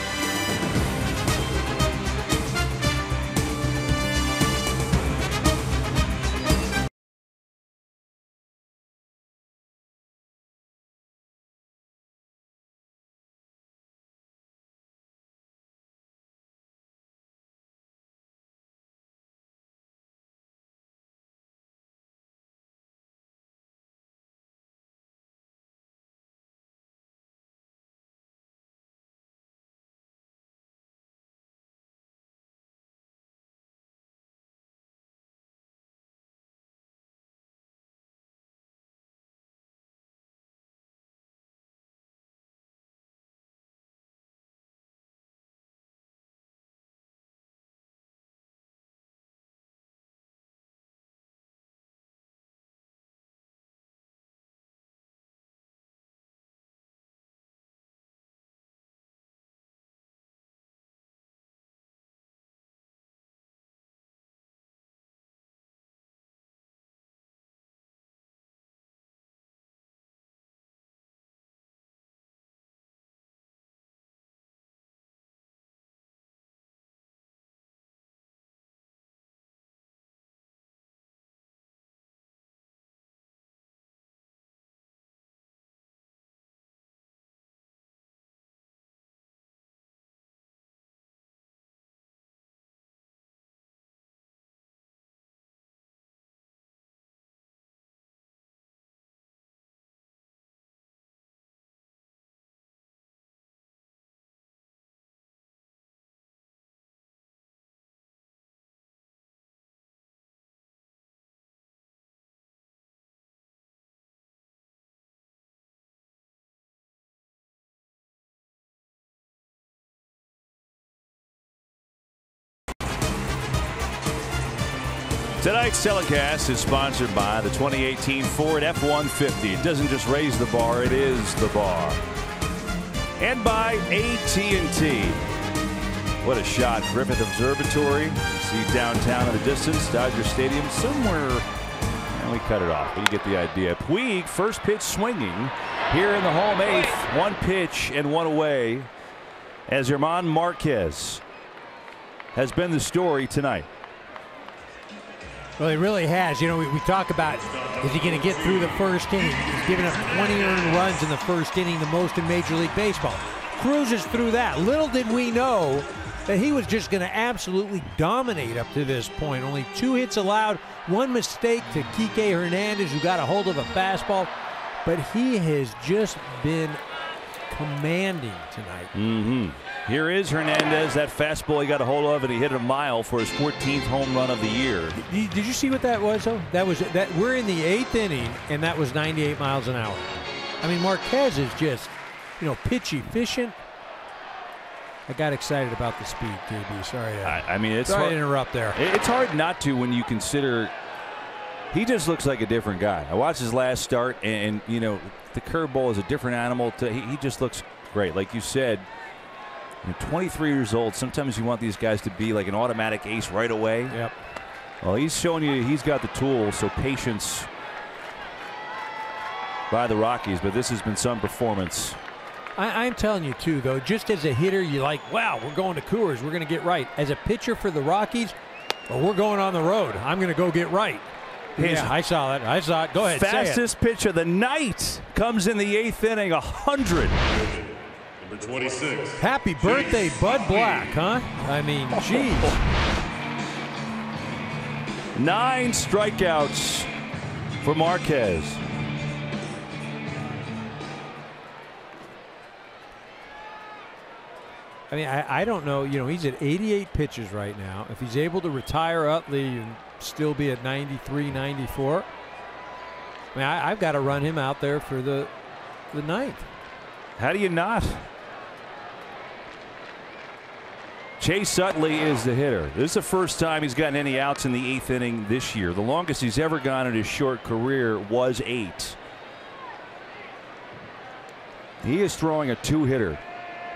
Tonight's telecast is sponsored by the 2018 Ford F-150. It doesn't just raise the bar, it is the bar. And by AT&T. What a shot. Griffith Observatory. See downtown in the distance. Dodger Stadium somewhere. And we cut it off, but you get the idea. Puig, first pitch swinging here in the home eighth. One pitch and one away as German Marquez has been the story tonight. Well, he really has. You know, we talk about, is he going to get through the first inning? He's given up 20 earned runs in the first inning, the most in Major League Baseball. Cruises through that. Little did we know that he was just going to absolutely dominate up to this point. Only 2 hits allowed, 1 mistake to Kike Hernandez, who got a hold of a fastball. But he has just been commanding tonight. Here is Hernandez. That fastball he got a hold of, and he hit it a mile for his 14th home run of the year. Did you see what that was, though? That we're in the 8th inning, and that was 98 miles an hour. I mean, Marquez is just, you know, pitch efficient. I got excited about the speed, KB. Sorry to interrupt there. It's hard not to when you consider he just looks like a different guy. I watched his last start, and you know, the curveball is a different animal. He just looks great. Like you said, 23 years old. Sometimes you want these guys to be like an automatic ace right away. Yep. Well, he's showing you he's got the tools, so patience by the Rockies, but this has been some performance. I'm telling you, too, though, just as a hitter, you're like, wow, we're going to Coors. We're going to get right. As a pitcher for the Rockies, well, we're going on the road. I'm going to go get right. Yeah, I saw that. I saw it. Go ahead. Fastest pitch of the night comes in the 8th inning, 100. Number 26. Happy birthday, Bud Black, huh? I mean, geez. 9 strikeouts for Marquez. I mean, I don't know. You know, he's at 88 pitches right now. If he's able to retire Utley and still be at 93, 94, I mean, I've got to run him out there for the 9th. How do you not? Chase Utley is the hitter. This is the first time he's gotten any outs in the 8th inning this year. The longest he's ever gone in his short career was 8. He is throwing a 2-hitter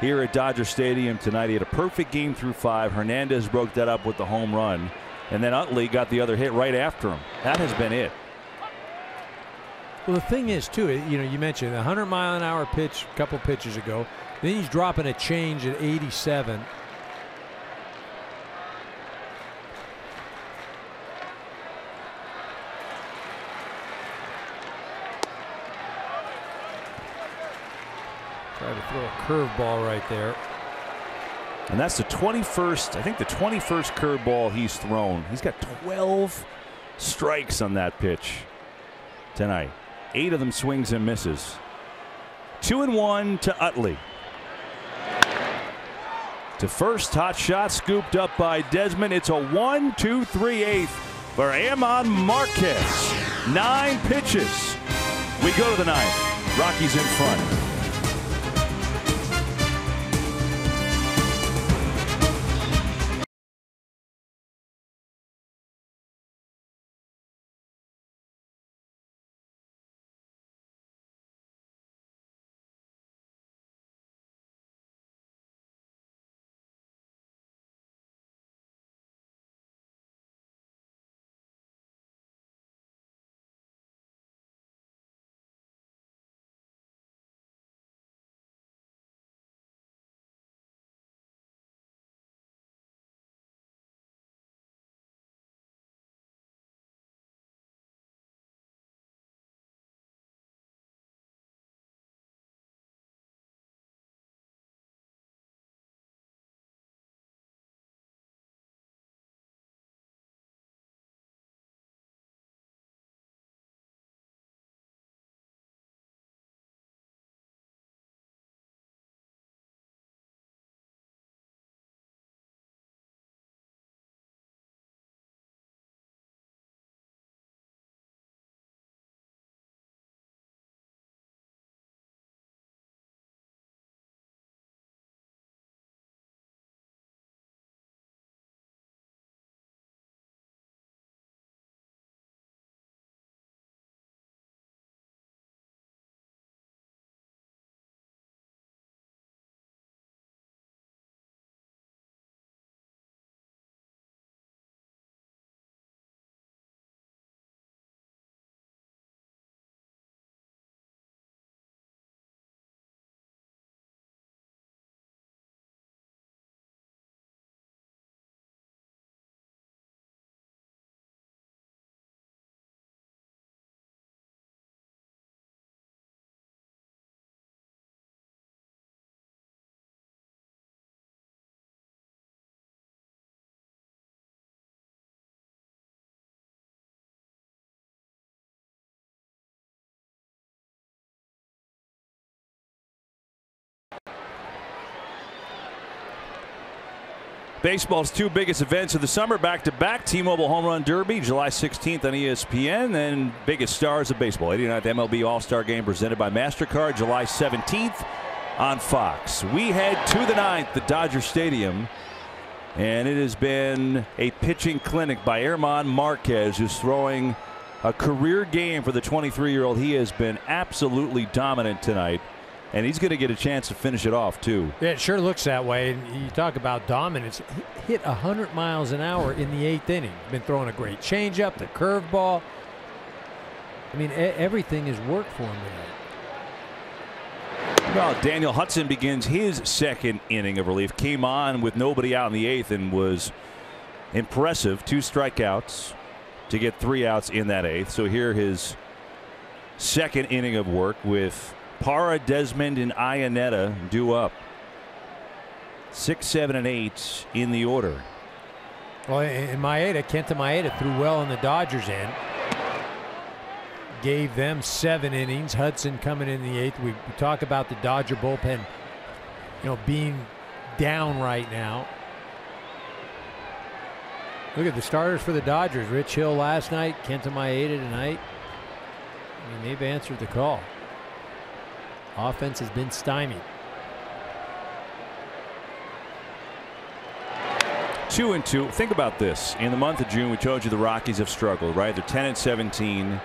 here at Dodger Stadium tonight. He had a perfect game through 5. Hernandez broke that up with the home run, and then Utley got the other hit right after him. That has been it. Well, the thing is, too, you know, you mentioned a 100-mile-an-hour pitch a couple pitches ago. Then he's dropping a change at 87. Try to throw a curveball right there. And that's the 21st, I think the 21st curveball he's thrown. He's got 12 strikes on that pitch tonight. 8 of them swings and misses. 2-1 to Utley. To first, hot shot scooped up by Desmond. It's a 1-2-3-8 for German Marquez. 9 pitches. We go to the 9th. Rockies in front. Baseball's two biggest events of the summer back-to-back. T-Mobile Home Run Derby, July 16th on ESPN. And biggest stars of baseball, 89th MLB All-Star Game presented by MasterCard, July 17th on Fox. We head to the 9th at Dodger Stadium. And it has been a pitching clinic by German Marquez, who's throwing a career game for the 23-year-old. He has been absolutely dominant tonight. And he's going to get a chance to finish it off, too. Yeah, it sure looks that way. And you talk about dominance. He hit 100 miles an hour in the 8th inning. Been throwing a great changeup, the curveball. I mean, everything has worked for him tonight. Well, Daniel Hudson begins his second inning of relief. Came on with nobody out in the 8th and was impressive. 2 strikeouts to get 3 outs in that 8th. So here his second inning of work with Parra, Desmond, and Iannetta due up. 6, 7, and 8 in the order. Well, and Kenta Maeda threw well on the Dodgers end. Gave them 7 innings. Hudson coming in the 8th. We talk about the Dodger bullpen, being down right now. Look at the starters for the Dodgers. Rich Hill last night, Kenta Maeda tonight. I mean, they've answered the call. Offense has been stymied. 2-2. Think about this. In the month of June, we told you the Rockies have struggled, right? They're 10-17.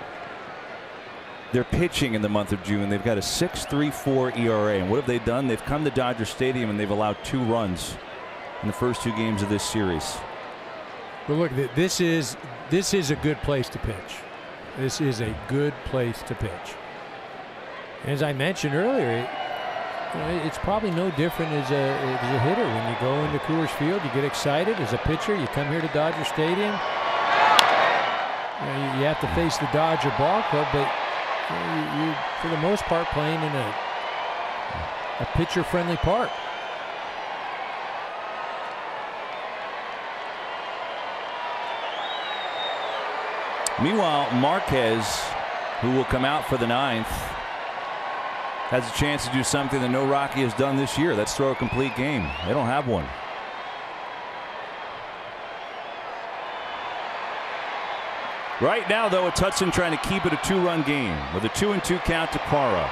They're pitching in the month of June. They've got a 6.34 ERA. And what have they done? They've come to Dodger Stadium and they've allowed 2 runs in the first 2 games of this series. But look, this is a good place to pitch. This is a good place to pitch. As I mentioned earlier, it's probably no different as a hitter. When you go into Coors Field, you get excited. As a pitcher, you come here to Dodger Stadium. You have to face the Dodger ball club, but you for the most part, playing in a pitcher-friendly park. Meanwhile, Marquez, who will come out for the 9th, has a chance to do something that no Rocky has done this year. That's throw a complete game. They don't have one. Right now, though, it's Hudson trying to keep it a 2-run game with a 2-2 count to Parra.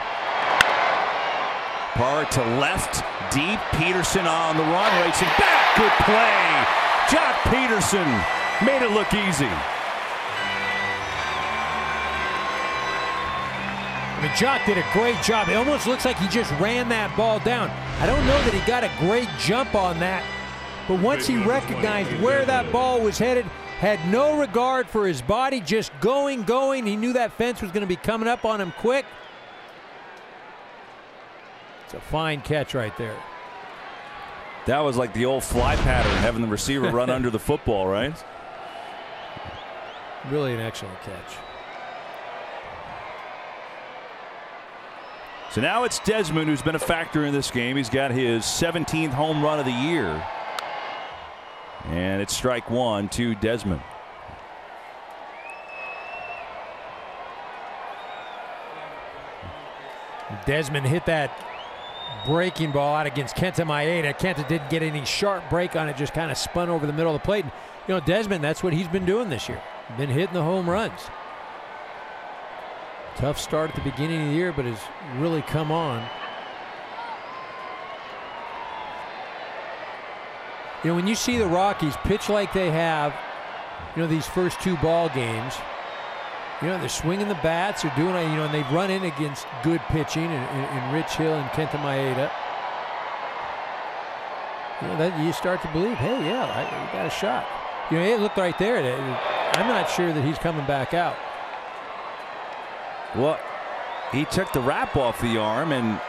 Parra to left, deep. Peterson on the run, racing back. Good play. Jock Peterson made it look easy. I mean, Jock did a great job. It almost looks like he just ran that ball down. I don't know that he got a great jump on that, but once he recognized where that ball was headed, had no regard for his body, just going. He knew that fence was going to be coming up on him quick. It's a fine catch right there. That was like the old fly pattern, having the receiver run under the football, right? Really an excellent catch. So now it's Desmond who's been a factor in this game. He's got his 17th home run of the year. And it's strike 1 to Desmond. Desmond hit that breaking ball out against Kenta Maeda. Kenta didn't get any sharp break on it, just kind of spun over the middle of the plate. And, Desmond, that's what he's been doing this year. Been hitting the home runs. Tough start at the beginning of the year, but has really come on. When you see the Rockies pitch like they have, these first 2 ball games, they're swinging the bats, they're doing, and they've run in against good pitching in Rich Hill and Kenta Maeda. That you start to believe, hey, yeah, we got a shot. It looked right there. I'm not sure that he's coming back out. Well, he took the wrap off the arm, and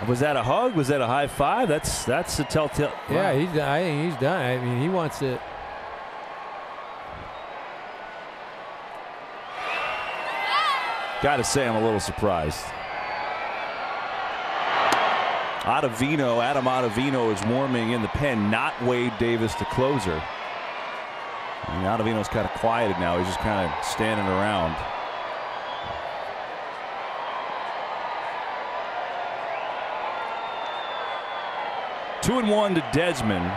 was that a hug? Was that a high five? That's the telltale. Yeah, I think he's done. I mean, he wants it. Got to say, I'm a little surprised. Adam Ottavino is warming in the pen, not Wade Davis, the closer. And Ottavino's kind of quieted now. He's just kind of standing around. Two and 1 to Desmond.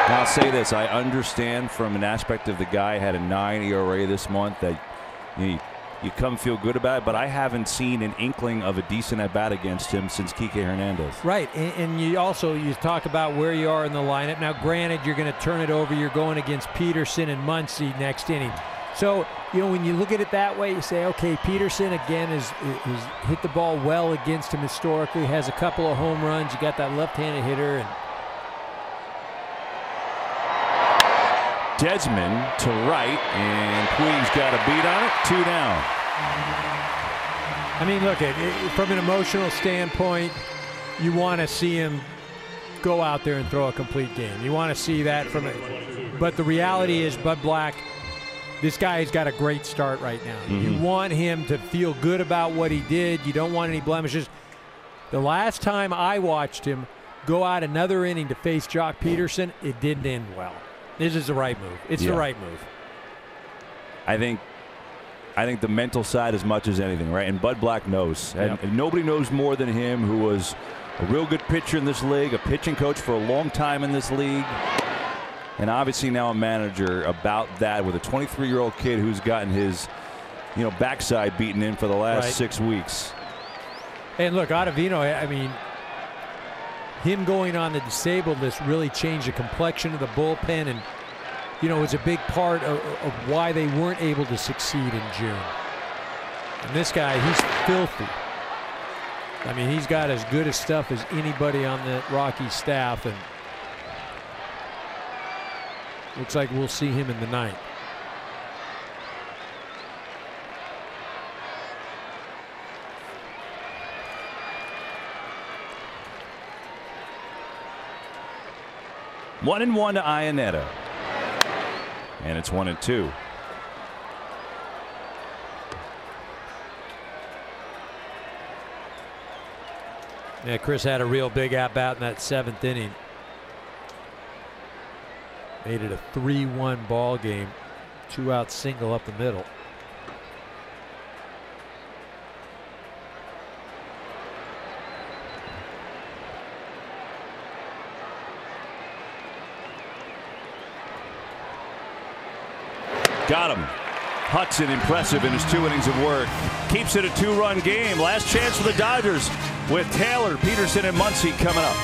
Now, I'll say this. I understand from an aspect of the guy had a 9 ERA this month that you come feel good about it, but I haven't seen an inkling of a decent at-bat against him since Kike Hernandez. Right, and you talk about where you are in the lineup. Now, granted, you're going to turn it over. You're going against Peterson and Muncy next inning. So, when you look at it that way, you say, okay, Peterson, again, is hit the ball well against him historically, has a couple of home runs. You got that left-handed hitter. And Desmond to right, and Puig's got a beat on it. 2 down. I mean, look, from an emotional standpoint, you want to see him go out there and throw a complete game. You want to see that from it. But the reality is, Bud Black, this guy has got a great start right now. You want him to feel good about what he did. You don't want any blemishes. The last time I watched him go out another inning to face Jock Peterson, it didn't end well. This is the right move. It's the right move. I think the mental side as much as anything, right? And Bud Black knows. And nobody knows more than him, who was a real good pitcher in this league, a pitching coach for a long time in this league, and obviously now a manager, about that with a 23-year-old kid who's gotten his backside beaten in for the last 6 weeks. And look, Ottavino, I mean, him going on the disabled list really changed the complexion of the bullpen, and it's a big part of why they weren't able to succeed in June. And this guy, he's filthy. I mean, he's got as good a stuff as anybody on the Rockies staff, and looks like we'll see him in the ninth. One and one to Iannetta. And it's 1-2. Yeah, Chris had a real big at-bat in that 7th inning. Made it a 3-1 ball game. 2-out single up the middle. Got him. Hudson impressive in his 2 innings of work. Keeps it a 2-run game. Last chance for the Dodgers with Taylor, Peterson, and Muncy coming up.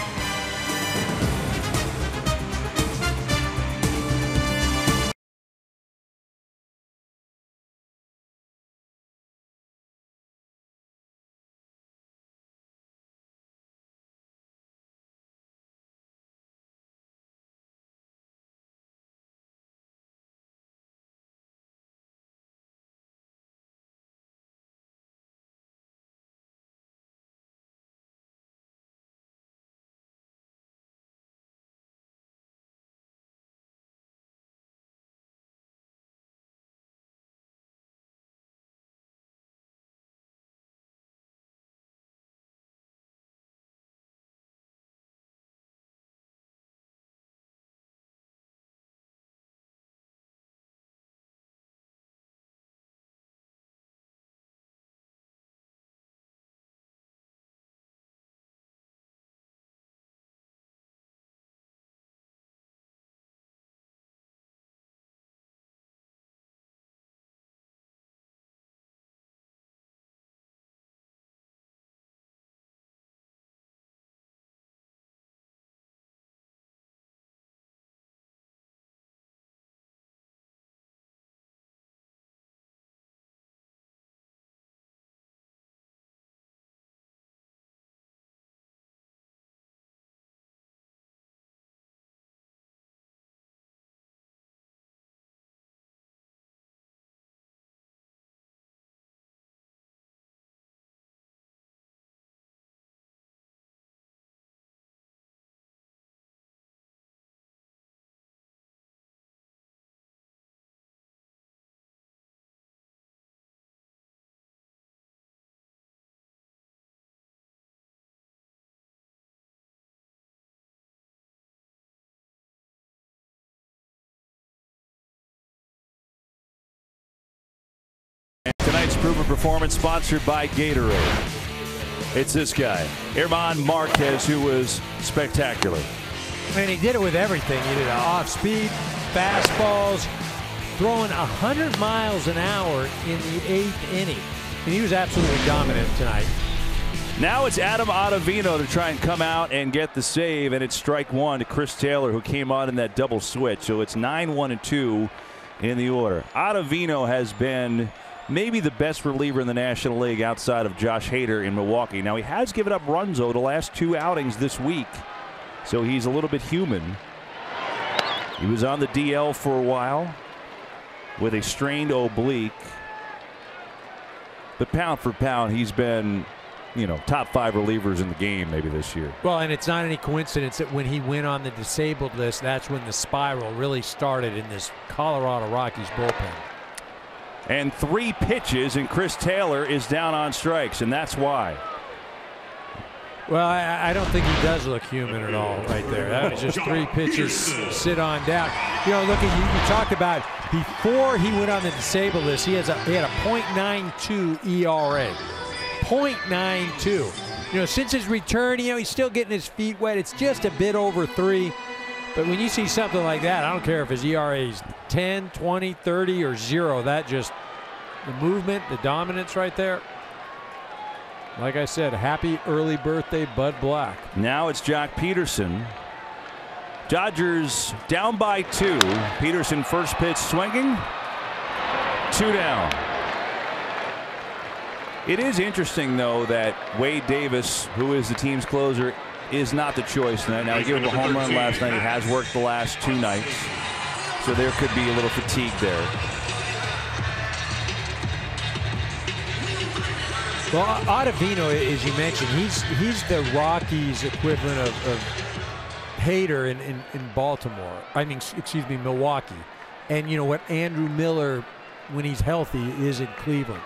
Tonight's proven performance sponsored by Gatorade. It's this guy, German Marquez, who was spectacular. And he did it with everything. He did off-speed, fastballs, throwing 100 miles an hour in the 8th inning. And he was absolutely dominant tonight. Now it's Adam Ottavino to try and come out and get the save, and it's strike one to Chris Taylor, who came on in that double switch. So it's 9-1-2 in the order. Ottavino has been maybe the best reliever in the National League outside of Josh Hader in Milwaukee. Now, he has given up runs, though, the last 2 outings this week, so he's a little bit human. He was on the DL for a while with a strained oblique, but pound for pound, he's been, you know, top 5 relievers in the game maybe this year. Well, and it's not any coincidence that when he went on the disabled list, that's when the spiral really started in this Colorado Rockies bullpen. And 3 pitches, and Chris Taylor is down on strikes, and that's why. Well, I don't think he does look human at all right there. That was just 3 pitches, sit on down. You know, look, you talked about before he went on the disabled list, he had a .92 ERA. .92. You know, since his return, you know, he's still getting his feet wet. It's just a bit over 3. But when you see something like that, I don't care if his ERA is 10, 20, 30, or 0. That just, the movement, the dominance right there. Like I said, happy early birthday, Bud Black. Now it's Jock Peterson. Dodgers down by 2. Peterson first pitch swinging. 2 down. It is interesting, though, that Wade Davis, who is the team's closer, is not the choice tonight. Now, he gave up a home run last night. He has worked the last 2 nights. So there could be a little fatigue there. Well, Ottavino, as you mentioned, he's the Rockies equivalent of Hader in Baltimore. I mean, excuse me, Milwaukee. And you know what Andrew Miller, when he's healthy, is in Cleveland.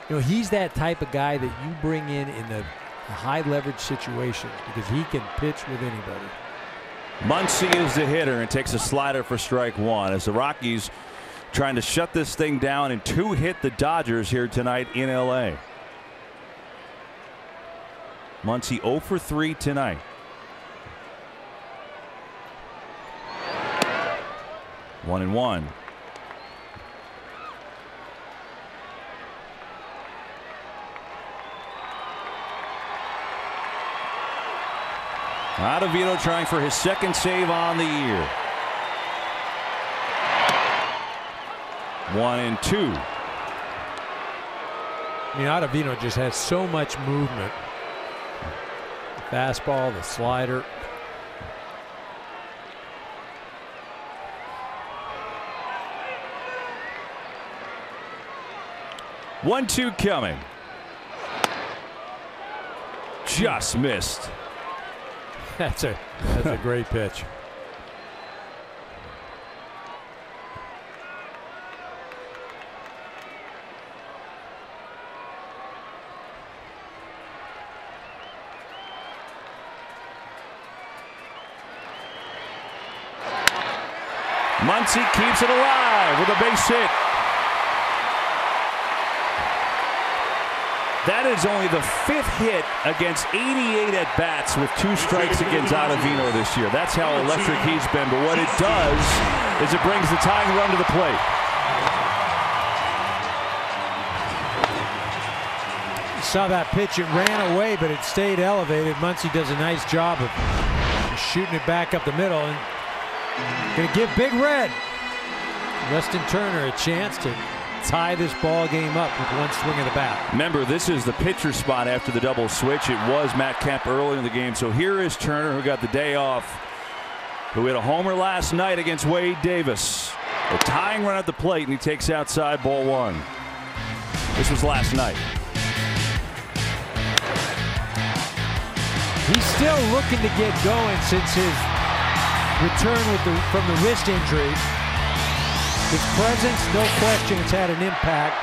You know, he's that type of guy that you bring in the high leverage situations because he can pitch with anybody. Muncy is the hitter and takes a slider for strike 1 as the Rockies trying to shut this thing down and 2-hit the Dodgers here tonight in LA. Muncy 0 for 3 tonight. One and one. Ottavino trying for his 2nd save on the year. 1 and 2. I mean, Ottavino just has so much movement. The fastball, the slider. One-two coming. Just missed. That's a great pitch. Muncy keeps it alive with a base hit. That is only the 5th hit against 88 at-bats with 2 strikes against Ottavino this year. That's how electric he's been. But what it does is it brings the tying run to the plate. Saw that pitch, it ran away, but it stayed elevated. Muncy does a nice job of shooting it back up the middle and going to give Big Red Weston Turner a chance to tie this ball game up with 1 swing of the bat. Remember, this is the pitcher spot after the double switch. It was Matt Kemp early in the game. So here is Turner, who got the day off, who hit a homer last night against Wade Davis. A tying run at the plate, and he takes outside ball 1. This was last night. He's still looking to get going since his return from the wrist injury. His presence, no question, it's had an impact.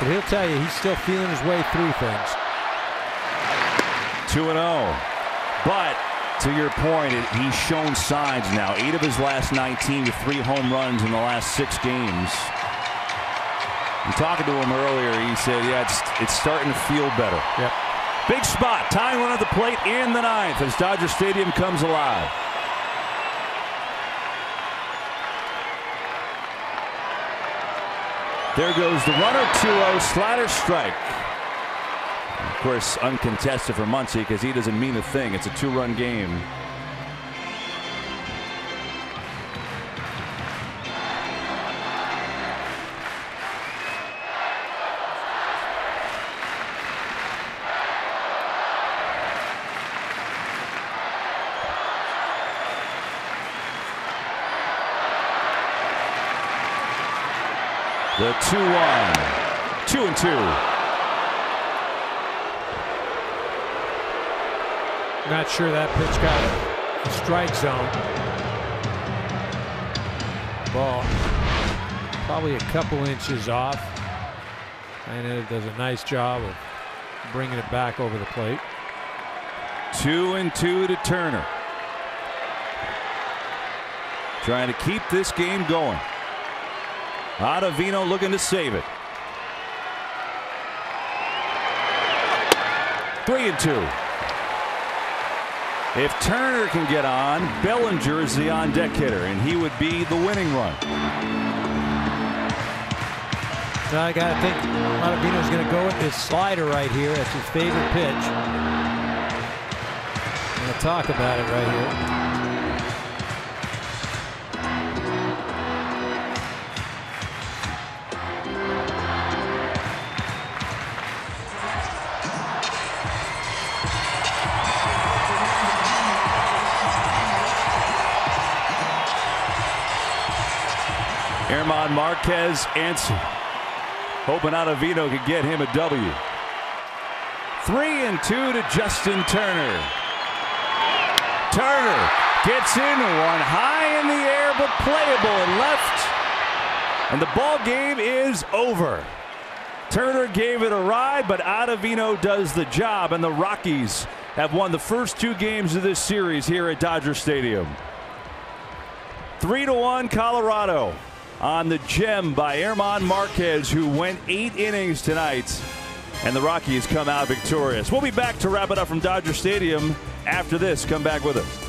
But he'll tell you, he's still feeling his way through things. 2-0. But to your point, he's shown signs now. 8 of his last 19 with 3 home runs in the last 6 games. I'm talking to him earlier. He said, yeah, it's starting to feel better. Yep. Big spot. Tying run at the plate in the 9th as Dodger Stadium comes alive. There goes the runner, 2-0, slider strike. Of course, uncontested for Muncie because he doesn't mean a thing. It's a 2-run game. The 2-1, 2-2. Not sure that pitch got a strike zone. Ball probably a couple inches off. Maeda does a nice job of bringing it back over the plate. 2-2 to Turner. Trying to keep this game going. Ottavino looking to save it. 3-2. If Turner can get on, Bellinger is the on-deck hitter, and he would be the winning run. So I got to think Ottavino's going to go with this slider right here. That's his favorite pitch. I'm going to talk about it right here. German Marquez answered, hoping Ottavino could get him a W. 3-2 to Justin Turner. Turner gets in one high in the air, but playable and left. And the ball game is over. Turner gave it a ride, but Ottavino does the job, and the Rockies have won the first 2 games of this series here at Dodger Stadium. 3-1 Colorado on the gem by German Marquez, who went 8 innings tonight, and the Rockies come out victorious. We'll be back to wrap it up from Dodger Stadium after this. Come back with us.